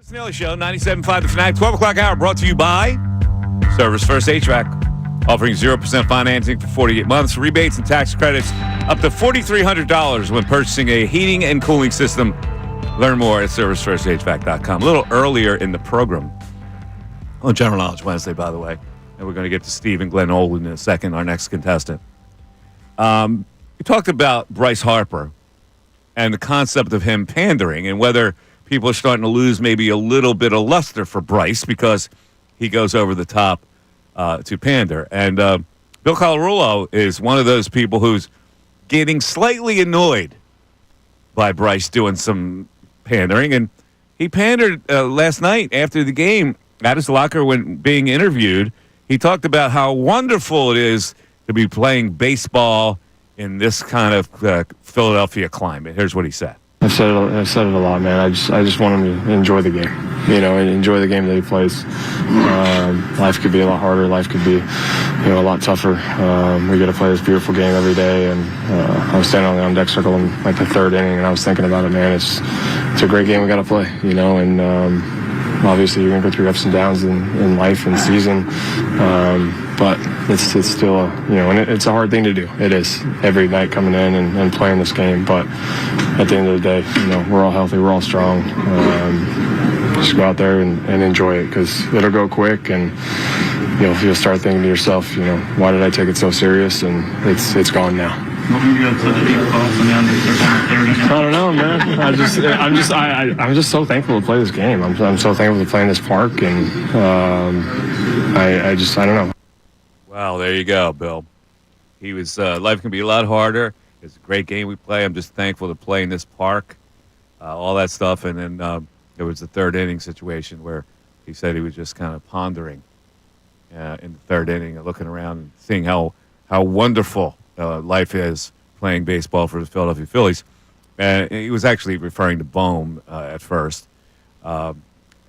Missanelli Show, 97.5 The Fanatic, 12 o'clock hour, brought to you by Service First HVAC, offering 0% financing for 48 months, rebates and tax credits up to $4,300 when purchasing a heating and cooling system. Learn more at ServiceFirstHVAC.com. A little earlier in the program, on General Knowledge Wednesday, by the way, and we're going to get to Steve and Glenn Olin in a second, our next contestant. We talked about Bryce Harper and the concept of him pandering and whether people are starting to lose maybe a little bit of luster for Bryce because he goes over the top to pander. And Bill Colarulo is one of those people who's getting slightly annoyed by Bryce doing some pandering. And he pandered last night after the game at his locker when being interviewed. He talked about how wonderful it is to be playing baseball in this kind of Philadelphia climate. Here's what he said. I've said it a lot, man. I just want him to enjoy the game, and enjoy the game that he plays. Life could be a lot harder. Life could be, a lot tougher. We get to play this beautiful game every day, and I was standing on the on-deck circle in like the third inning, and I was thinking about it, man. It's a great game we got to play, and obviously you're going to go through ups and downs in life and season, but it's still, and it's a hard thing to do. It is every night coming in and playing this game, but at the end of the day, we're all healthy, we're all strong. Just go out there and enjoy it because it'll go quick, and you'll start thinking to yourself, why did I take it so serious? And it's gone now. I don't know, man. I'm just so thankful to play this game. I'm so thankful to play in this park, and I don't know. Wow, there you go, Bill. He was life can be a lot harder. It's a great game we play. I'm just thankful to play in this park, all that stuff. And then there was the third inning situation where he said he was just kind of pondering in the third inning, looking around and seeing how wonderful life is playing baseball for the Philadelphia Phillies. And he was actually referring to Bohm at first.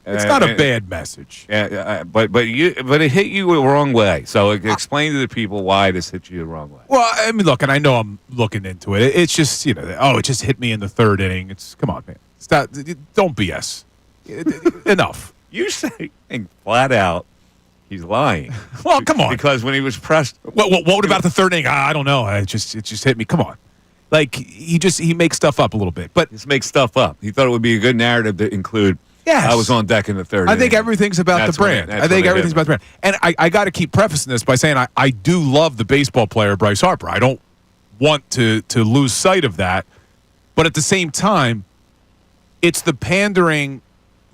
It's not a bad message. But it hit you the wrong way. So explain to the people why this hit you the wrong way. Well, I mean, look, and I know I'm looking into it. It's just, it just hit me in the third inning. Come on, man. Don't BS. Enough. You say flat out he's lying. Well, come on. Because when he was pressed. What about the third inning? I don't know. It just hit me. Come on. Like, he makes stuff up a little bit. But just makes stuff up. He thought it would be a good narrative to include. Yes. I was on deck in the third inning. I think everything's about the brand. I think everything's about the brand. And I got to keep prefacing this by saying I do love the baseball player Bryce Harper. I don't want to lose sight of that. But at the same time, it's the pandering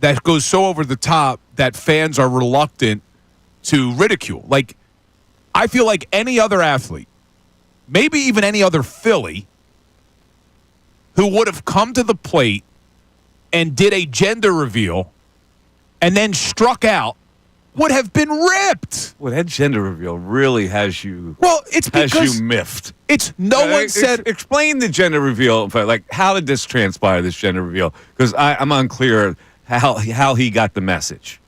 that goes so over the top that fans are reluctant to ridicule. Like, I feel like any other athlete, maybe even any other Philly, who would have come to the plate and did a gender reveal and then struck out would have been ripped. Well, that gender reveal really has you. Well, it's because has you miffed. It's no one said. Explain the gender reveal. Like, how did this transpire? This gender reveal, because I'm unclear how he got the message.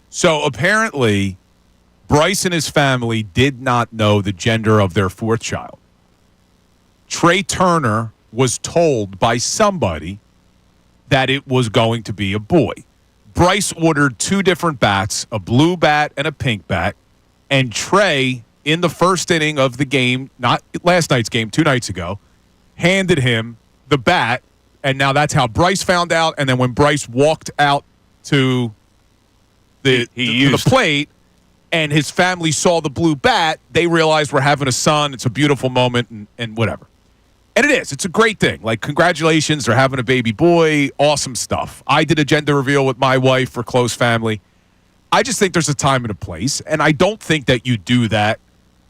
So apparently, Bryce and his family did not know the gender of their fourth child. Trey Turner was told by somebody that it was going to be a boy. Bryce ordered two different bats, a blue bat and a pink bat, and Trey, in the first inning of the game, not last night's game, 2 nights ago, handed him the bat, and now that's how Bryce found out, and then when Bryce walked out to the plate and his family saw the blue bat, they realized we're having a son, it's a beautiful moment, and whatever. And it is. It's a great thing. Like, congratulations, they're having a baby boy. Awesome stuff. I did a gender reveal with my wife for close family. I just think there's a time and a place, and I don't think that you do that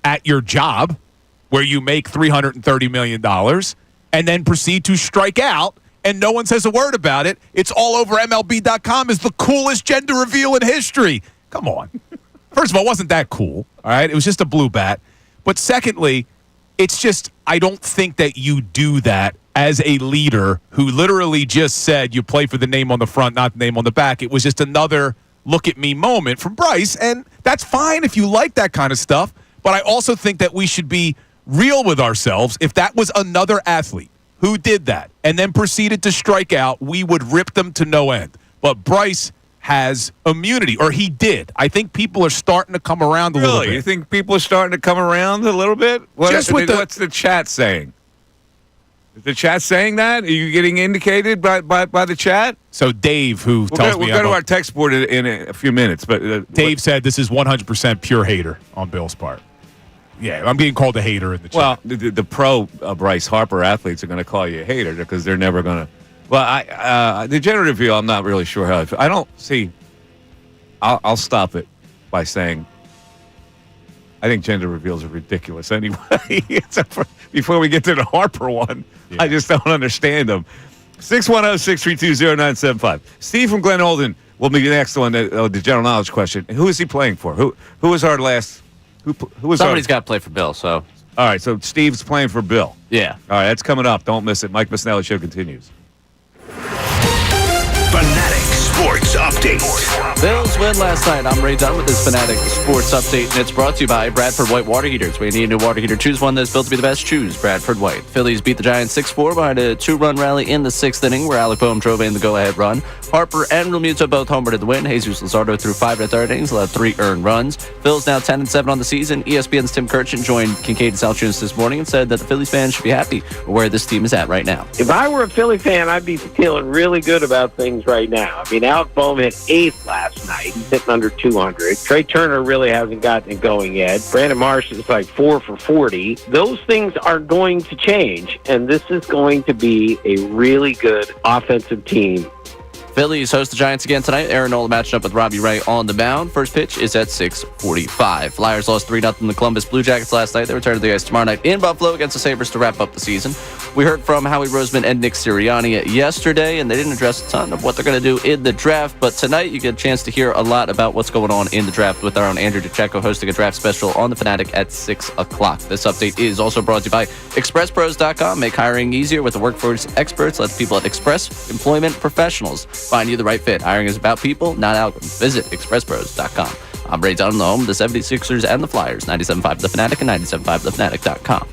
at your job where you make $330 million and then proceed to strike out and no one says a word about it. It's all over MLB.com as the coolest gender reveal in history. Come on. First of all, it wasn't that cool, all right? It was just a blue bat. But secondly, it's just, I don't think that you do that as a leader who literally just said you play for the name on the front, not the name on the back. It was just another look at me moment from Bryce, and that's fine if you like that kind of stuff. But I also think that we should be real with ourselves. If that was another athlete who did that and then proceeded to strike out, we would rip them to no end. but Bryce has immunity, or he did. I think people are starting to come around a little bit. You think people are starting to come around a little bit? What's the chat saying? Is the chat saying that? Are you getting indicated by the chat? So Dave, who tells me... We'll go to our text board in a few minutes. But Dave said this is 100% pure hater on Bill's part. Yeah, I'm being called a hater in the chat. Well, the pro Bryce Harper athletes are going to call you a hater because they're never going to... Well, the gender reveal, I'm not really sure how I don't see... I'll stop it by saying I think gender reveals are ridiculous anyway. Before we get to the Harper one, I just don't understand them. 610-632-0975. Steve from Glen Olden will be the next one, the general knowledge question. Who is he playing for? Who was our last... Who was Somebody's got to play for Bill, so... All right, so Steve's playing for Bill. Yeah. All right, that's coming up. Don't miss it. Mike Missanelli Show continues. Fanatic Sports Update. Bills win last night. I'm Ray Dunn with this Fanatic Sports Update, and it's brought to you by Bradford White Water Heaters. When you need a new water heater, choose one that's built to be the best. Choose Bradford White. Phillies beat the Giants 6-4 behind a 2-run rally in the 6th inning where Alec Boehm drove in the go-ahead run. Harper and Realmuto both homered in the win. Jesus Luzardo threw 5 1/3 innings, allowed 3 earned runs. Phil's now 10-7 on the season. ESPN's Tim Kirchin joined Kincade and Salciunas this morning and said that the Phillies fans should be happy with where this team is at right now. If I were a Philly fan, I'd be feeling really good about things right now. I mean, Alec Boehm hit 8th last night. He's hitting under 200. Trey Turner really hasn't gotten it going yet. Brandon Marsh is like 4 for 40. Those things are going to change, and this is going to be a really good offensive team. Phillies host the Giants again tonight. Aaron Nola matched up with Robbie Ray on the mound. First pitch is at 6:45. Flyers lost 3-0 to the Columbus Blue Jackets last night. They return to the ice tomorrow night in Buffalo against the Sabres to wrap up the season. We heard from Howie Roseman and Nick Sirianni yesterday, and they didn't address a ton of what they're going to do in the draft. But tonight you get a chance to hear a lot about what's going on in the draft with our own Andrew DeCecco hosting a draft special on the Fanatic at 6 o'clock. This update is also brought to you by ExpressPros.com. Make hiring easier with the workforce experts. Let the people at Express Employment Professionals find you the right fit. Hiring is about people, not algorithms. Visit ExpressPros.com. I'm Ray Dunn, the home of the 76ers and the Flyers. 97.5 The Fanatic and 97.5thefanatic.com.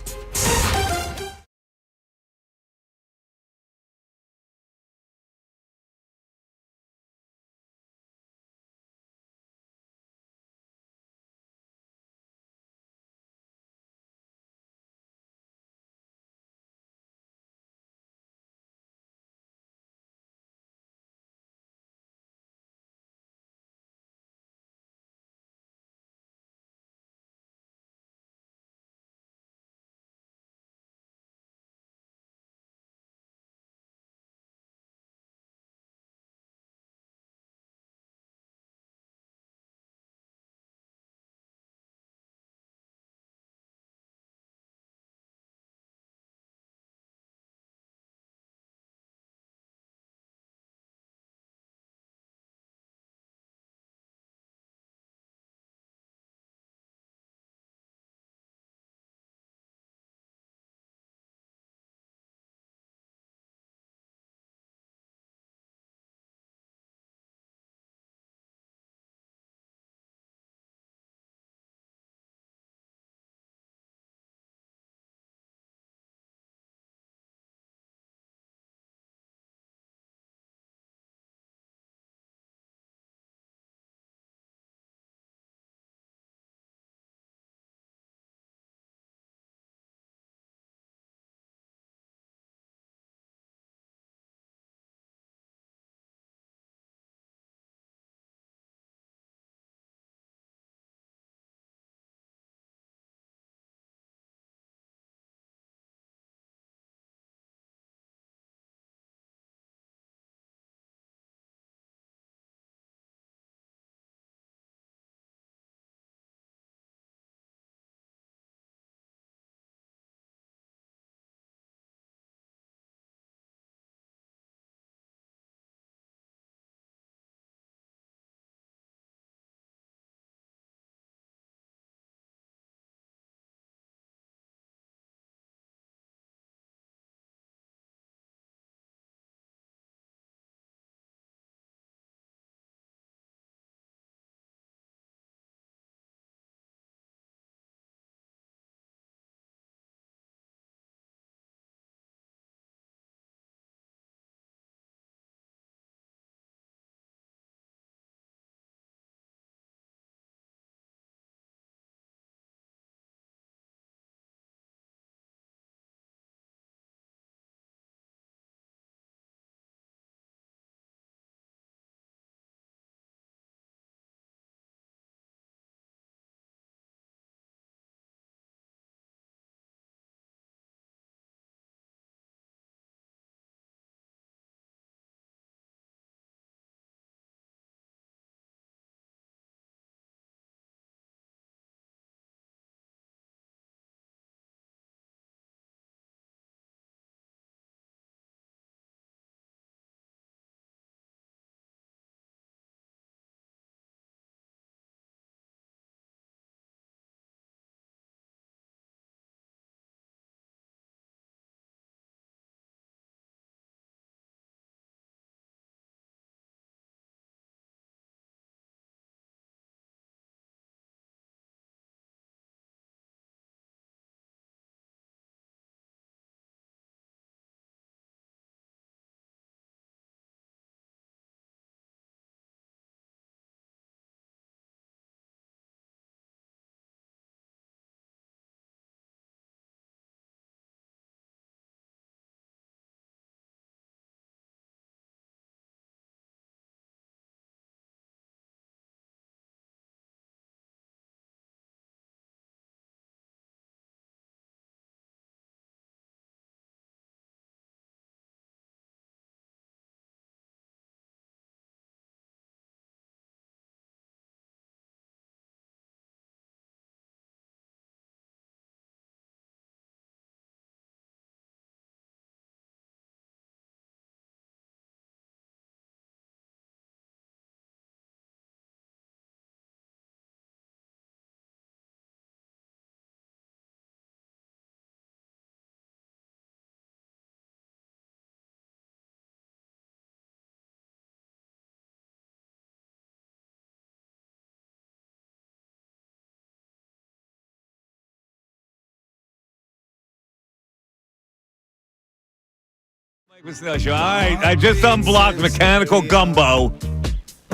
All right, I just unblocked Mechanical Gumbo.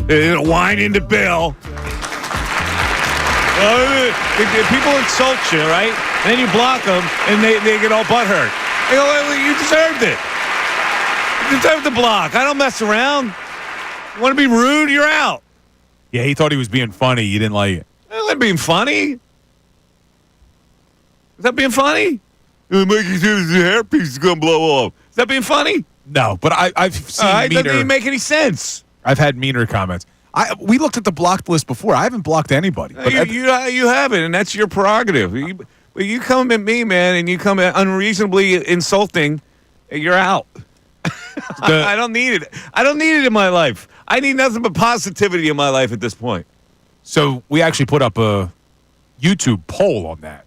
Whine into Bill. People insult you, right? And then you block them, and they get all butthurt. They go, well, you deserved it. You deserved the block. I don't mess around. You want to be rude? You're out. Yeah, he thought he was being funny. You didn't like it. That being funny. Is that being funny? Mikey's hairpiece is going to blow off. Is that being funny? No, but I've seen meaner. That doesn't even make any sense. I've had meaner comments. We looked at the blocked list before. I haven't blocked anybody. But you haven't, and that's your prerogative. You come at me, man, and you come at unreasonably insulting, you're out. I don't need it. I don't need it in my life. I need nothing but positivity in my life at this point. So we actually put up a YouTube poll on that.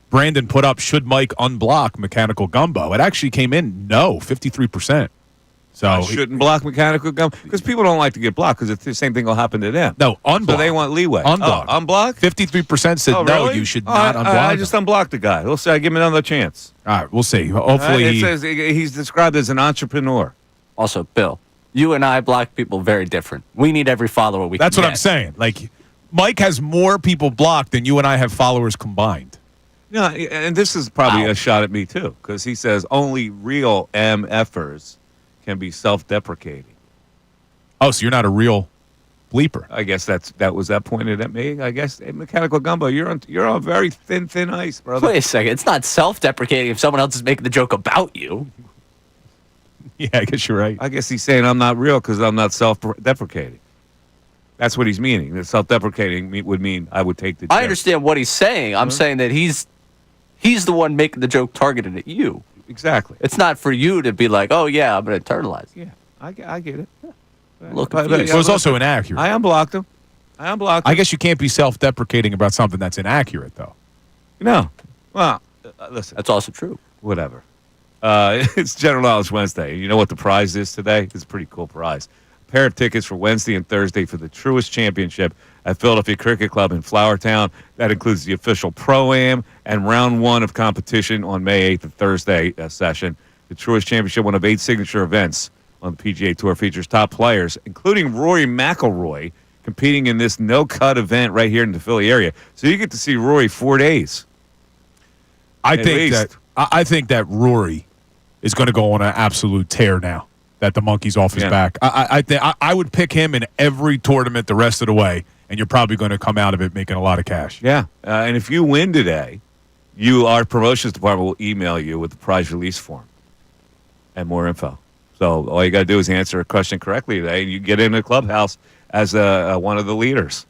Brandon put up, should Mike unblock Mechanical Gumbo? It actually came in, no, 53%. So I shouldn't block Mechanical Gumbo because people don't like to get blocked because the same thing will happen to them. No, unblock. So they want leeway. Unblock. Unblock? 53% said no, you should not unblock. I just unblocked the guy. We'll see. I give him another chance. All right, we'll see. Hopefully it says he's described as an entrepreneur. Also, Bill, you and I block people very different. We need every follower we can That's what get. I'm saying. Like, Mike has more people blocked than you and I have followers combined. No, and this is probably a shot at me, too, because he says only real MFers can be self-deprecating. Oh, so you're not a real bleeper. I guess that was pointed at me. I guess, hey, Mechanical Gumbo, you're on very thin ice, brother. Wait a second. It's not self-deprecating if someone else is making the joke about you. Yeah, I guess you're right. I guess he's saying I'm not real because I'm not self-deprecating. That's what he's meaning. That self-deprecating would mean I would take the joke. I understand what he's saying. I'm saying that he's the one making the joke targeted at you. Exactly. It's not for you to be like, oh, yeah, I'm going to internalize. Yeah, I get it. Yeah. Look, so it's also inaccurate. I unblocked him. I guess you can't be self-deprecating about something that's inaccurate, though. No. Well, listen. That's also true. Whatever. It's General Knowledge Wednesday. You know what the prize is today? It's a pretty cool prize. A pair of tickets for Wednesday and Thursday for the Truist Championship at Philadelphia Cricket Club in Flourtown. That includes the official Pro-Am and round one of competition on May 8th, the Thursday session. The Truist Championship, one of 8 signature events on the PGA Tour, features top players, including Rory McIlroy, competing in this no-cut event right here in the Philly area. So you get to see Rory 4 days. I think that Rory is going to go on an absolute tear now that the monkey's off his back. I would pick him in every tournament the rest of the way, and you're probably going to come out of it making a lot of cash. Yeah, and if you win today, our promotions department will email you with the prize release form and more info. So all you got to do is answer a question correctly today, and you get in the clubhouse as one of the leaders.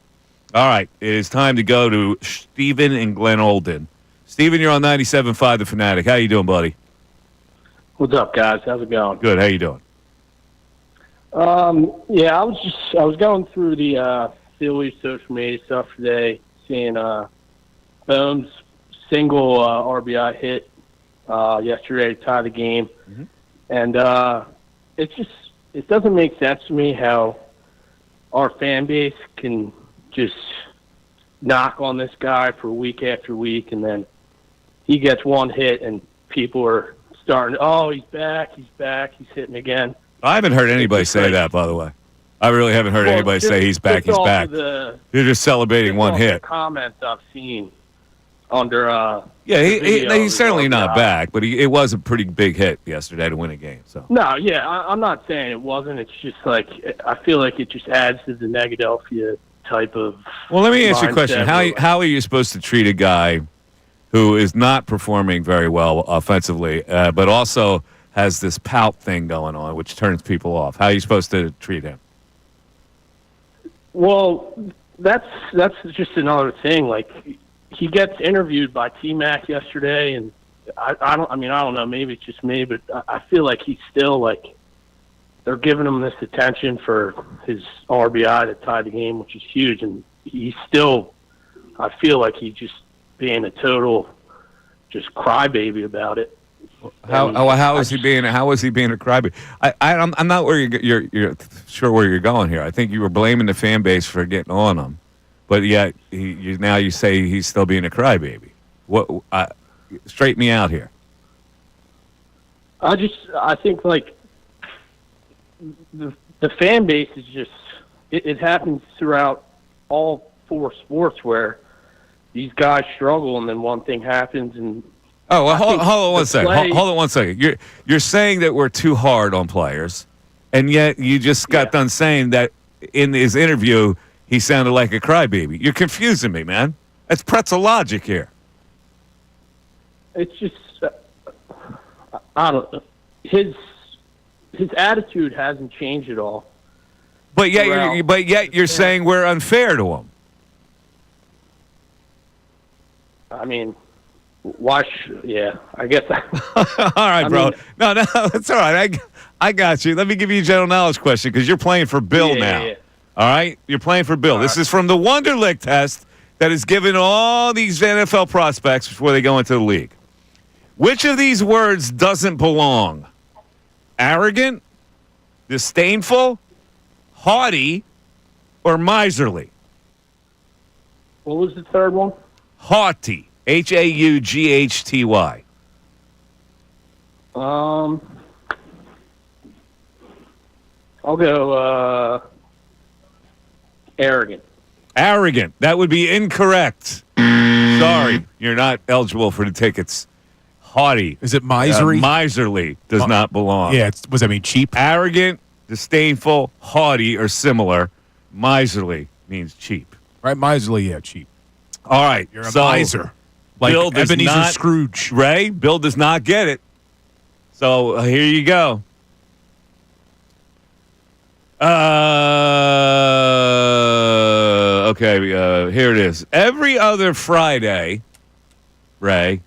All right, it is time to go to Stephen in Glen Olden. Stephen, you're on 97.5 The Fanatic. How you doing, buddy? What's up, guys? How's it going? Good. How you doing? Yeah, I was going through the Phillies social media stuff today, seeing Bones' single RBI hit yesterday to tie the game, and it doesn't make sense to me how our fan base can just knock on this guy for week after week, and then he gets one hit, and people are starting, oh, he's back, he's hitting again. I haven't heard anybody say that, by the way. I really haven't heard anybody say he's back, he's back. You're just celebrating one hit. The comments I've seen under he's certainly not back, but it was a pretty big hit yesterday to win a game. So no, yeah, I'm not saying it wasn't. It's just like I feel like it just adds to the Negadelphia type of. Well, let me ask you a question: How are you supposed to treat a guy who is not performing very well offensively, but also has this pout thing going on, which turns people off? How are you supposed to treat him? Well, that's just another thing. Like, he gets interviewed by T-Mac yesterday, and I don't know, maybe it's just me, but I feel like he's still, like, they're giving him this attention for his RBI to tie the game, which is huge, and he's still, I feel like he's just being a total just crybaby about it. How is he being a crybaby? I'm not where you're sure where you're going here. I think you were blaming the fan base for getting on him, but yet now you say he's still being a crybaby. Straighten me out here. I think like the fan base is just it happens throughout all 4 sports where these guys struggle and then one thing happens and hold on one second. Hold on one second. You're saying that we're too hard on players, and yet you just got done saying that in his interview he sounded like a crybaby. You're confusing me, man. That's pretzel logic here. It's just I don't know. His attitude hasn't changed at all. But yet you're saying we're unfair to him. I mean, I guess. All right, bro. No, it's all right. I got you. Let me give you a general knowledge question because you're playing for Bill now. Yeah. All right? You're playing for Bill. This is from the Wonderlic test that is given all these NFL prospects before they go into the league. Which of these words doesn't belong? Arrogant, disdainful, haughty, or miserly? What was the third one? Haughty. Haughty. I'll go arrogant. Arrogant. That would be incorrect. Sorry, you're not eligible for the tickets. Haughty. Is it misery? Miserly does not belong. Yeah, what does that mean, cheap? Arrogant, disdainful, haughty, or similar. Miserly means cheap. Right, miserly, yeah, cheap. All right. You're a miser. Like Bill does Ebenezer not, Scrooge. Ray, Bill does not get it. So here you go. Okay, here it is. Every other Friday, Ray,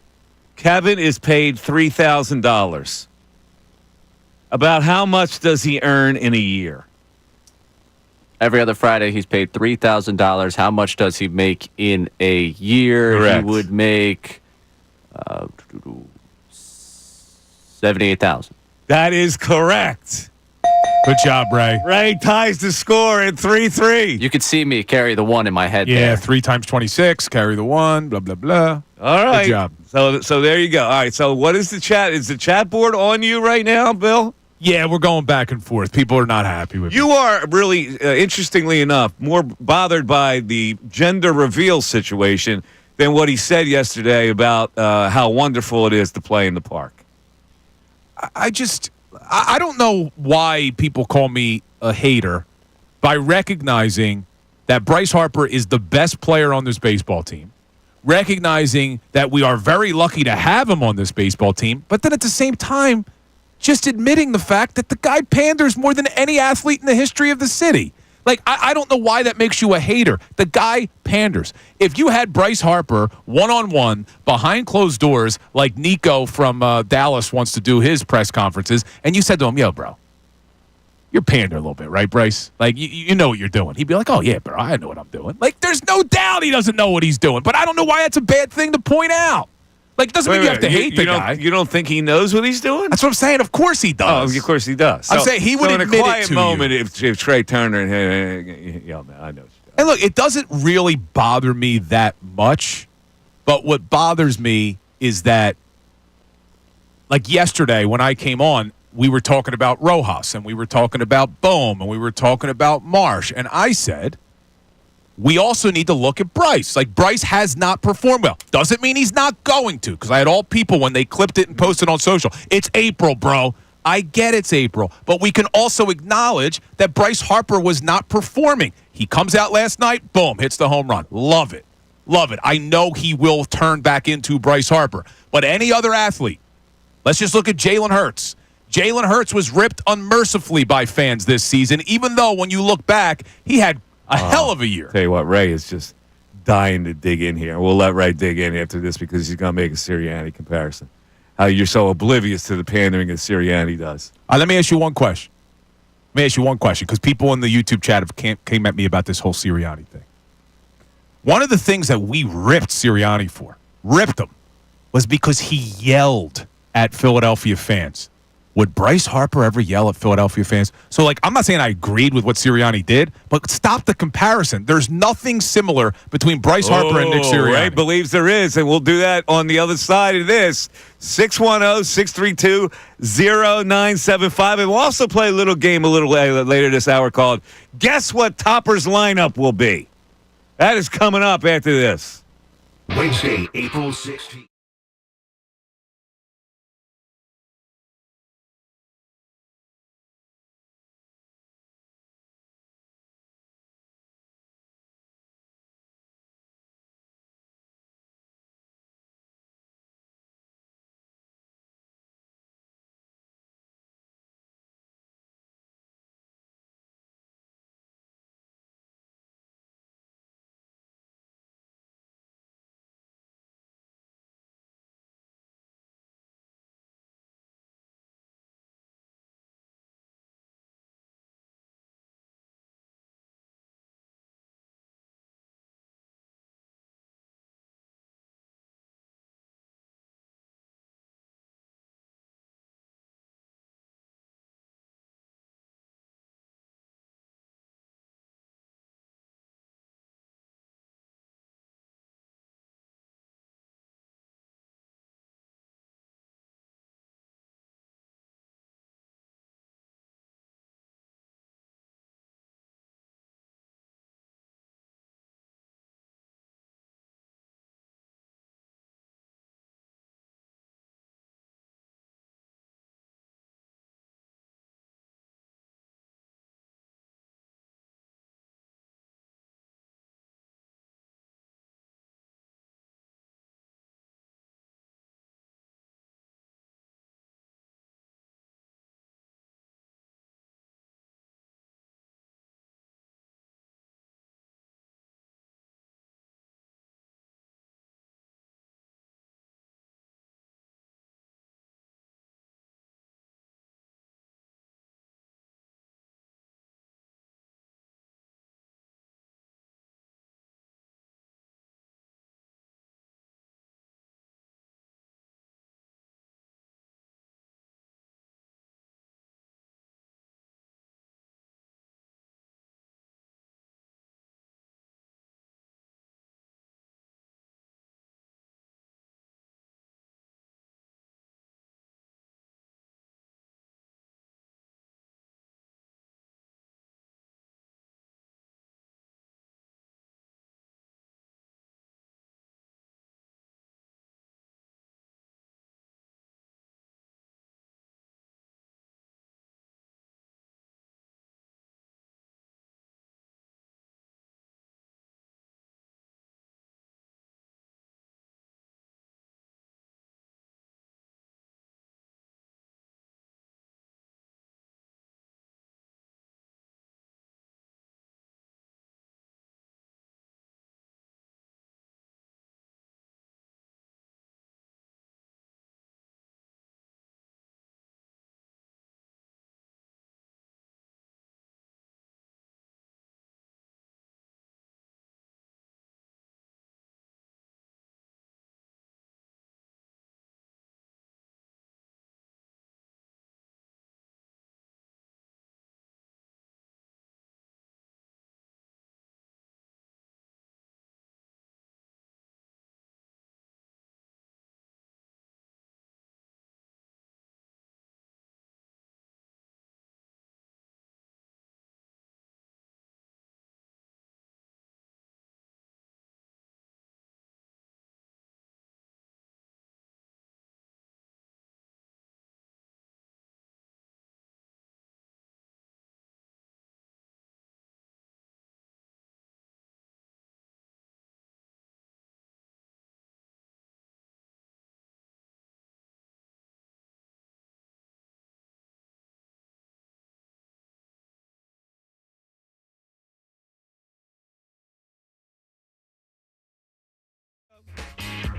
Kevin is paid $3,000. About how much does he earn in a year? Every other Friday, he's paid $3,000. How much does he make in a year? Correct. He would make $78,000. That is correct. Good job, Ray. Ray ties the score at 3-3. You could see me carry the 1 in my head. Yeah, there. 3 times 26, carry the 1, blah, blah, blah. All right. Good job. So there you go. All right, so what is the chat? Is the chat board on you right now, Bill? Yeah, we're going back and forth. People are not happy with You are really, interestingly enough, more bothered by the gender reveal situation than what he said yesterday about how wonderful it is to play in the park. I don't know why people call me a hater by recognizing that Bryce Harper is the best player on this baseball team, recognizing that we are very lucky to have him on this baseball team, but then at the same time, just admitting the fact that the guy panders more than any athlete in the history of the city. Like, I don't know why that makes you a hater. The guy panders. If you had Bryce Harper one-on-one behind closed doors like Nico from Dallas wants to do his press conferences, and you said to him, yo, bro, you're pandering a little bit, right, Bryce? Like, you know what you're doing. He'd be like, oh, yeah, bro, I know what I'm doing. Like, there's no doubt he doesn't know what he's doing, but I don't know why that's a bad thing to point out. Like, it doesn't mean you have to hate the guy. You don't think he knows what he's doing? That's what I'm saying. Of course he does. Oh, of course he does. I'm saying he would in admit a quiet it to moment, you. if Trey Turner, man, I know. And look, it doesn't really bother me that much, but what bothers me is that, like yesterday when I came on, we were talking about Rojas, and we were talking about Bohm, and we were talking about Marsh, and I said, we also need to look at Bryce. Like, Bryce has not performed well. Doesn't mean he's not going to, because I had all people when they clipped it and posted on social. It's April, bro. I get it's April. But we can also acknowledge that Bryce Harper was not performing. He comes out last night, boom, hits the home run. Love it. Love it. I know he will turn back into Bryce Harper. But any other athlete, let's just look at Jalen Hurts. Jalen Hurts was ripped unmercifully by fans this season, even though when you look back, he had a hell of a year. Tell you what, Ray is just dying to dig in here. We'll let Ray dig in after this because he's going to make a Sirianni comparison. How you're so oblivious to the pandering that Sirianni does. Let me ask you one question. Because people in the YouTube chat came at me about this whole Sirianni thing. One of the things that we ripped Sirianni for, was because he yelled at Philadelphia fans. would Bryce Harper ever yell at Philadelphia fans? So, like, I'm not saying I agreed with what Sirianni did, but stop the comparison. There's nothing similar between Bryce Harper and Nick Sirianni. Ray believes there is, and we'll do that on the other side of this. 610-632-0975. And we'll also play a little game a little later this hour called Guess What Topper's Lineup Will Be. That is coming up after this. Wednesday, April 16th.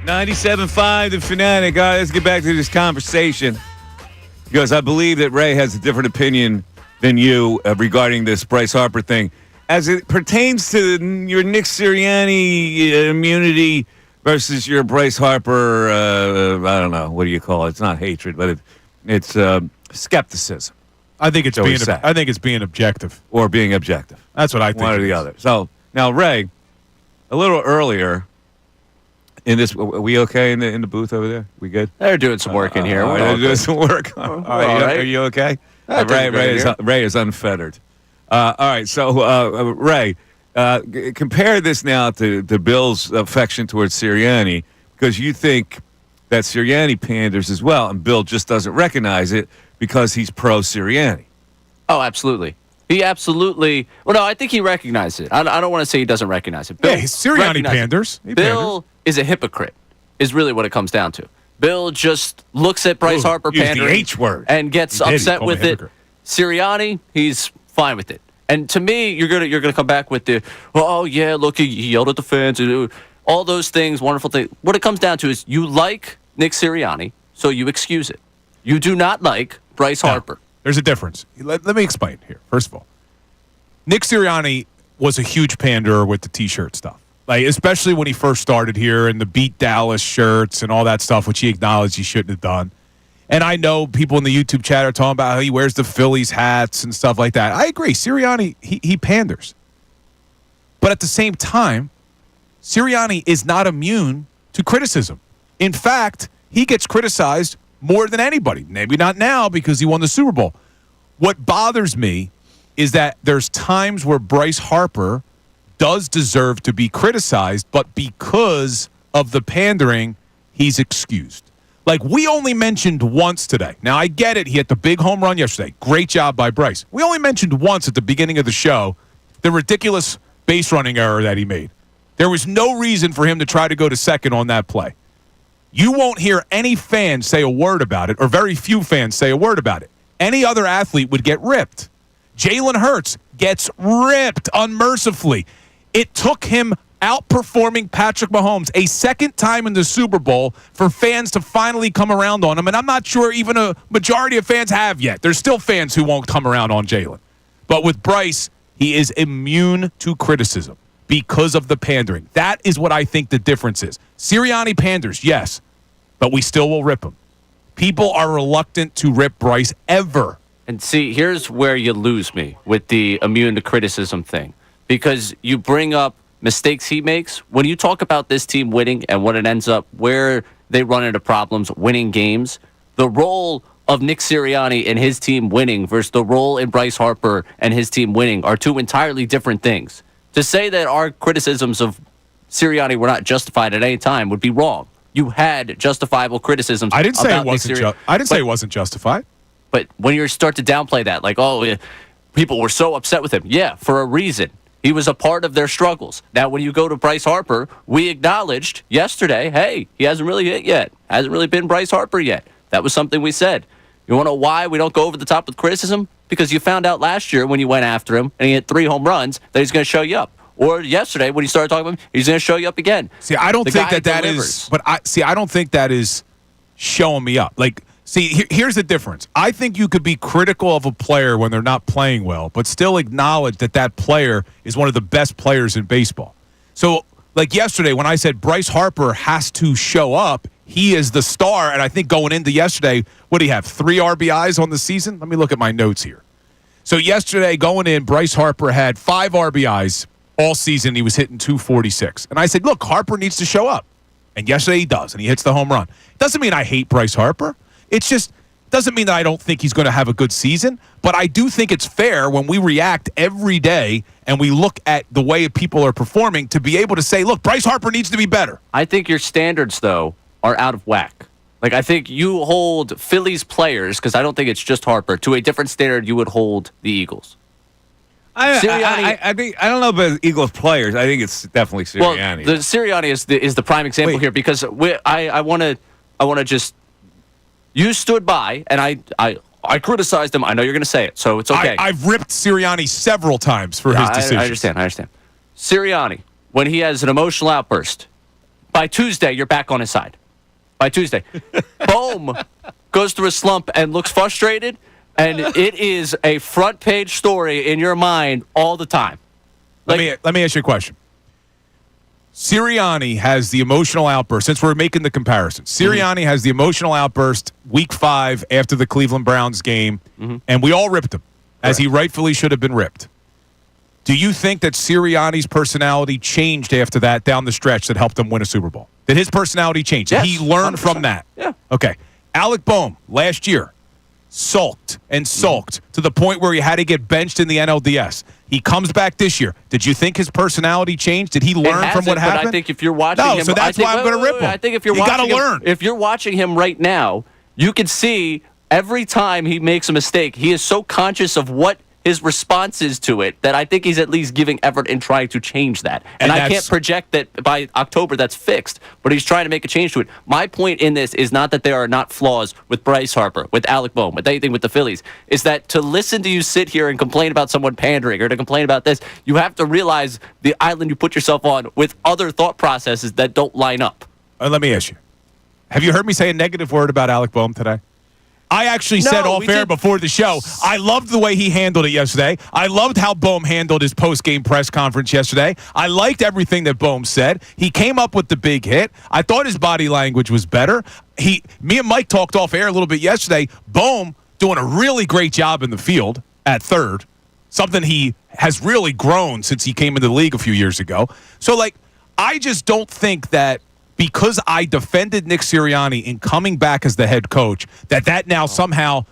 .97.5 The Fanatic. All right, let's get back to this conversation because I believe that Ray has a different opinion than you regarding this Bryce Harper thing. As it pertains to your Nick Sirianni immunity versus your Bryce Harper, I don't know, what do you call it? It's not hatred, but it's skepticism. I think it's shall we being. say. I think it's being objective. Or being objective. That's what I think. One or it the is. other. So now, Ray, a little earlier in this, are we okay in the booth over there? We good? They're doing some work in here. They're doing some work. All right, are you okay? Ray is unfettered. All right, so Ray, compare this now to Bill's affection towards Sirianni, because you think that Sirianni panders as well, and Bill just doesn't recognize it because he's pro Sirianni. Oh, absolutely. He absolutely. Well, no, I think he recognized it. I don't want to say he doesn't recognize it. Bill Sirianni panders. Bill is a hypocrite, is really what it comes down to. Bill just looks at Bryce Harper pandering the H word. And gets upset with it. Sirianni, he's fine with it. And to me, you're gonna come back with the, oh yeah, look, he yelled at the fans, all those things, wonderful things. What it comes down to is you like Nick Sirianni, so you excuse it. You do not like Bryce Harper. There's a difference. Let me explain here. First of all, Nick Sirianni was a huge panderer with the T-shirt stuff. Like, especially when he first started here and the Beat Dallas shirts and all that stuff, which he acknowledged he shouldn't have done. And I know people in the YouTube chat are talking about how he wears the Phillies hats and stuff like that. I agree. Sirianni, he panders. But at the same time, Sirianni is not immune to criticism. In fact, he gets criticized more than anybody. Maybe not now because he won the Super Bowl. What bothers me is that there's times where Bryce Harper does deserve to be criticized, but because of the pandering, he's excused. Like, we only mentioned once today. Now, I get it. He hit the big home run yesterday. Great job by Bryce. We only mentioned once at the beginning of the show the ridiculous base running error that he made. There was no reason for him to try to go to second on that play. You won't hear any fan say a word about it, or very few fans say a word about it. Any other athlete would get ripped. Jalen Hurts gets ripped unmercifully. It took him outperforming Patrick Mahomes a second time in the Super Bowl for fans to finally come around on him, and I'm not sure even a majority of fans have yet. There's still fans who won't come around on Jalen. But with Bryce, he is immune to criticism because of the pandering. That is what I think the difference is. Sirianni panders, yes, but we still will rip him. People are reluctant to rip Bryce ever. And see, here's where you lose me with the immune to criticism thing. Because you bring up mistakes he makes. When you talk about this team winning and what it ends up, where they run into problems winning games, the role of Nick Sirianni and his team winning versus the role in Bryce Harper and his team winning are two entirely different things. To say that our criticisms of Sirianni were not justified at any time would be wrong. You had justifiable criticisms. I didn't say about it wasn't. I didn't say it wasn't justified. But when you start to downplay that, like, oh, people were so upset with him. Yeah, for a reason. He was a part of their struggles. Now, when you go to Bryce Harper, we acknowledged yesterday, hey, he hasn't really hit yet. Hasn't really been Bryce Harper yet. That was something we said. You want to know why we don't go over the top with criticism? Because you found out last year when you went after him and he hit 3 home runs that he's going to show you up. Or yesterday when you started talking about him, he's going to show you up again. See, I don't think that is. But I don't think that is showing me up. Like, see, here's the difference. I think you could be critical of a player when they're not playing well, but still acknowledge that that player is one of the best players in baseball. So, like yesterday when I said Bryce Harper has to show up, he is the star. And I think going into yesterday, what do you have, 3 RBIs on the season? Let me look at my notes here. So yesterday going in, Bryce Harper had 5 RBIs all season. He was hitting 246. And I said, look, Harper needs to show up. And yesterday he does, and he hits the home run. Doesn't mean I hate Bryce Harper. It's just doesn't mean that I don't think he's going to have a good season, but I do think it's fair when we react every day and we look at the way people are performing to be able to say, look, Bryce Harper needs to be better. I think your standards, though, are out of whack. Like, I think you hold Phillies players, because I don't think it's just Harper, to a different standard you would hold the Eagles. I think I don't know about Eagles players. I think it's definitely Sirianni. Well, the Sirianni is the prime example here, because I want to just. You stood by, and I criticized him. I know you're going to say it, so it's okay. I've ripped Sirianni several times for his decisions. I understand. Sirianni, when he has an emotional outburst, by Tuesday, you're back on his side. By Tuesday. Bohm goes through a slump and looks frustrated, and it is a front-page story in your mind all the time. Let me ask you a question. Sirianni has the emotional outburst, since we're making the comparison. Sirianni has the emotional outburst week 5 after the Cleveland Browns game, and we all ripped him, as he rightfully should have been ripped. Do you think that Sirianni's personality changed after that down the stretch that helped him win a Super Bowl? Did his personality change? Did he learn 100%. from that? Yeah. Okay. Alec Boehm, last year, sulked and sulked to the point where he had to get benched in the NLDS. He comes back this year. Did you think his personality changed? Did he learn from what happened? But I think if you're watching him, so that's why I'm going to rip him. I think if you're you watching got to him, learn. If you're watching him right now, you can see every time he makes a mistake, he is so conscious of what his response is to it that I think he's at least giving effort in trying to change that. And I can't project that by October that's fixed, but he's trying to make a change to it. My point in this is not that there are not flaws with Bryce Harper, with Alec Boehm, with anything with the Phillies. Is that to listen to you sit here and complain about someone pandering or to complain about this, you have to realize the island you put yourself on with other thought processes that don't line up. Let me ask you. Have you heard me say a negative word about Alec Boehm today? I actually said off air before the show, I loved the way he handled it yesterday. I loved how Boehm handled his post-game press conference yesterday. I liked everything that Boehm said. He came up with the big hit. I thought his body language was better. Me and Mike talked off air a little bit yesterday. Boehm doing a really great job in the field at third, something he has really grown since he came into the league a few years ago. So, I just don't think that because I defended Nick Sirianni in coming back as the head coach, that now somehow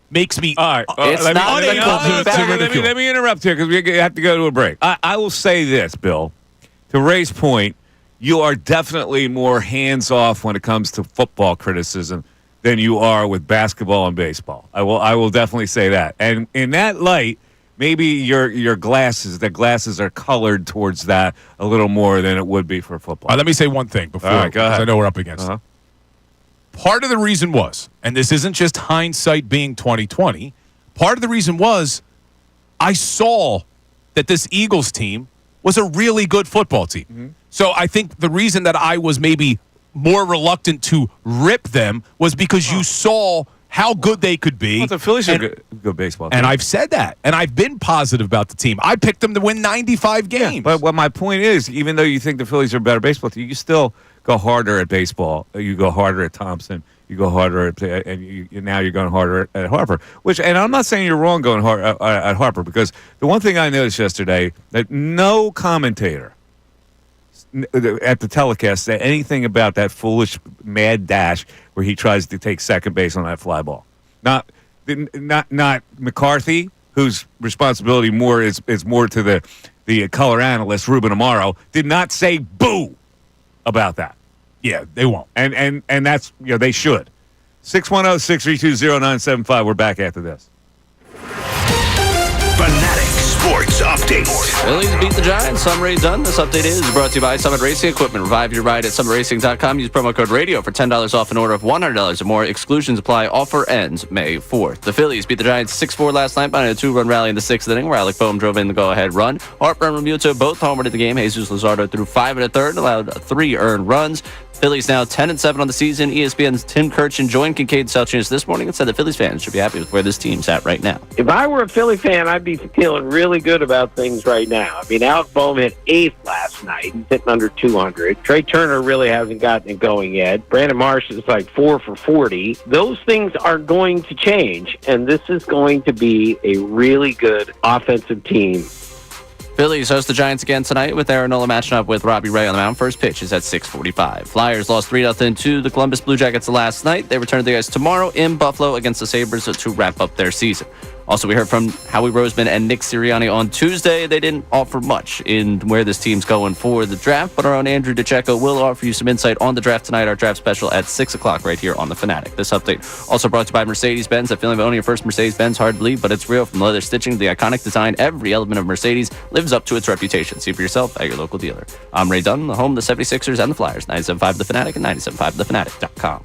makes me let me interrupt here because we have to go to a break. I will say this, Bill. To Ray's point, you are definitely more hands-off when it comes to football criticism than you are with basketball and baseball. I will definitely say that. And in that light, maybe your glasses are colored towards that a little more than it would be for football. Let me say one thing before, because I know we're up against it. Part of the reason was, and this isn't just hindsight being 2020, part of the reason was I saw that this Eagles team was a really good football team. So I think the reason that I was maybe more reluctant to rip them was because you saw how good they could be. Well, the Phillies are good baseball team. And I've said that. And I've been positive about the team. I picked them to win 95 games. Yeah, but what my point is, even though you think the Phillies are a better baseball team, you still go harder at baseball. You go harder at Thompson. You go harder at, and now you're going harder at Harper. And I'm not saying you're wrong going hard at Harper, because the one thing I noticed yesterday, that no commentator at the telecast said anything about that foolish mad dash where he tries to take second base on that fly ball. Not McCarthy, whose responsibility more is more to the color analyst Ruben Amaro, did not say boo about that. Yeah, they won't. And that's, they should. 610-632-0975. We're back after this. Fanatic Sports Update. Phillies beat the Giants. Summary done. This update is brought to you by Summit Racing Equipment. Revive your ride at summitracing.com. Use promo code radio for $10 off an order of $100 or more. Exclusions apply. Offer ends May 4th. The Phillies beat the Giants 6-4 last night by a 2-run rally in the 6th inning where Alec Boehm drove in the go-ahead run. Harper and Remuto both homered in the game. Jesus Luzardo threw 5 1/3 and allowed 3 earned runs. Phillies now 10-7 on the season. ESPN's Tim Kirchin joined Kincade Salciunas this morning and said that Phillies fans should be happy with where this team's at right now. If I were a Philly fan, I'd be feeling really good about things right now. I mean, Alec Boehm hit 8th last night. He's hitting under 200. Trey Turner really hasn't gotten it going yet. Brandon Marsh is like 4 for 40. Those things are going to change, and this is going to be a really good offensive team. Phillies host the Giants again tonight with Aaron Nola matching up with Robbie Ray on the mound. First pitch is at 6:45. Flyers lost 3-0 to the Columbus Blue Jackets last night. They return to the ice tomorrow in Buffalo against the Sabres to wrap up their season. Also, we heard from Howie Roseman and Nick Sirianni on Tuesday. They didn't offer much in where this team's going for the draft, but our own Andrew DeCecco will offer you some insight on the draft tonight, our draft special at 6 o'clock right here on The Fanatic. This update also brought to you by Mercedes-Benz. That feeling of owning your first Mercedes-Benz, hard to believe, but it's real. From leather stitching to the iconic design, every element of Mercedes lives up to its reputation. See for yourself at your local dealer. I'm Ray Dunn, the home of the 76ers and the Flyers. 97.5 The Fanatic and 97.5thefanatic.com.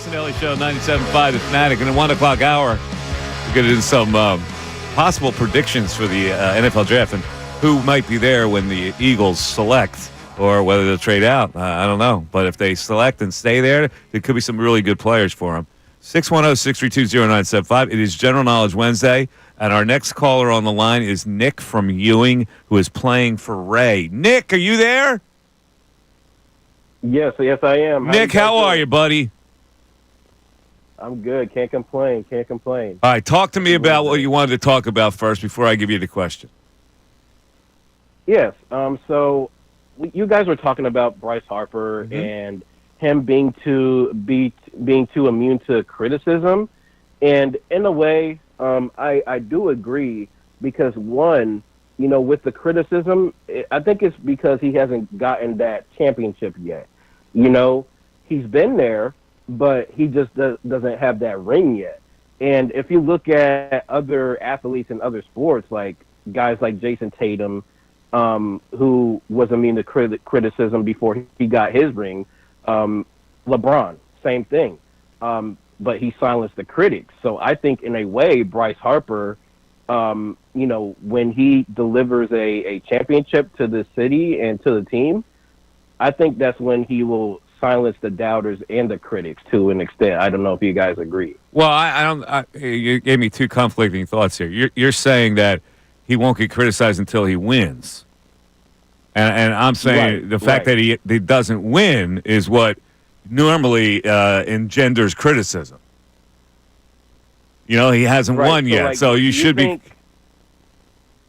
Missanelli Show, 97.5 The Fanatic. In the 1 o'clock hour, we're going to do some possible predictions for the NFL draft and who might be there when the Eagles select or whether they'll trade out. I don't know. But if they select and stay there, there could be some really good players for them. 610-632-0975. It is General Knowledge Wednesday, and our next caller on the line is Nick from Ewing, who is playing for Ray. Nick, are you there? Yes, I am. Nick, how are you, buddy? I'm good. Can't complain. All right, talk to me about what you wanted to talk about first before I give you the question. Yes. So you guys were talking about Bryce Harper and him being too immune to criticism, and in a way, I do agree because one, with the criticism, I think it's because he hasn't gotten that championship yet. He's been there, but he just doesn't have that ring yet. And if you look at other athletes in other sports, like guys like Jason Tatum, who was immune to criticism before he got his ring, LeBron, same thing. But he silenced the critics. So I think in a way, Bryce Harper, when he delivers a championship to the city and to the team, I think that's when he will silence the doubters and the critics to an extent. I don't know if you guys agree. Well, I don't. You gave me two conflicting thoughts here. You're saying that he won't get criticized until he wins, and I'm saying the fact that he doesn't win is what normally engenders criticism. He hasn't won yet, so you should be.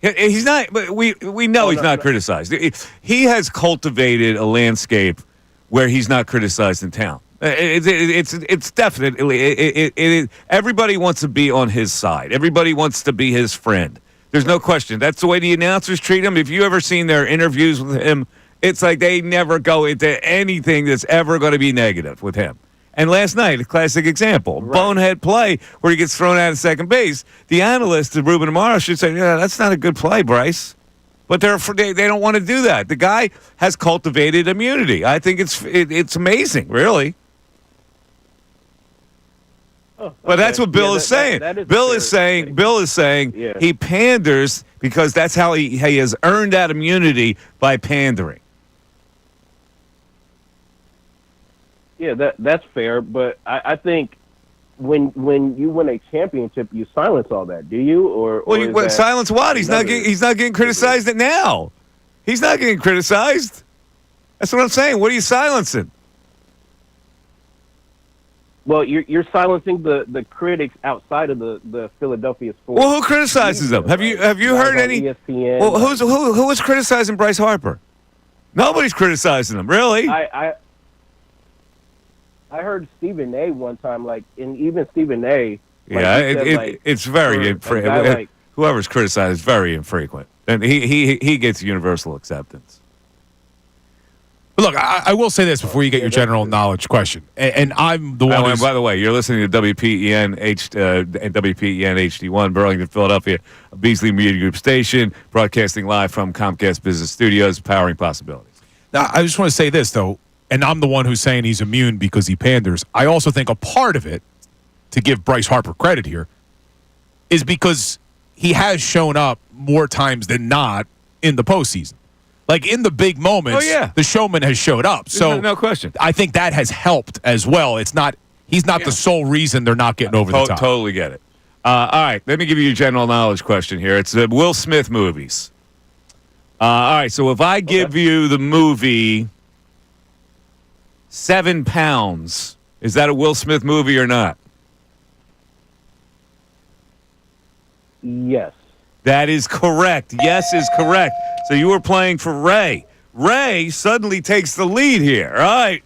He's not, but we know he's not criticized. He has cultivated a landscape where he's not criticized in town. It's definitely everybody wants to be on his side. Everybody wants to be his friend. There's no question. That's the way the announcers treat him. If you ever seen their interviews with him, it's like they never go into anything that's ever going to be negative with him. And last night, a classic example, bonehead play where he gets thrown out of second base. The analyst, Ruben Amaro, should say, "Yeah, that's not a good play, Bryce." But they don't want to do that. The guy has cultivated immunity. I think it's amazing, really. But that's what Bill is saying. Bill is saying he panders because that's how he has earned that immunity by pandering. Yeah, that's fair, but I think when you win a championship, you silence all that, do you? Or silence what? He's not getting criticized now. He's not getting criticized. That's what I'm saying. What are you silencing? Well, you're silencing the critics outside of the Philadelphia sports. Well, who criticizes them? Have you heard any? ESPN, well, who was criticizing Bryce Harper? Nobody's criticizing him, really. I heard Stephen A. one time, and even Stephen A. It's very infrequent. Whoever's criticized is very infrequent, and he gets universal acceptance. But look, I will say this before you get your general knowledge question, and I'm the one. By the way, you're listening to WPEN and WPEN HD1, Burlington, Philadelphia, a Beasley Media Group station, broadcasting live from Comcast Business Studios, powering possibilities. Now, I just want to say this though. And I'm the one who's saying he's immune because he panders. I also think a part of it, to give Bryce Harper credit here, is because he has shown up more times than not in the postseason. Like in the big moments, the showman has showed up. So no question. I think that has helped as well. He's not the sole reason they're not getting over the top. Totally get it. All right, let me give you a general knowledge question here. It's the Will Smith movies. All right, so if I give you the movie 7 Pounds, is that a Will Smith movie or not? Yes. That is correct. Yes is correct. So you were playing for Ray. Ray suddenly takes the lead here. All right.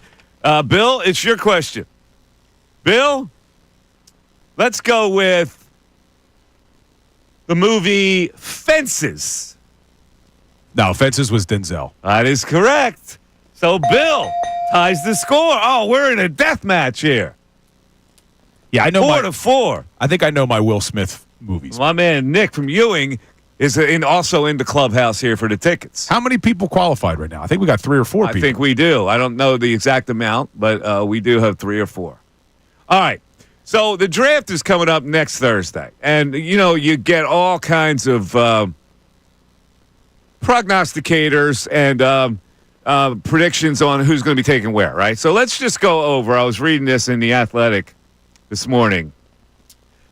Bill, it's your question. Bill, let's go with the movie Fences. No, Fences was Denzel. That is correct. So Bill ties the score. Oh, we're in a death match here. Yeah, I know 4-4. I think I know my Will Smith movies. My man Nick from Ewing is also in the clubhouse here for the tickets. How many people qualified right now? I think we got 3 or 4 people. I think we do. I don't know the exact amount, but we do have 3 or 4. All right. So the draft is coming up next Thursday. And, you get all kinds of prognosticators and predictions on who's going to be taken where, right? So let's just go over. I was reading this in The Athletic this morning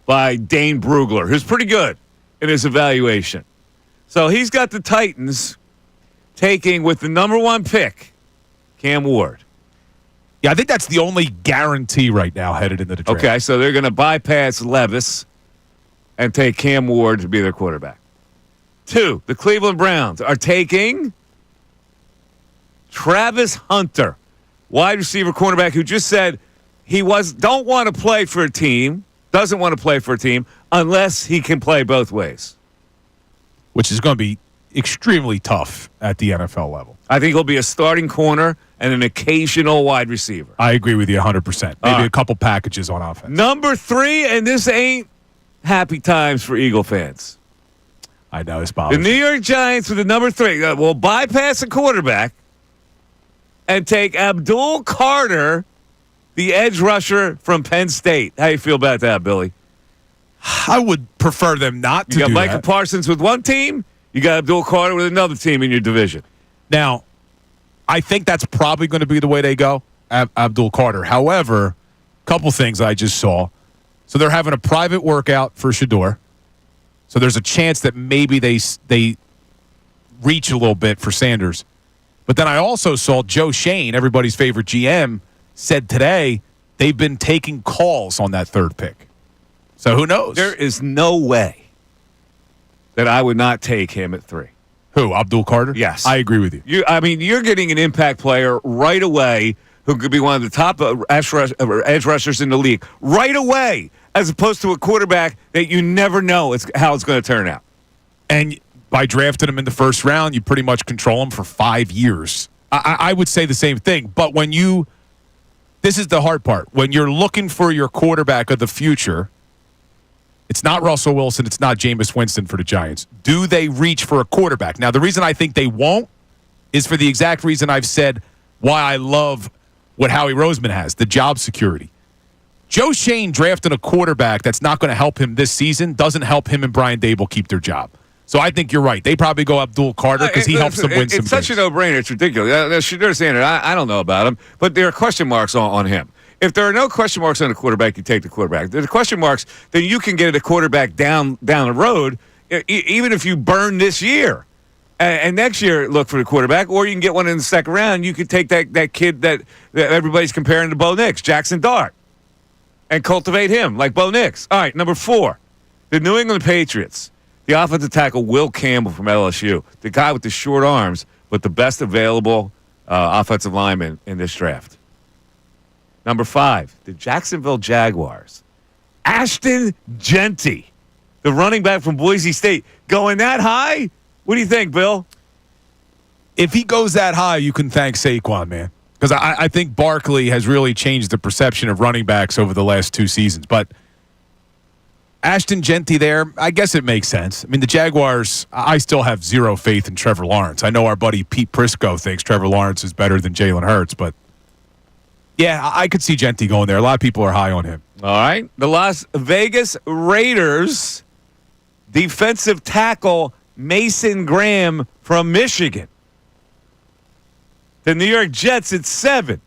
by Dane Brugler, who's pretty good in his evaluation. So he's got the Titans taking, with the number 1 pick, Cam Ward. Yeah, I think that's the only guarantee right now headed into the draft. Okay, so they're going to bypass Levis and take Cam Ward to be their quarterback. 2, the Cleveland Browns are taking Travis Hunter, wide receiver cornerback, who just said he doesn't want to play for a team unless he can play both ways. Which is going to be extremely tough at the NFL level. I think he'll be a starting corner and an occasional wide receiver. I agree with you 100%. Maybe a couple packages on offense. Number 3, and this ain't happy times for Eagle fans. I know, it's bothers The New York Giants with the number 3 will bypass a quarterback and take Abdul Carter, the edge rusher from Penn State. How you feel about that, Billy? I would prefer them not to do that. You got Micah Parsons with one team. You got Abdul Carter with another team in your division. Now, I think that's probably going to be the way they go, Abdul Carter. However, a couple things I just saw. So they're having a private workout for Shador. So there's a chance that maybe they reach a little bit for Sanders. But then I also saw Joe Shane, everybody's favorite GM, said today they've been taking calls on that 3rd pick. So who knows? There is no way that I would not take him at 3. Who, Abdul Carter? Yes. I agree with you. You're getting an impact player right away who could be one of the top edge rushers in the league right away, as opposed to a quarterback that you never know how it's going to turn out. And by drafting him in the 1st round, you pretty much control him for 5 years. I would say the same thing. But this is the hard part. When you're looking for your quarterback of the future, it's not Russell Wilson. It's not Jameis Winston for the Giants. Do they reach for a quarterback? Now, the reason I think they won't is for the exact reason I've said why I love what Howie Roseman has, the job security. Joe Shane drafting a quarterback that's not going to help him this season doesn't help him and Brian Dable keep their job. So I think you're right. They probably go Abdul Carter because he helps them win some games. It's such a no-brainer. It's ridiculous. Shador Sanders, I don't know about him, but there are question marks on him. If there are no question marks on a quarterback, you take the quarterback. If there are question marks, then you can get a quarterback down the road, even if you burn this year. And next year, look for the quarterback, or you can get one in the 2nd round. You could take that kid that everybody's comparing to Bo Nix, Jackson Dart, and cultivate him like Bo Nix. All right, number 4, the New England Patriots. The offensive tackle, Will Campbell from LSU, the guy with the short arms, but the best available offensive lineman in this draft. Number 5, the Jacksonville Jaguars. Ashton Genty, the running back from Boise State, going that high? What do you think, Bill? If he goes that high, you can thank Saquon, man. Because I think Barkley has really changed the perception of running backs over the last 2 seasons. But Ashton Genty there, I guess it makes sense. I mean, the Jaguars, I still have zero faith in Trevor Lawrence. I know our buddy Pete Prisco thinks Trevor Lawrence is better than Jalen Hurts, but yeah, I could see Genty going there. A lot of people are high on him. All right. The Las Vegas Raiders defensive tackle Mason Graham from Michigan. The New York Jets at 7.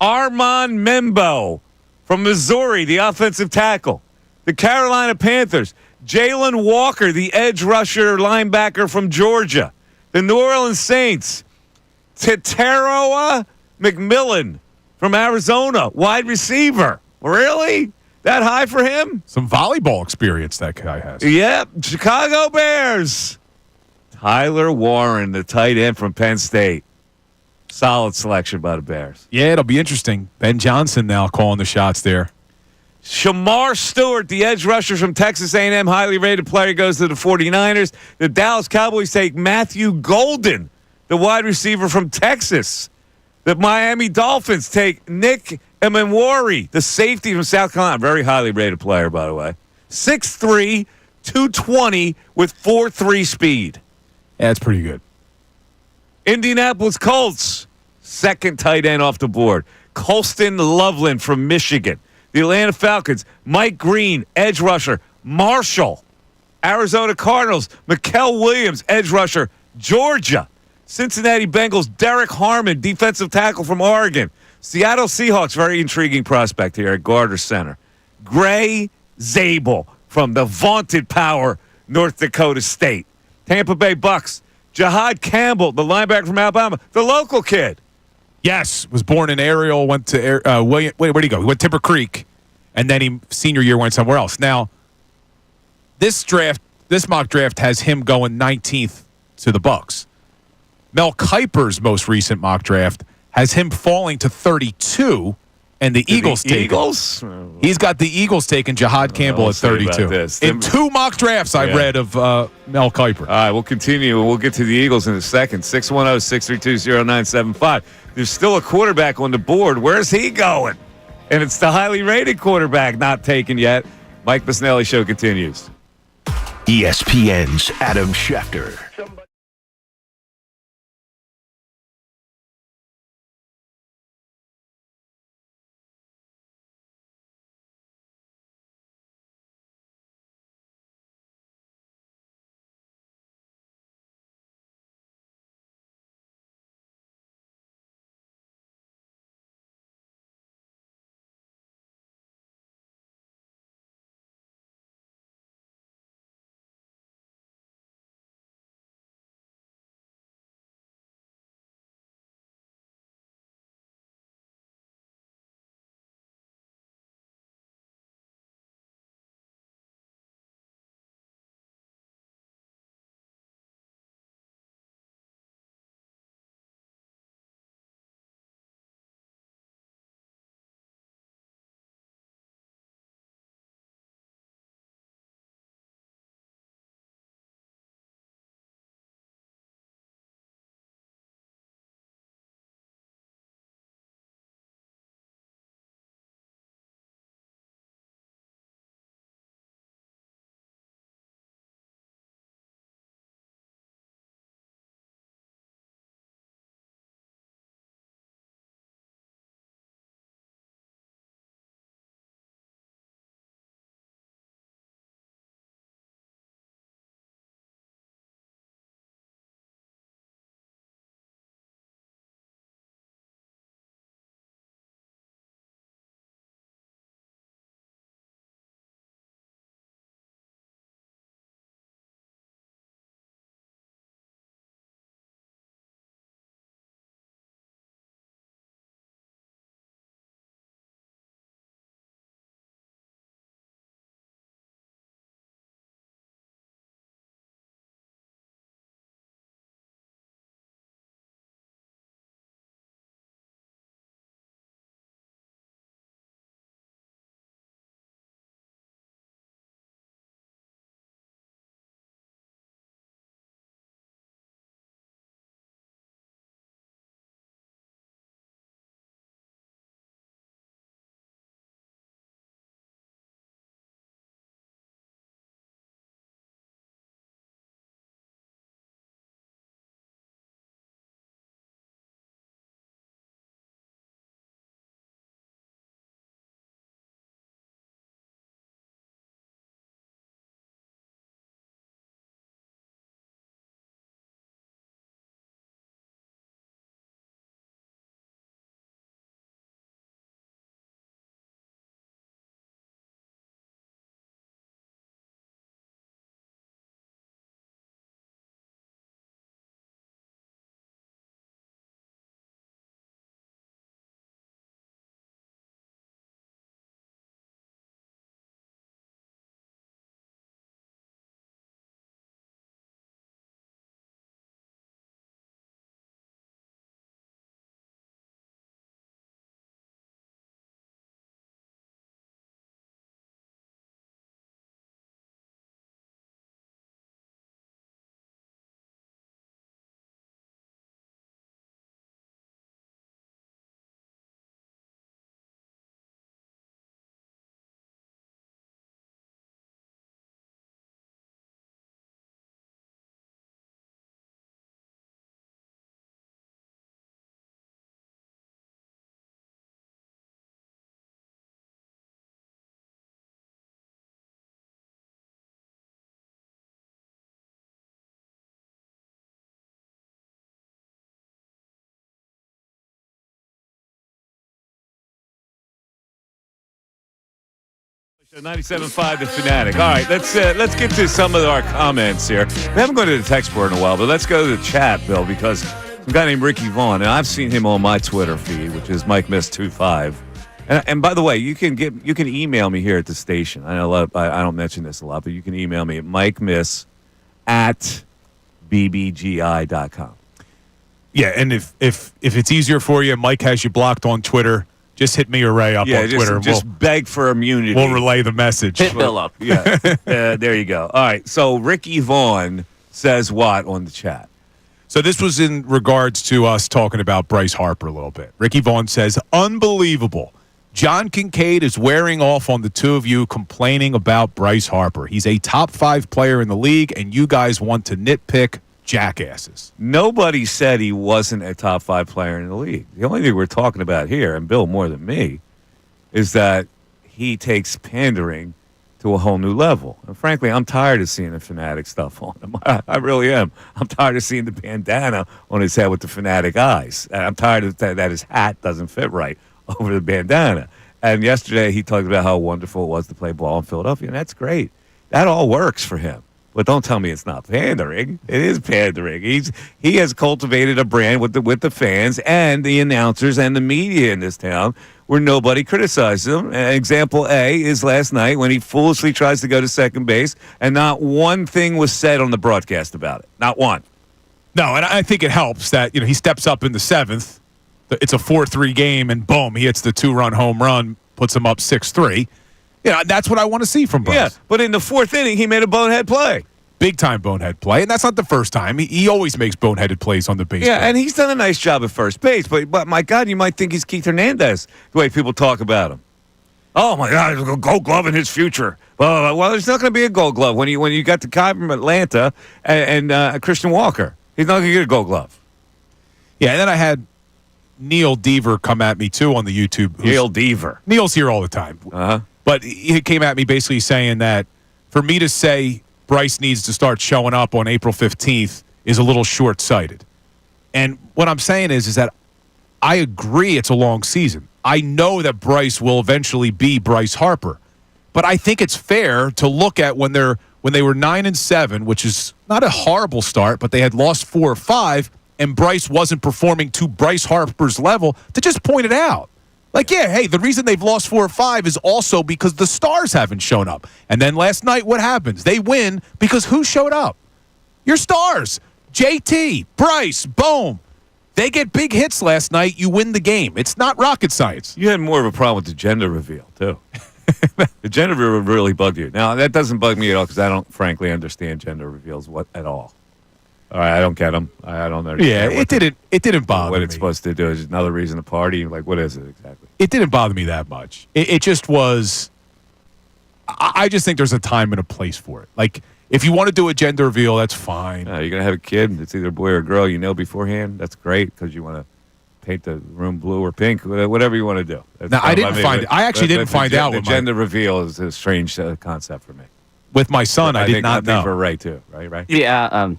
Armand Membo from Missouri, the offensive tackle. The Carolina Panthers, Jalen Walker, the edge rusher linebacker from Georgia. The New Orleans Saints, Tataroa McMillan from Arizona, wide receiver. Really? That high for him? Some volleyball experience that guy has. Yep. Chicago Bears, Tyler Warren, the tight end from Penn State. Solid selection by the Bears. Yeah, it'll be interesting. Ben Johnson now calling the shots there. Shamar Stewart, the edge rusher from Texas A&M, highly rated player, goes to the 49ers. The Dallas Cowboys take Matthew Golden, the wide receiver from Texas. The Miami Dolphins take Nick Emenwari, the safety from South Carolina, very highly rated player, by the way. 6'3", 220 with 4.3 speed. Yeah, that's pretty good. Indianapolis Colts, second tight end off the board. Colston Loveland from Michigan. The Atlanta Falcons, Mike Green, edge rusher. Marshall, Arizona Cardinals, Mikael Williams, edge rusher. Georgia, Cincinnati Bengals, Derek Harmon, defensive tackle from Oregon. Seattle Seahawks, very intriguing prospect here at Gardner Center. Gray Zabel from the vaunted power North Dakota State. Tampa Bay Bucks, Jahad Campbell, the linebacker from Alabama, the local kid. Yes, was born in Ariel, went to William. Wait, where'd he go? He went Timber Creek, and then he senior year went somewhere else. Now, this mock draft has him going 19th to the Bucks. Mel Kiper's most recent mock draft has him falling to 32, and the Eagles taking. Eagles? He's got the Eagles taking Jahad Campbell at 32. In 2 mock drafts I read of Mel Kiper. All right, we'll continue, and we'll get to the Eagles in a second. 610-632-0975. There's still a quarterback on the board. Where's he going? And it's the highly rated quarterback not taken yet. Mike Missanelli Show continues. ESPN's Adam Schefter. 97.5 The Fanatic. All right, let's get to some of our comments here. We haven't gone to the text board in a while, but let's go to the chat, Bill, because some guy named Ricky Vaughn, and I've seen him on my Twitter feed, which is MikeMiss25. And by the way, you can email me here at the station. I know I don't mention this a lot, but you can email me at mikemiss@bbgi.com. Yeah, and if it's easier for you, Mike has you blocked on Twitter. Just hit me or Ray up on Twitter. Just beg for immunity. We'll relay the message. Hit Bill up. Yeah, there you go. All right, so Ricky Vaughn says what on the chat? So this was in regards to us talking about Bryce Harper a little bit. Ricky Vaughn says, unbelievable. John Kincade is wearing off on the two of you complaining about Bryce Harper. He's a top 5 player in the league, and you guys want to nitpick jackasses. Nobody said he wasn't a top 5 player in the league. The only thing we're talking about here, and Bill more than me, is that he takes pandering to a whole new level. And frankly, I'm tired of seeing the Fanatic stuff on him. I really am. I'm tired of seeing the bandana on his head with the Fanatic eyes. And I'm tired of that his hat doesn't fit right over the bandana. And yesterday he talked about how wonderful it was to play ball in Philadelphia, and that's great. That all works for him. But don't tell me it's not pandering. It is pandering. He has cultivated a brand with the fans and the announcers and the media in this town where nobody criticizes him. Example A is last night when he foolishly tries to go to second base and not one thing was said on the broadcast about it. Not one. No, and I think it helps that he steps up in the 7th. It's a 4-3 game, and boom, he hits the 2-run home run, puts him up 6-3. That's what I want to see from Bryce. Yeah, but in the 4th inning, he made a bonehead play. Big-time bonehead play, and that's not the first time. He always makes boneheaded plays on the base. Yeah, and he's done a nice job at first base, but my God, you might think he's Keith Hernandez, the way people talk about him. Oh, my God, there's a Gold Glove in his future. Well, there's not going to be a Gold Glove when you got the guy from Atlanta and Christian Walker. He's not going to get a Gold Glove. Yeah, and then I had Neil Deaver come at me, too, on the YouTube. Neil Deaver. Neil's here all the time. Uh-huh. But he came at me basically saying that for me to say Bryce needs to start showing up on April 15th is a little short-sighted. And what I'm saying is that I agree it's a long season. I know that Bryce will eventually be Bryce Harper. But I think it's fair to look at when they were 9-7, which is not a horrible start, but they had lost 4 or 5, and Bryce wasn't performing to Bryce Harper's level, to just point it out. Like, yeah, hey, the reason they've lost 4 or 5 is also because the stars haven't shown up. And then last night, what happens? They win because who showed up? Your stars. JT, Bryce, boom. They get big hits last night. You win the game. It's not rocket science. You had more of a problem with the gender reveal, too. The gender reveal really bugged you. Now, that doesn't bug me at all because I don't, frankly, understand gender reveals at all. All right, I don't get them. I don't understand. Yeah, it didn't bother me. What it's supposed to do is another reason to party. Like, what is it exactly? It didn't bother me that much. It just was. I just think there's a time and a place for it. Like, if you want to do a gender reveal, that's fine. You're gonna have a kid. It's either a boy or a girl. Beforehand. That's great because you want to paint the room blue or pink, whatever you want to do. Now, I didn't find. I actually didn't find out. The gender reveal is a strange concept for me. With my son, I did not know. For Ray too, right? Yeah.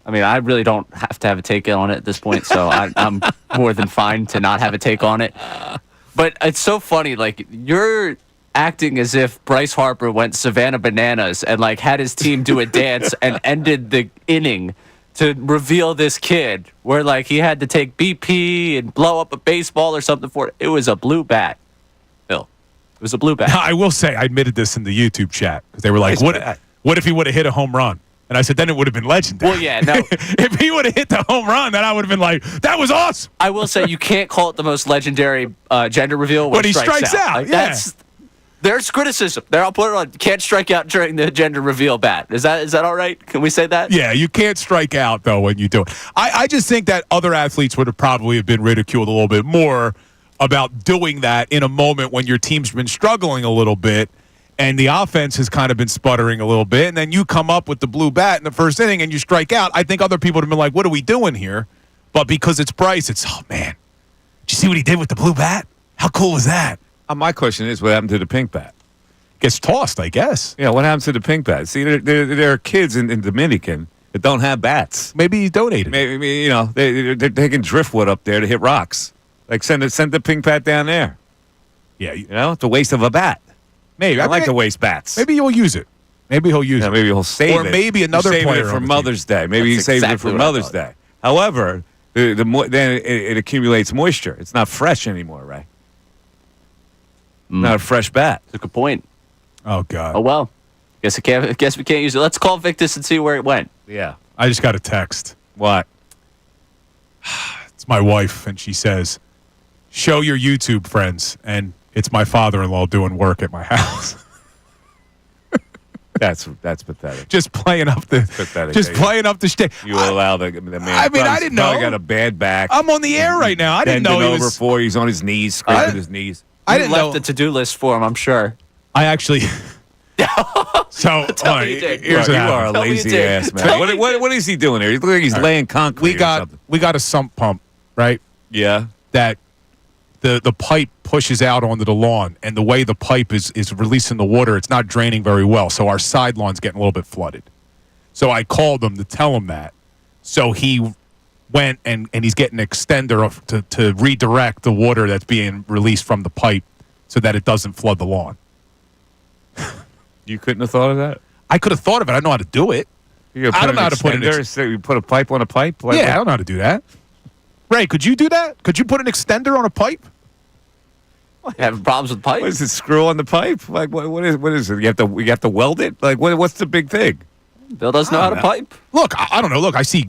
I mean, I really don't have to have a take on it at this point, so I'm more than fine to not have a take on it. But it's so funny, like, you're acting as if Bryce Harper went Savannah Bananas and, like, had his team do a dance and ended the inning to reveal this kid, where, like, he had to take BP and blow up a baseball or something for it. It was a blue bat, Phil. It was a blue bat. Now, I will say, I admitted this in the YouTube chat, because they were like, what if he would have hit a home run? And I said, then it would have been legendary. Well, yeah, no. If he would have hit the home run, then I would have been like, that was awesome. I will say, you can't call it the most legendary gender reveal when he strikes out. Like, there's criticism. There, I'll put it on. Can't strike out during the gender reveal bat. Is that all right? Can we say that? Yeah, you can't strike out, though, when you do it. I just think that other athletes would have probably been ridiculed a little bit more about doing that in a moment when your team's been struggling a little bit. And the offense has kind of been sputtering a little bit, and then you come up with the blue bat in the first inning and you strike out. I think other people would have been like, what are we doing here? But because it's Bryce, it's, oh, man. Did you see what he did with the blue bat? How cool is that? My question is, what happened to the pink bat? Gets tossed, I guess. Yeah, what happens to the pink bat? See, there are kids in Dominican that don't have bats. Maybe he donated. Maybe, they're taking driftwood up there to hit rocks. Like, send the pink bat down there. Yeah. It's a waste of a bat. Maybe I like to waste bats. Maybe he'll use it. Maybe he'll use it. Maybe he'll save or it. Or maybe another saving player it for on the Mother's Day. Maybe he's saving it for Mother's Day. However, then it accumulates moisture. It's not fresh anymore, right? Not a fresh bat. That's a good point. Oh God. Oh well. Guess we can't use it. Let's call Victus and see where it went. Yeah. I just got a text. What? It's my wife, and she says, "Show your YouTube friends," and it's my father-in-law doing work at my house. That's pathetic. Just playing up the pathetic. Just playing up the stage. You allow the man. I mean, I didn't know. Probably got a bad back. I'm on the air right now. I didn't know he was over for. He's on his knees, scraping his knees. I didn't left the to-do list for him. I'm sure. I actually. So Tell me you did. here's you what are a happened. lazy ass man. What is he doing here? He looks like he's laying concrete. We got a sump pump, right? Yeah. That the pipe pushes out onto the lawn, and the way the pipe is releasing the water, it's not draining very well. So our side lawn's getting a little bit flooded. So I called him to tell him that. So he went and he's getting an extender to redirect the water that's being released from the pipe so that it doesn't flood the lawn. You couldn't have thought of that? I could have thought of it. I don't know how to do it. I don't know how to put it. So you put a pipe on a pipe? I don't know how to do that. Ray, could you do that? Could you put an extender on a pipe? Having problems with pipe? What is it? Screw on the pipe? Like what is it? You have to weld it? Like what's the big thing? Bill doesn't know how to pipe. Look, I don't know. Look, I see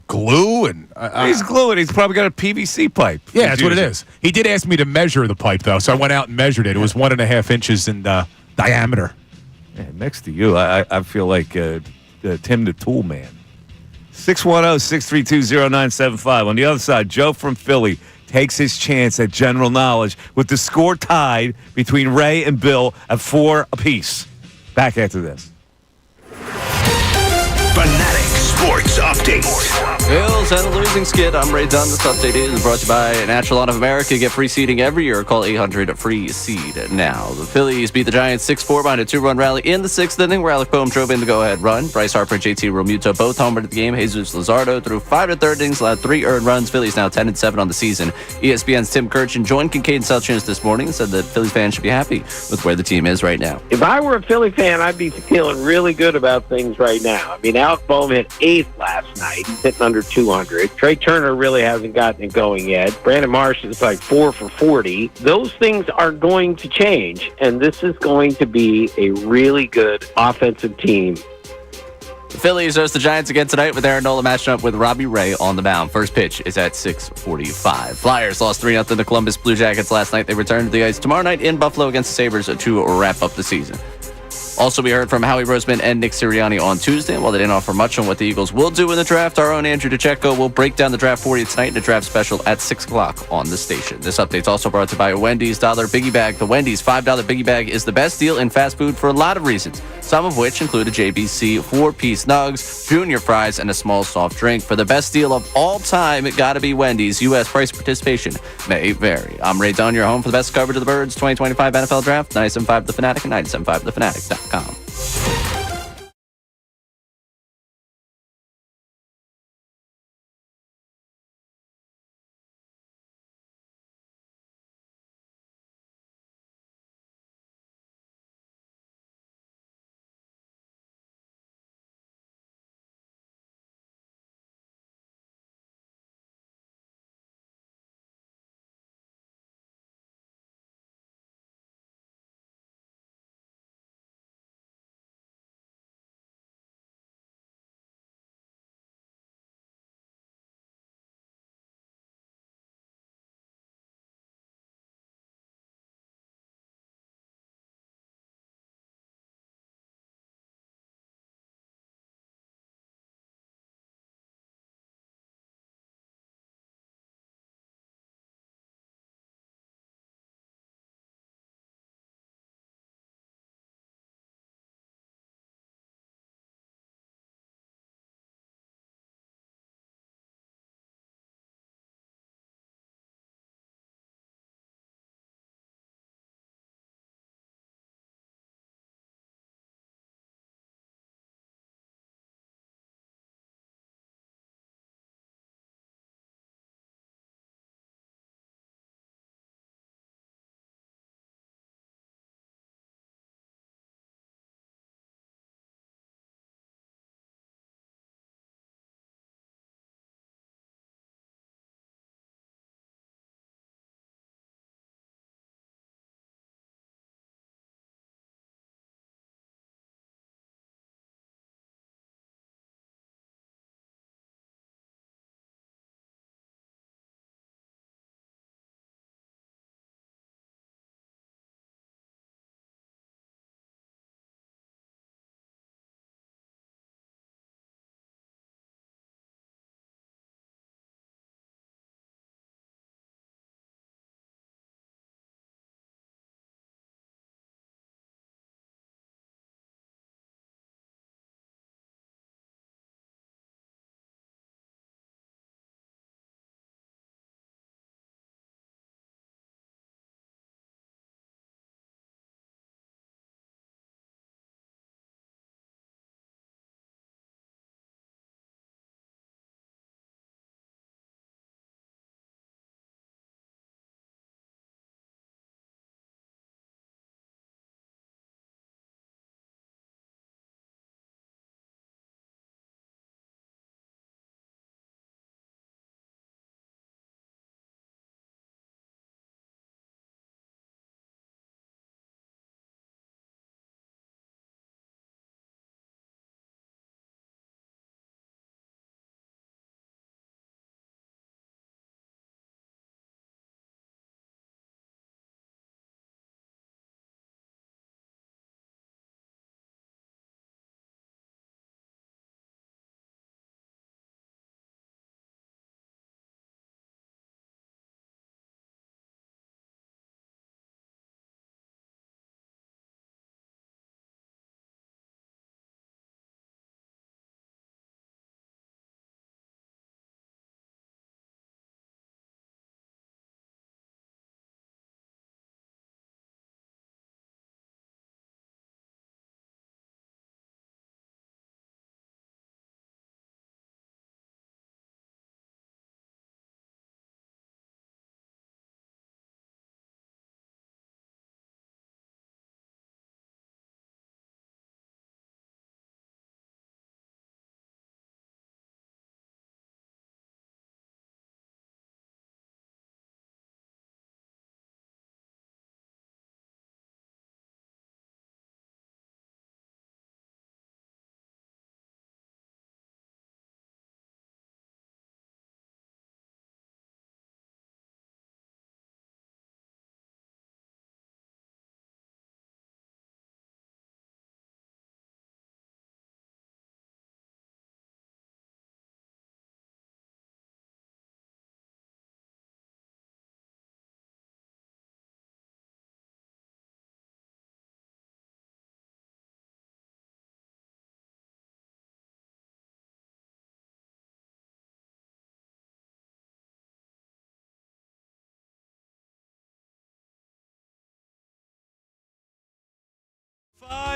glue and he's gluing. He's probably got a PVC pipe. Yeah, that's what it is. He did ask me to measure the pipe though, so I went out and measured it. It was 1.5 inches in diameter. Man, next to you, I feel like Tim the Tool Man. 610-632-0975. On the other side, Joe from Philly takes his chance at general knowledge with the score tied between Ray and Bill at 4 apiece. Back after this. Fanatic Sports Update. Bills and a losing skid. I'm Ray Dunn. This update is brought to you by Natural Lawn of America. Get free seeding every year. Call 800-FREE-SEED now. The Phillies beat the Giants 6-4 behind a 2-run rally in the 6th inning where Alec Boehm drove in the go-ahead run. Bryce Harper and JT Realmuto both homered at the game. Jesus Luzardo threw 5 3rd innings, allowed 3 earned runs. Phillies now 10-7 on the season. ESPN's Tim Kirchin joined Kincade and Salciunas this morning and said that Phillies fans should be happy with where the team is right now. If I were a Philly fan, I'd be feeling really good about things right now. I mean, Alec Boehm hit 8th last night. He's hitting under 200. Trey Turner really hasn't gotten it going yet. Brandon Marsh is like 4 for 40. Those things are going to change, and this is going to be a really good offensive team. The Phillies host the Giants again tonight with Aaron Nola matching up with Robbie Ray on the mound. First pitch is at 6:45. Flyers lost 3-0 to the Columbus Blue Jackets last night. They return to the ice tomorrow night in Buffalo against the Sabres to wrap up the season. Also, we heard from Howie Roseman and Nick Sirianni on Tuesday. While they didn't offer much on what the Eagles will do in the draft, our own Andrew DeCecco will break down the draft for you tonight in a draft special at 6 o'clock on the station. This update's also brought to you by Wendy's Dollar Biggie Bag. The Wendy's $5 Biggie Bag is the best deal in fast food for a lot of reasons, some of which include a JBC 4-piece nugs, junior fries, and a small soft drink. For the best deal of all time, it gotta be Wendy's. U.S. price participation may vary. I'm Ray Dunn, your home for the best coverage of the Birds 2025 NFL Draft, 97.5 The Fanatic and 97.5thefanatic.com.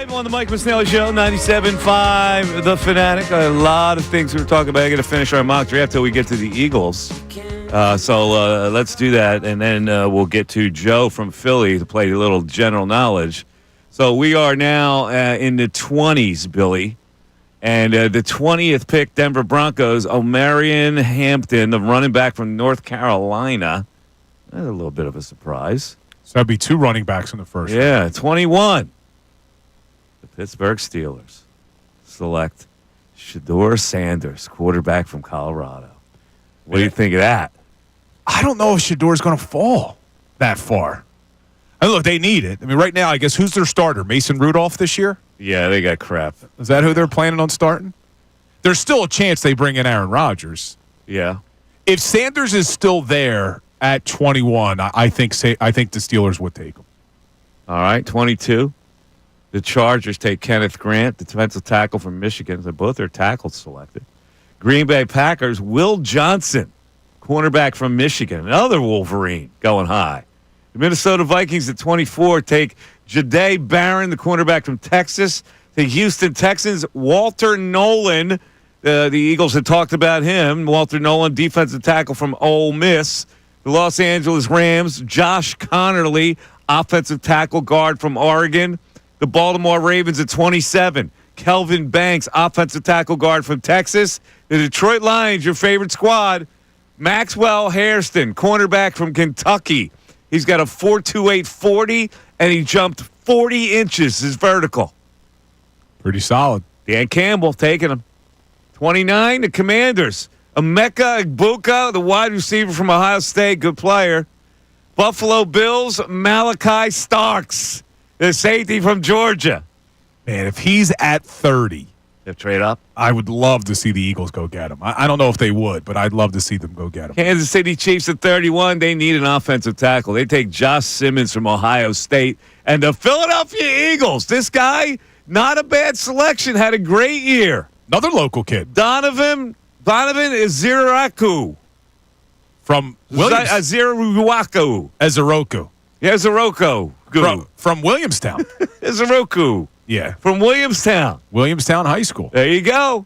Live on the Mike Missanelli Show, 97.5, The Fanatic. A lot of things we were talking about. I got to finish our mock draft till we get to the Eagles. So let's do that, and then we'll get to Joe from Philly to play a little general knowledge. So we are now in the 20s, Billy. And the 20th pick, Denver Broncos, Omarion Hampton, the running back from North Carolina. That's a little bit of a surprise. So that'd be 2 running backs in the first. Yeah, 21. The Pittsburgh Steelers select Shedeur Sanders, quarterback from Colorado. What do you think of that? I don't know if Shedeur's going to fall that far. And look, they need it. I mean, right now, I guess, who's their starter? Mason Rudolph this year? Yeah, they got crap. Is that who they're planning on starting? There's still a chance they bring in Aaron Rodgers. Yeah. If Sanders is still there at 21, I think the Steelers would take him. All right, 22. The Chargers take Kenneth Grant, the defensive tackle from Michigan. They're both their tackles selected. Green Bay Packers, Will Johnson, cornerback from Michigan. Another Wolverine going high. The Minnesota Vikings at 24 take Jahdae Barron, the cornerback from Texas. The Houston Texans, Walter Nolan. The Eagles had talked about him. Walter Nolan, defensive tackle from Ole Miss. The Los Angeles Rams, Josh Connerly, offensive tackle guard from Oregon. The Baltimore Ravens at 27. Kelvin Banks, offensive tackle guard from Texas. The Detroit Lions, your favorite squad. Maxwell Hairston, cornerback from Kentucky. He's got a 4.28 40, and he jumped 40 inches, his vertical. Pretty solid. Dan Campbell taking him. 29, the Commanders. Emeka Egbuka, the wide receiver from Ohio State, good player. Buffalo Bills, Malachi Starks, the safety from Georgia. Man, if he's at 30, they'll trade up. I would love to see the Eagles go get him. I don't know if they would, but I'd love to see them go get him. Kansas City Chiefs at 31. They need an offensive tackle. They take Josh Simmons from Ohio State. And the Philadelphia Eagles, this guy, not a bad selection, had a great year. Another local kid. Donovan Eziraku. From Williams. Eziraku. Ezoroku. Yeah, Ezoroku. From Williamstown. Ezoroku. Yeah. From Williamstown. Williamstown High School. There you go.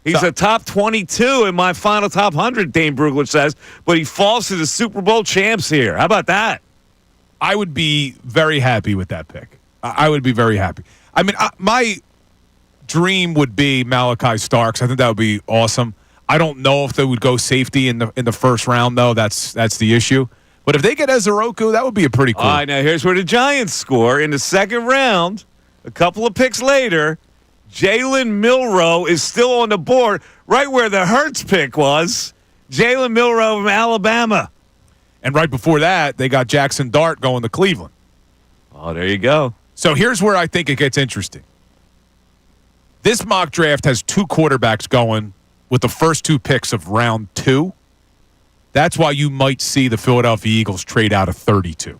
He's a top 22 in my final top 100, Dane Brugler says, but he falls to the Super Bowl champs here. How about that? I would be very happy with that pick. I would be very happy. I mean, my dream would be Malachi Starks. I think that would be awesome. I don't know if they would go safety in the first round, though. That's the issue. But if they get Ezoroku, that would be a pretty cool. All right, now here's where the Giants score. In the second round, a couple of picks later, Jalen Milroe is still on the board, right where the Hurts pick was. Jalen Milroe from Alabama. And right before that, they got Jackson Dart going to Cleveland. Oh, there you go. So here's where I think it gets interesting. This mock draft has 2 quarterbacks going with the first 2 picks of round 2. That's why you might see the Philadelphia Eagles trade out of 32.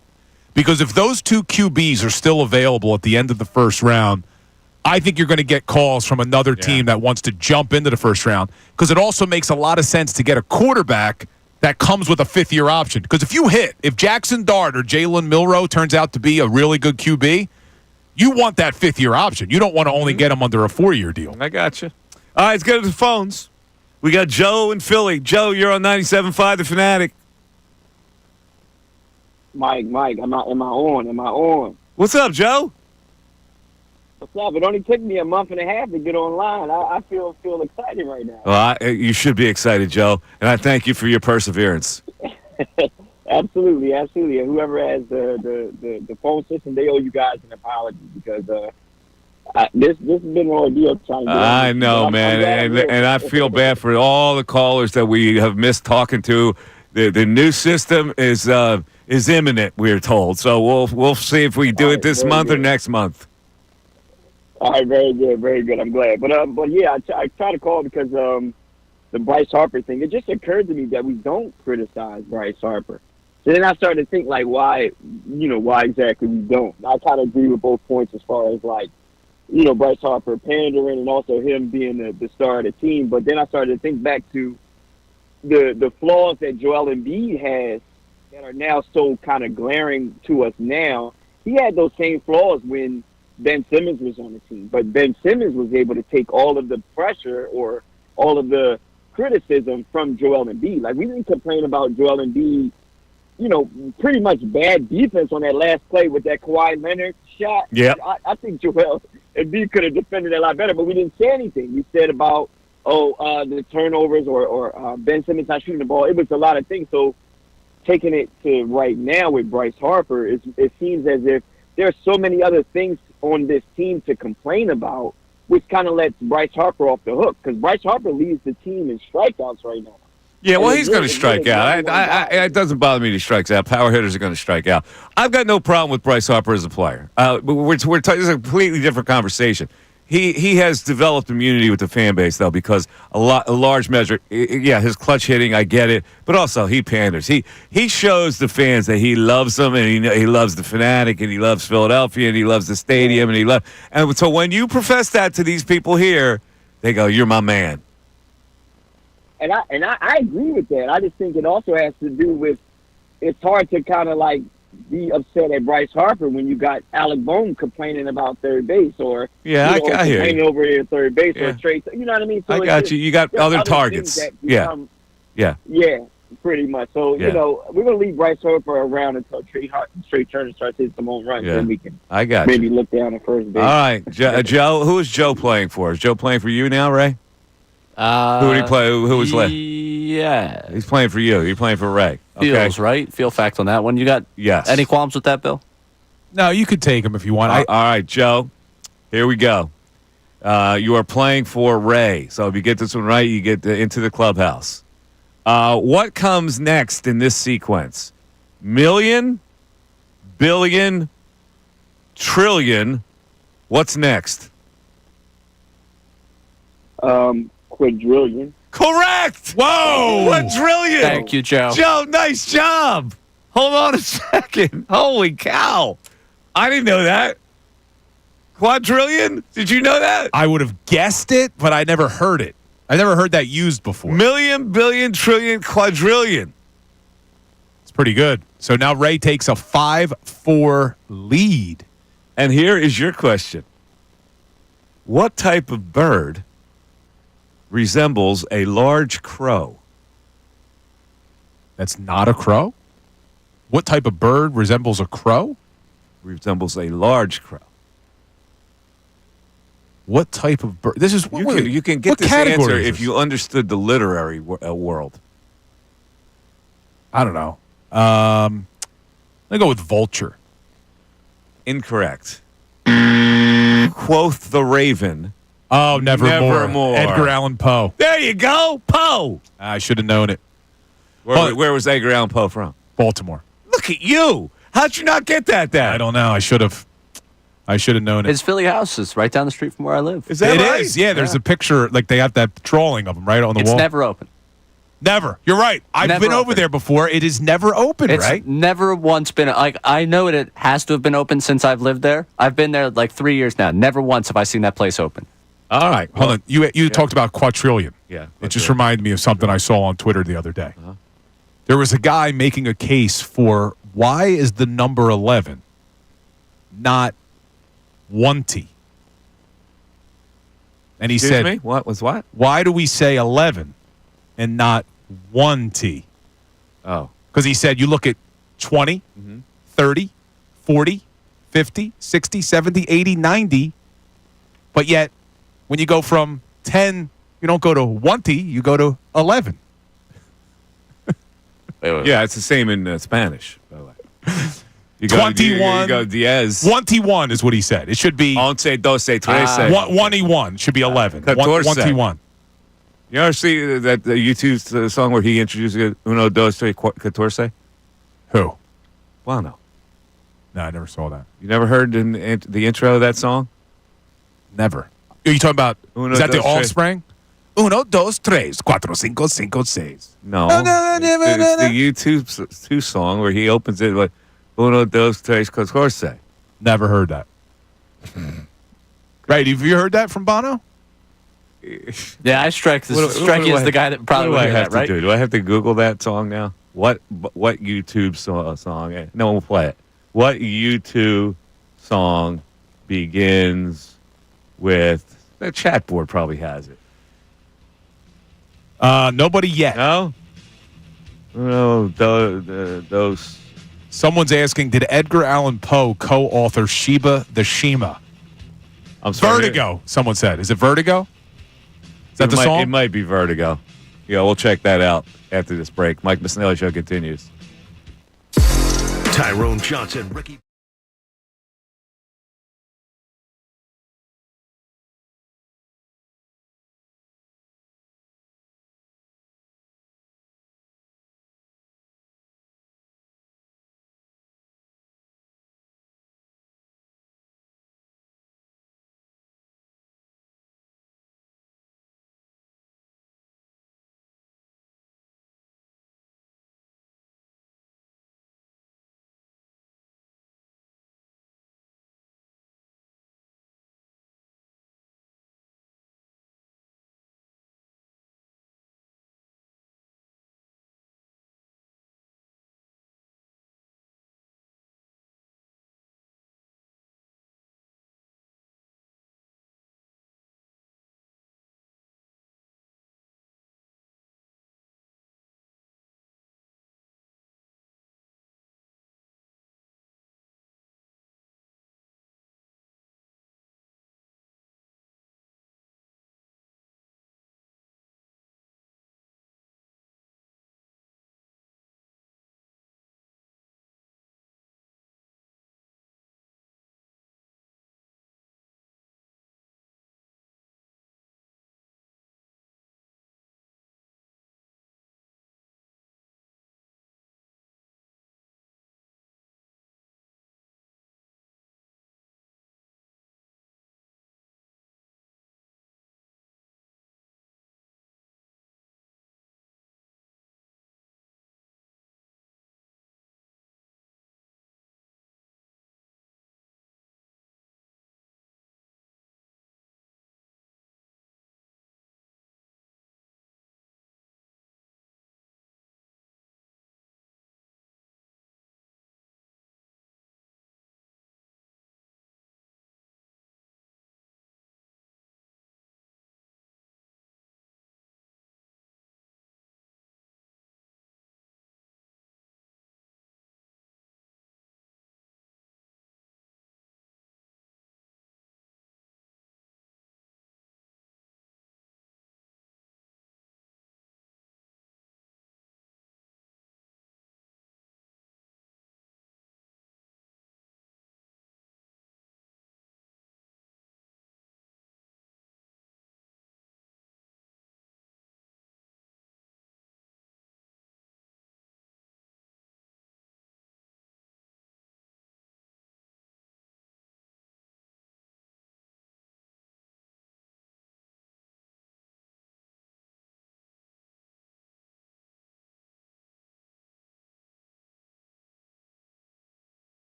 Because if those 2 QBs are still available at the end of the first round, I think you're going to get calls from another team that wants to jump into the first round. Because it also makes a lot of sense to get a quarterback that comes with a 5th-year option. Because if Jackson Dart or Jalen Milroe turns out to be a really good QB, you want that 5th-year option. You don't want to only get him under a 4-year deal. I got you. All right, let's go to the phones. We got Joe in Philly. Joe, you're on 97.5 The Fanatic. Mike, am I on? What's up, Joe? What's up? It only took me a month and a half to get online. I feel excited right now. Well, you should be excited, Joe, and I thank you for your perseverance. Absolutely. And whoever has the phone system, they owe you guys an apology because this has been an ordeal trying to get I know, man, and I feel bad for all the callers that we have missed talking to. The new system is imminent, we're told. So we'll see if we do it this month or next month. All right, very good. I'm glad. But yeah, I try to call because the Bryce Harper thing. It just occurred to me that we don't criticize Bryce Harper. So then I started to think why exactly we don't. I kind of agree with both points as far as Bryce Harper pandering and also him being the star of the team. But then I started to think back to the flaws that Joel Embiid has that are now so kind of glaring to us now. He had those same flaws when Ben Simmons was on the team. But Ben Simmons was able to take all of the pressure or all of the criticism from Joel Embiid. Like, we didn't complain about Joel Embiid, pretty much bad defense on that last play with that Kawhi Leonard shot. Yeah. I think Joel Embiid could have defended it a lot better, but we didn't say anything. We said about, the turnovers or Ben Simmons not shooting the ball. It was a lot of things. So taking it to right now with Bryce Harper, it seems as if there are so many other things on this team to complain about, which kind of lets Bryce Harper off the hook, because Bryce Harper leads the team in strikeouts right now. Yeah, well, he's going to strike out. It doesn't bother me that he strikes out. Power hitters are going to strike out. I've got no problem with Bryce Harper as a player. This is a completely different conversation. He has developed immunity with the fan base, though, because a large measure, his clutch hitting, I get it, but also he panders. He shows the fans that he loves them, and he loves the Fanatic, and he loves Philadelphia, and he loves the stadium, and so when you profess that to these people here, they go, "You're my man." And I agree with that. I just think it also has to do with, it's hard to kind of like be upset at Bryce Harper when you got Alec Bohm complaining about third base, or I hear you. Complaining over here at third base, or Trey. You know what I mean? So I got you. You got other targets. Yeah, pretty much. So we're gonna leave Bryce Harper around until Trey Turner starts hitting some home runs, and we can maybe look down at first base. All right, Joe. Who is Joe playing for? Is Joe playing for you now, Ray? Who did he play? Who was left? Yeah. He's playing for you. You're playing for Ray. Okay. Feels right. Feel fact on that one. You got any qualms with that, Bill? No, you could take him if you want. All right, Joe. Here we go. You are playing for Ray. So if you get this one right, you get into the clubhouse. What comes next in this sequence? Million, billion, trillion. What's next? Quadrillion. Correct! Whoa! Quadrillion! Thank you, Joe. Joe, nice job! Hold on a second. Holy cow. I didn't know that. Quadrillion? Did you know that? I would have guessed it, but I never heard it. I never heard that used before. Million, billion, trillion, quadrillion. It's pretty good. So now Ray takes a 5-4 lead. And here is your question. What type of bird resembles a large crow? That's not a crow? What type of bird resembles a crow? Resembles a large crow. What type of bird? This is you can get this answer if you understood the literary world. I don't know. Let me go with vulture. Incorrect. Quoth the raven. Oh, nevermore. Edgar Allan Poe. There you go, Poe. I should have known it. Where was Edgar Allan Poe from? Baltimore. Look at you. How'd you not get that? I don't know. I should have known it. His Philly house is right down the street from where I live. Is that right? It is. Yeah, there's a picture. Like, they have that drawing of him right on the wall. It's never open. Never. You're right. I've been over there before. It is never open, it's right? Never once been. Like, I know it has to have been open since I've lived there. I've been there like 3 years now. Never once have I seen that place open. All right. Hold on. You talked about quadrillion. Yeah. It just reminded me of something I saw on Twitter the other day. There was a guy making a case for why is the number 11 not 1T? And he said, me? What was what? Why do we say 11 and not 1T? Oh. Because he said you look at 20, 30, 40, 50, 60, 70, 80, 90, but yet when you go from 10, you don't go to 1T, you go to 11. Wait. Yeah, it's the same in Spanish, by the way. You 21. You go diez. 1T1 is what he said. It should be 11, 12, 13. 1E1 should be 11. 1T1. You ever see that YouTube song where he introduced Uno, Dos, Tres, Catorce? Who? Well, no. No, I never saw that. You never heard the intro of that song? Never. Are you talking about, is that the Offspring? Uno, dos, tres, cuatro, cinco, cinco, seis. No. It's the YouTube song where he opens it with Uno, dos, tres, catorce. Never heard that. Right, have you heard that from Bono? Yeah, I strike this. Strikey is the guy that probably would hear that, right? Do I have to Google that song now? What YouTube song? No one will play it. What YouTube song begins with the chat board. Probably has it. Nobody yet. No. No. Those. Someone's asking, did Edgar Allan Poe co-author Sheba the Shima? I'm sorry. Vertigo. Someone said. Is it Vertigo? Is that the song? It might be Vertigo. Yeah, we'll check that out after this break. Mike Missanelli Show continues. Tyrone Johnson, Ricky.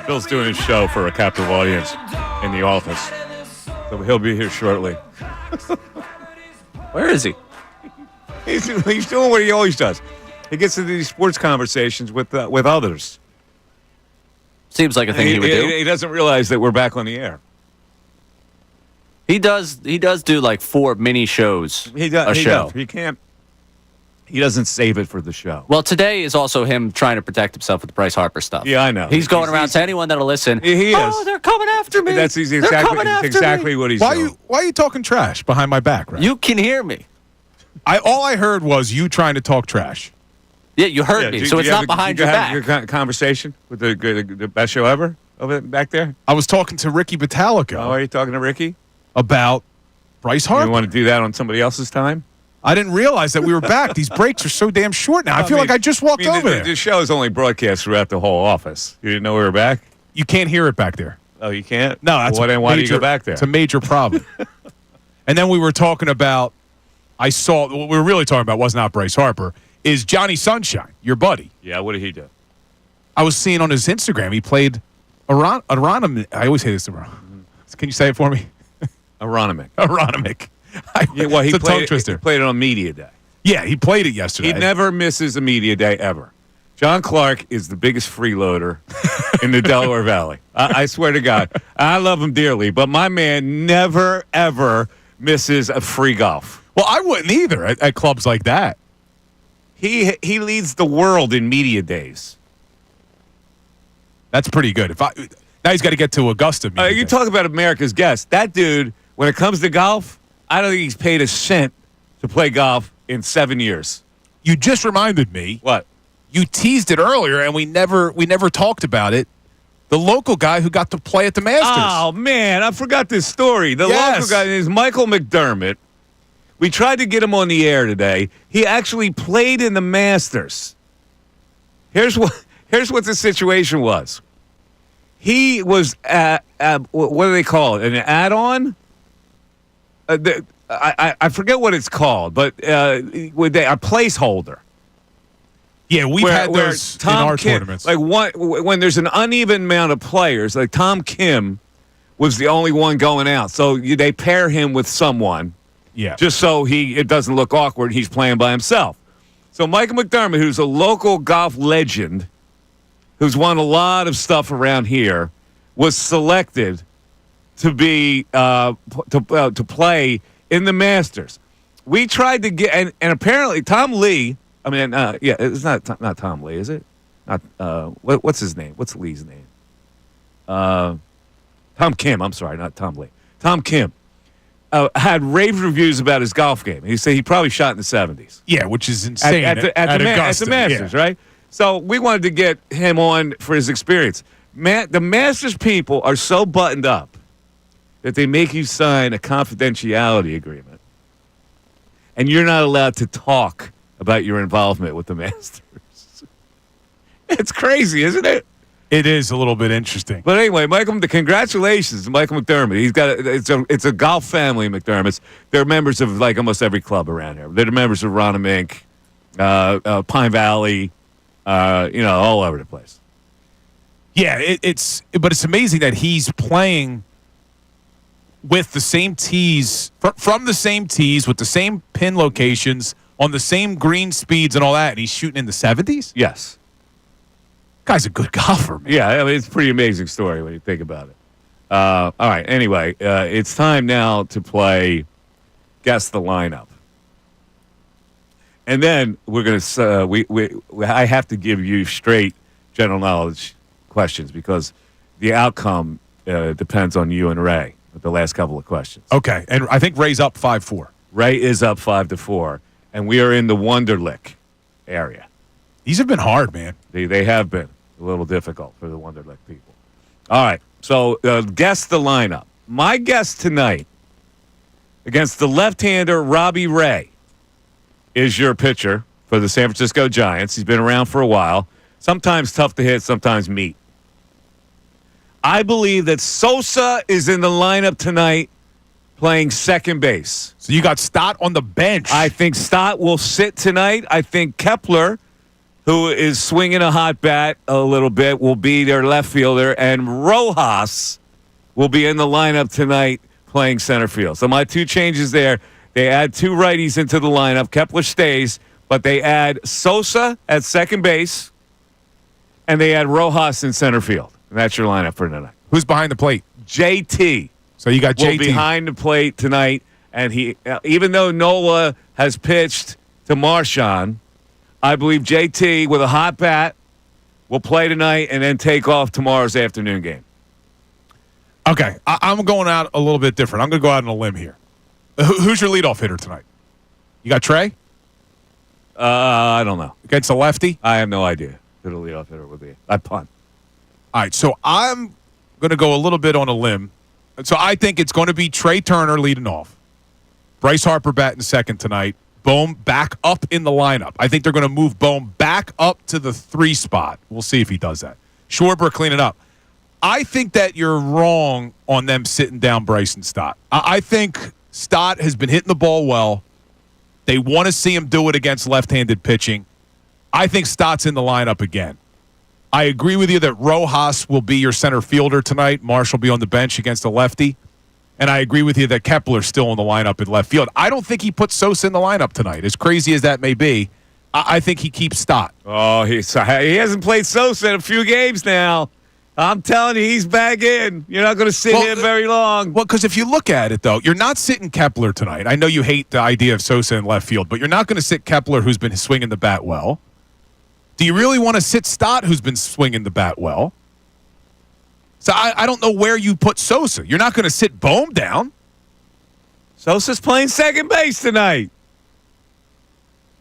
Bill's doing his show for a captive audience in the office. So he'll be here shortly. Where is he? He's doing what he always does. He gets into these sports conversations with others. Seems like a thing he would do. He doesn't realize that we're back on the air. He does do like 4 mini shows. He does. Show. He doesn't save it for the show. Well, today is also him trying to protect himself with the Bryce Harper stuff. Yeah, I know. He's going around to anyone that'll listen. He is. Oh, they're coming after me. That's exactly what he's doing. Why are you talking trash behind my back, right? You can hear me. All I heard was you trying to talk trash. Yeah, you heard me, so it's not behind your back. Your conversation with the best show ever over back there? I was talking to Ricky Battalico. Oh, are you talking to Ricky? About Bryce Harper. You want to do that on somebody else's time? I didn't realize that we were back. These breaks are so damn short now. I feel like I just walked over there. The show is only broadcast throughout the whole office. You didn't know we were back? You can't hear it back there. Oh, you can't? No, that's well, then why do you go back there? It's a major problem. And then we were talking about, what we were really talking about was not Bryce Harper, is Johnny Sunshine, your buddy. Yeah, what did he do? I was seeing on his Instagram, he played Aronimic. I always say this wrong. Can you say it for me? Aronimic. Aronimic. Yeah, well, it's a tongue twister. He played it on Media Day. Yeah, he played it yesterday. He never misses a Media Day ever. John Clark is the biggest freeloader in the Delaware Valley. I swear to God. I love him dearly, but my man never, ever misses a free golf. Well, I wouldn't either at clubs like that. He leads the world in Media Days. That's pretty good. Now he's got to get to Augusta. You talk about America's guest. That dude, when it comes to golf, I don't think he's paid a cent to play golf in 7 years. You just reminded me. What? You teased it earlier, and we never talked about it. The local guy who got to play at the Masters. Oh, man, I forgot this story. The local guy is Michael McDermott. We tried to get him on the air today. He actually played in the Masters. Here's what the situation was. He was what do they call it? An add-on? I forget what it's called, but a placeholder. Yeah, we've had those in our tournaments. Like when there's an uneven amount of players, like Tom Kim was the only one going out, so they pair him with someone. Yeah, just so it doesn't look awkward. He's playing by himself. So Michael McDermott, who's a local golf legend, who's won a lot of stuff around here, was selected to be to play in the Masters. We tried to get and apparently Tom Lee. I mean, it's not Tom Lee, is it? Not what's his name? What's Lee's name? Tom Kim. I'm sorry, not Tom Lee. Tom Kim had rave reviews about his golf game. He said he probably shot in the 70s. Yeah, which is insane at the Masters, right? So we wanted to get him on for his experience. The Masters people are so buttoned up that they make you sign a confidentiality agreement, and you're not allowed to talk about your involvement with the Masters. It's crazy, isn't it? It is a little bit interesting. But anyway, congratulations to Michael McDermott. He's got it's a golf family, McDermott's. They're members of like almost every club around here. They're members of Aronimic, Pine Valley, all over the place. Yeah, it's amazing that he's playing with the same tees, from the same tees, with the same pin locations, on the same green speeds and all that, and he's shooting in the 70s? Yes. Guy's a good golfer, man. Yeah, I mean, it's a pretty amazing story when you think about it. All right, anyway, it's time now to play Guess the Lineup. And then we're going to I have to give you straight general knowledge questions because the outcome depends on you and Ray with the last couple of questions. Okay, and I think Ray's up 5-4. Ray is up 5-4, and we are in the Wonderlic area. These have been hard, man. They have been a little difficult for the Wonderlic people. All right, so guess the lineup. My guess tonight against the left-hander Robbie Ray is your pitcher for the San Francisco Giants. He's been around for a while. Sometimes tough to hit, sometimes meat. I believe that Sosa is in the lineup tonight playing second base. So you got Stott on the bench. I think Stott will sit tonight. I think Kepler, who is swinging a hot bat a little bit, will be their left fielder, and Rojas will be in the lineup tonight playing center field. So my two changes there, they add two righties into the lineup. Kepler stays, but they add Sosa at second base, and they add Rojas in center field. And that's your lineup for tonight. Who's behind the plate? JT. So you got JT behind the plate tonight, and he, even though Nola has pitched to Marchand, I believe JT with a hot bat will play tonight and then take off tomorrow's afternoon game. Okay, I'm going out a little bit different. I'm going to go out on a limb here. Who's your leadoff hitter tonight? You got Trey? I don't know. Against a lefty? I have no idea who the leadoff hitter would be. I punt. All right, so I'm going to go a little bit on a limb. So I think it's going to be Trey Turner leading off. Bryce Harper batting second tonight. Bohm back up in the lineup. I think they're going to move Bohm back up to the 3 spot. We'll see if he does that. Schwarber cleaning up. I think that you're wrong on them sitting down Bryson Stott. I think Stott has been hitting the ball well. They want to see him do it against left-handed pitching. I think Stott's in the lineup again. I agree with you that Rojas will be your center fielder tonight. Marsh will be on the bench against a lefty. And I agree with you that Kepler's still in the lineup in left field. I don't think he puts Sosa in the lineup tonight. As crazy as that may be, I think he keeps Stott. Oh, he hasn't played Sosa in a few games now. I'm telling you, he's back in. You're not going to sit here very long. Well, because if you look at it, though, you're not sitting Kepler tonight. I know you hate the idea of Sosa in left field, but you're not going to sit Kepler, who's been swinging the bat well. Do you really want to sit Stott, who's been swinging the bat well? So I don't know where you put Sosa. You're not going to sit Bohm down. Sosa's playing second base tonight.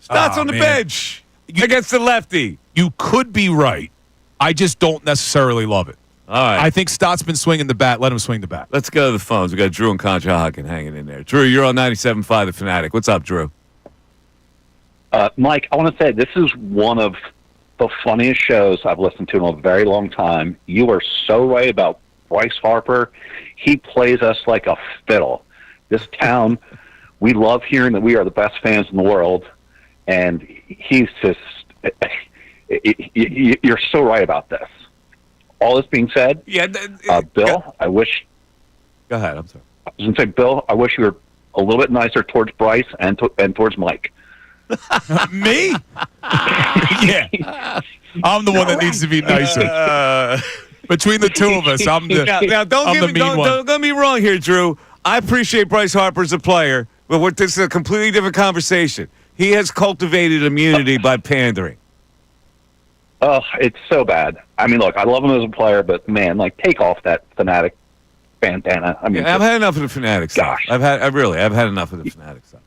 Stott's on the bench against the lefty. You could be right. I just don't necessarily love it. All right. I think Stott's been swinging the bat. Let him swing the bat. Let's go to the phones. We got Drew and Conshohocken hanging in there. Drew, you're on 97.5 The Fanatic. What's up, Drew? Mike, I want to say this is one of the funniest shows I've listened to in a very long time. You are so right about Bryce Harper. He plays us like a fiddle. This town, we love hearing that we are the best fans in the world, and he's just... You're so right about this. All this being said, Bill, I wish... Go ahead, I'm sorry. I was going to say, Bill, I wish you were a little bit nicer towards Bryce and towards Mike. Me? Yeah. I'm the one that needs to be nicer. Between the two of us, I'm the don't get me wrong here, Drew. I appreciate Bryce Harper as a player, but this is a completely different conversation. He has cultivated immunity by pandering. Oh, it's so bad. I mean, look, I love him as a player, but man, like, take off that Fanatic bandana. I mean, I've had enough of the Fanatic stuff. I've had enough of the Fanatic stuff.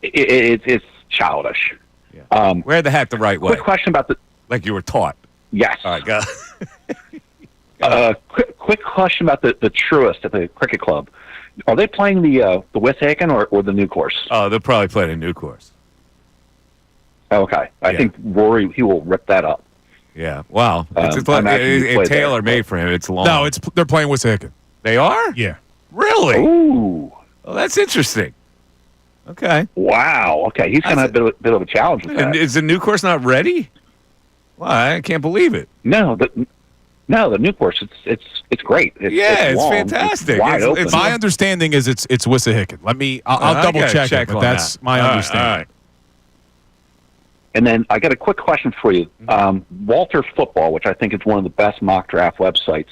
It's childish. Yeah. Wear the hat the right way. Quick question about like you were taught. Yes. All right, go. Quick question about the Truist at the cricket club. Are they playing the Wissahickon or the new course? Oh, they'll probably play the new course. Okay. I think Rory, he will rip that up. Yeah. Wow. It's tailor-made for him. It's long. No, they're playing Wissahickon. They are? Yeah. Really? Ooh. Oh, that's interesting. Okay. Wow. Okay. He's going to have a bit of a challenge with that. And is the new course not ready? Well, I can't believe it. No, the new course, it's great. It's long. Fantastic. It's wide open. My understanding is it's Wissahickon. I'll double check it, but that's my understanding. All right. And then I got a quick question for you. Walter Football, which I think is one of the best mock draft websites,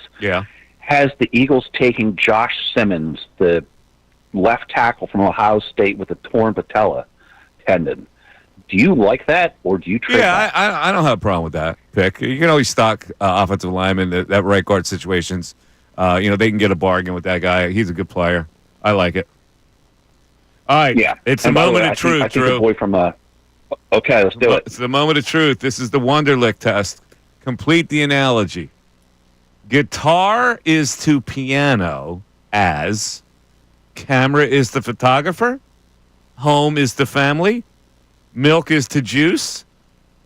has the Eagles taking Josh Simmons, the left tackle from Ohio State with a torn patella tendon. Do you like that, or do you trade that? I don't have a problem with that pick. You can always stock offensive linemen that right guard situations. They can get a bargain with that guy. He's a good player. I like it. All right. Yeah. It's the moment of truth, I think Drew. the boy from okay, let's do it. It's the moment of truth. This is the Wonderlick test. Complete the analogy. Guitar is to piano as camera is the photographer, home is the family, milk is to juice,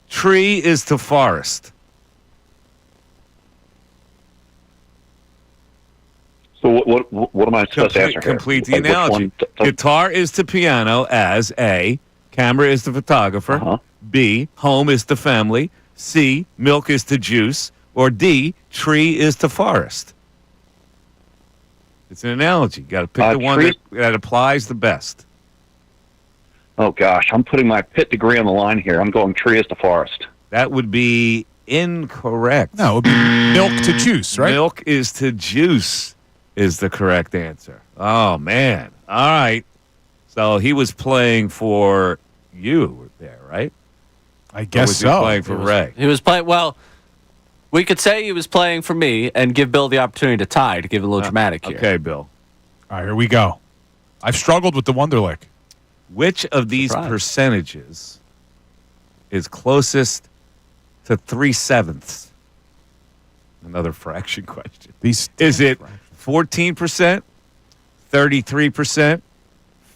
tree is to forest. So what am I supposed to answer here? Complete the analogy. Guitar is to piano as A, camera is the photographer, B, home is the family, C, milk is to juice, or D, tree is to forest. It's an analogy. You got to pick the one that applies the best. Oh, gosh. I'm putting my Pitt degree on the line here. I'm going tree is to forest. That would be incorrect. No, it would be milk to juice, right? Milk is to juice is the correct answer. Oh, man. All right. So he was playing for you there, right? I guess was so. He playing for Ray. He was playing, well, we could say he was playing for me and give Bill the opportunity to tie, to give it a little dramatic here. Okay, Bill. All right, here we go. I've struggled with the Wonderlick. Which of these percentages is closest to 3/7? Another fraction question. Is it 14%, 33%,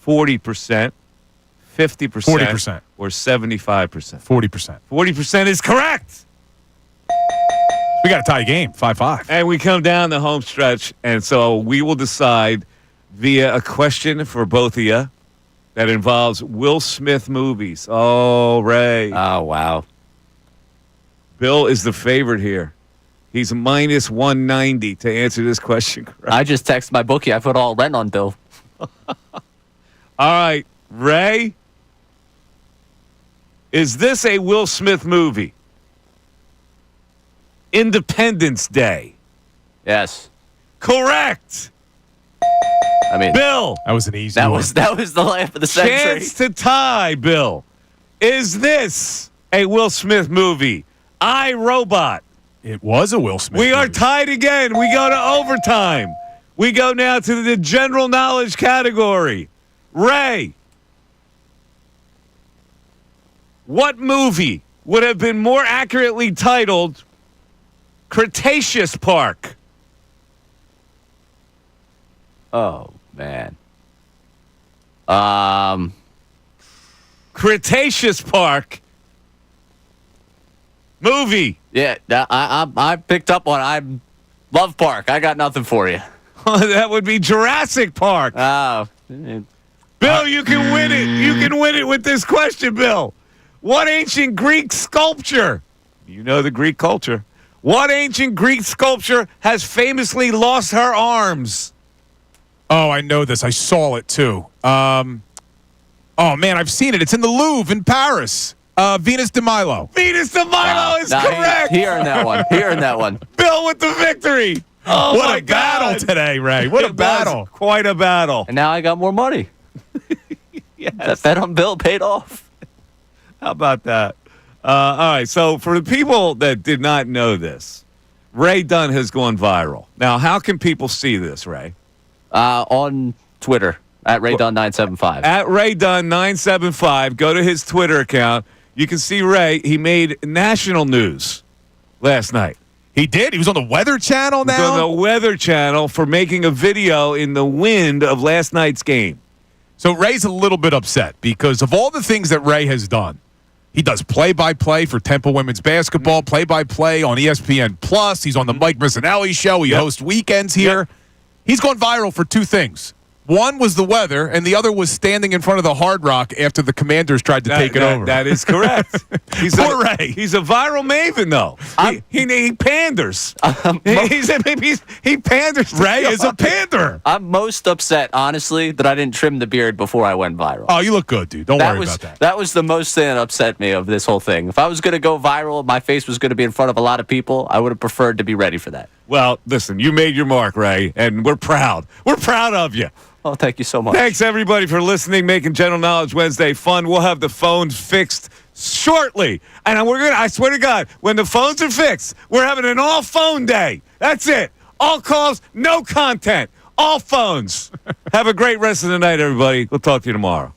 40%, 50%, 40%, or 75%? 40%. 40% is correct. We got a tie game, 5-5. And we come down the home stretch, and so we will decide via a question for both of you that involves Will Smith movies. Oh, Ray. Oh, wow. Bill is the favorite here. He's minus 190 to answer this question correctly. I just texted my bookie. I put all rent on Bill. All right, Ray. Is this a Will Smith movie? Independence Day. Yes. Correct. I mean, Bill. That was an easy that one. was the laugh of the century. Chance to tie, Bill. Is this a Will Smith movie? I, Robot. It was a Will Smith We are movie. tied again. We go to overtime. We go now to the general knowledge category. Ray, what movie would have been more accurately titled Cretaceous Park? Oh, man. Cretaceous Park movie. Yeah, I picked up on. I love Park. I got nothing for you. That would be Jurassic Park. Oh. Bill, you can win it. You can win it with this question, Bill. What ancient Greek sculpture? You know the Greek culture. What ancient Greek sculpture has famously lost her arms? Oh, I know this. I saw it too. Oh man, I've seen it. It's in the Louvre in Paris. Venus de Milo. Venus de Milo is correct. He earned that one. He earned that one. Bill with the victory. Oh, what my a battle God. today, Ray. What a battle. Quite a battle. And now I got more money. Yes. That bet on Bill paid off. How about that? All right, so for the people that did not know this, Ray Dunn has gone viral. Now, how can people see this, Ray? On Twitter, at RayDunn975. At RayDunn975. Go to his Twitter account. You can see Ray. He made national news last night. He did. He was on the Weather Channel He was now. on the Weather Channel for making a video in the wind of last night's game. So Ray's a little bit upset because of all the things that Ray has done. He does play-by-play for Temple women's basketball, play-by-play on ESPN Plus. He's on the Mike Missanelli show. He hosts weekends here. Yep. He's gone viral for two things. One was the weather, and the other was standing in front of the Hard Rock after the Commanders tried to take it over. That is correct. Poor Ray. He's a viral maven, though. He panders. He panders. Ray is a pander. I'm most upset, honestly, that I didn't trim the beard before I went viral. Oh, you look good, dude. Don't worry about that. That was the most thing that upset me of this whole thing. If I was going to go viral, my face was going to be in front of a lot of people, I would have preferred to be ready for that. Well, listen, you made your mark, Ray, and we're proud. We're proud of you. Oh, thank you so much. Thanks, everybody, for listening, making General Knowledge Wednesday fun. We'll have the phones fixed shortly. And I swear to God, when the phones are fixed, we're having an all-phone day. That's it. All calls, no content. All phones. Have a great rest of the night, everybody. We'll talk to you tomorrow.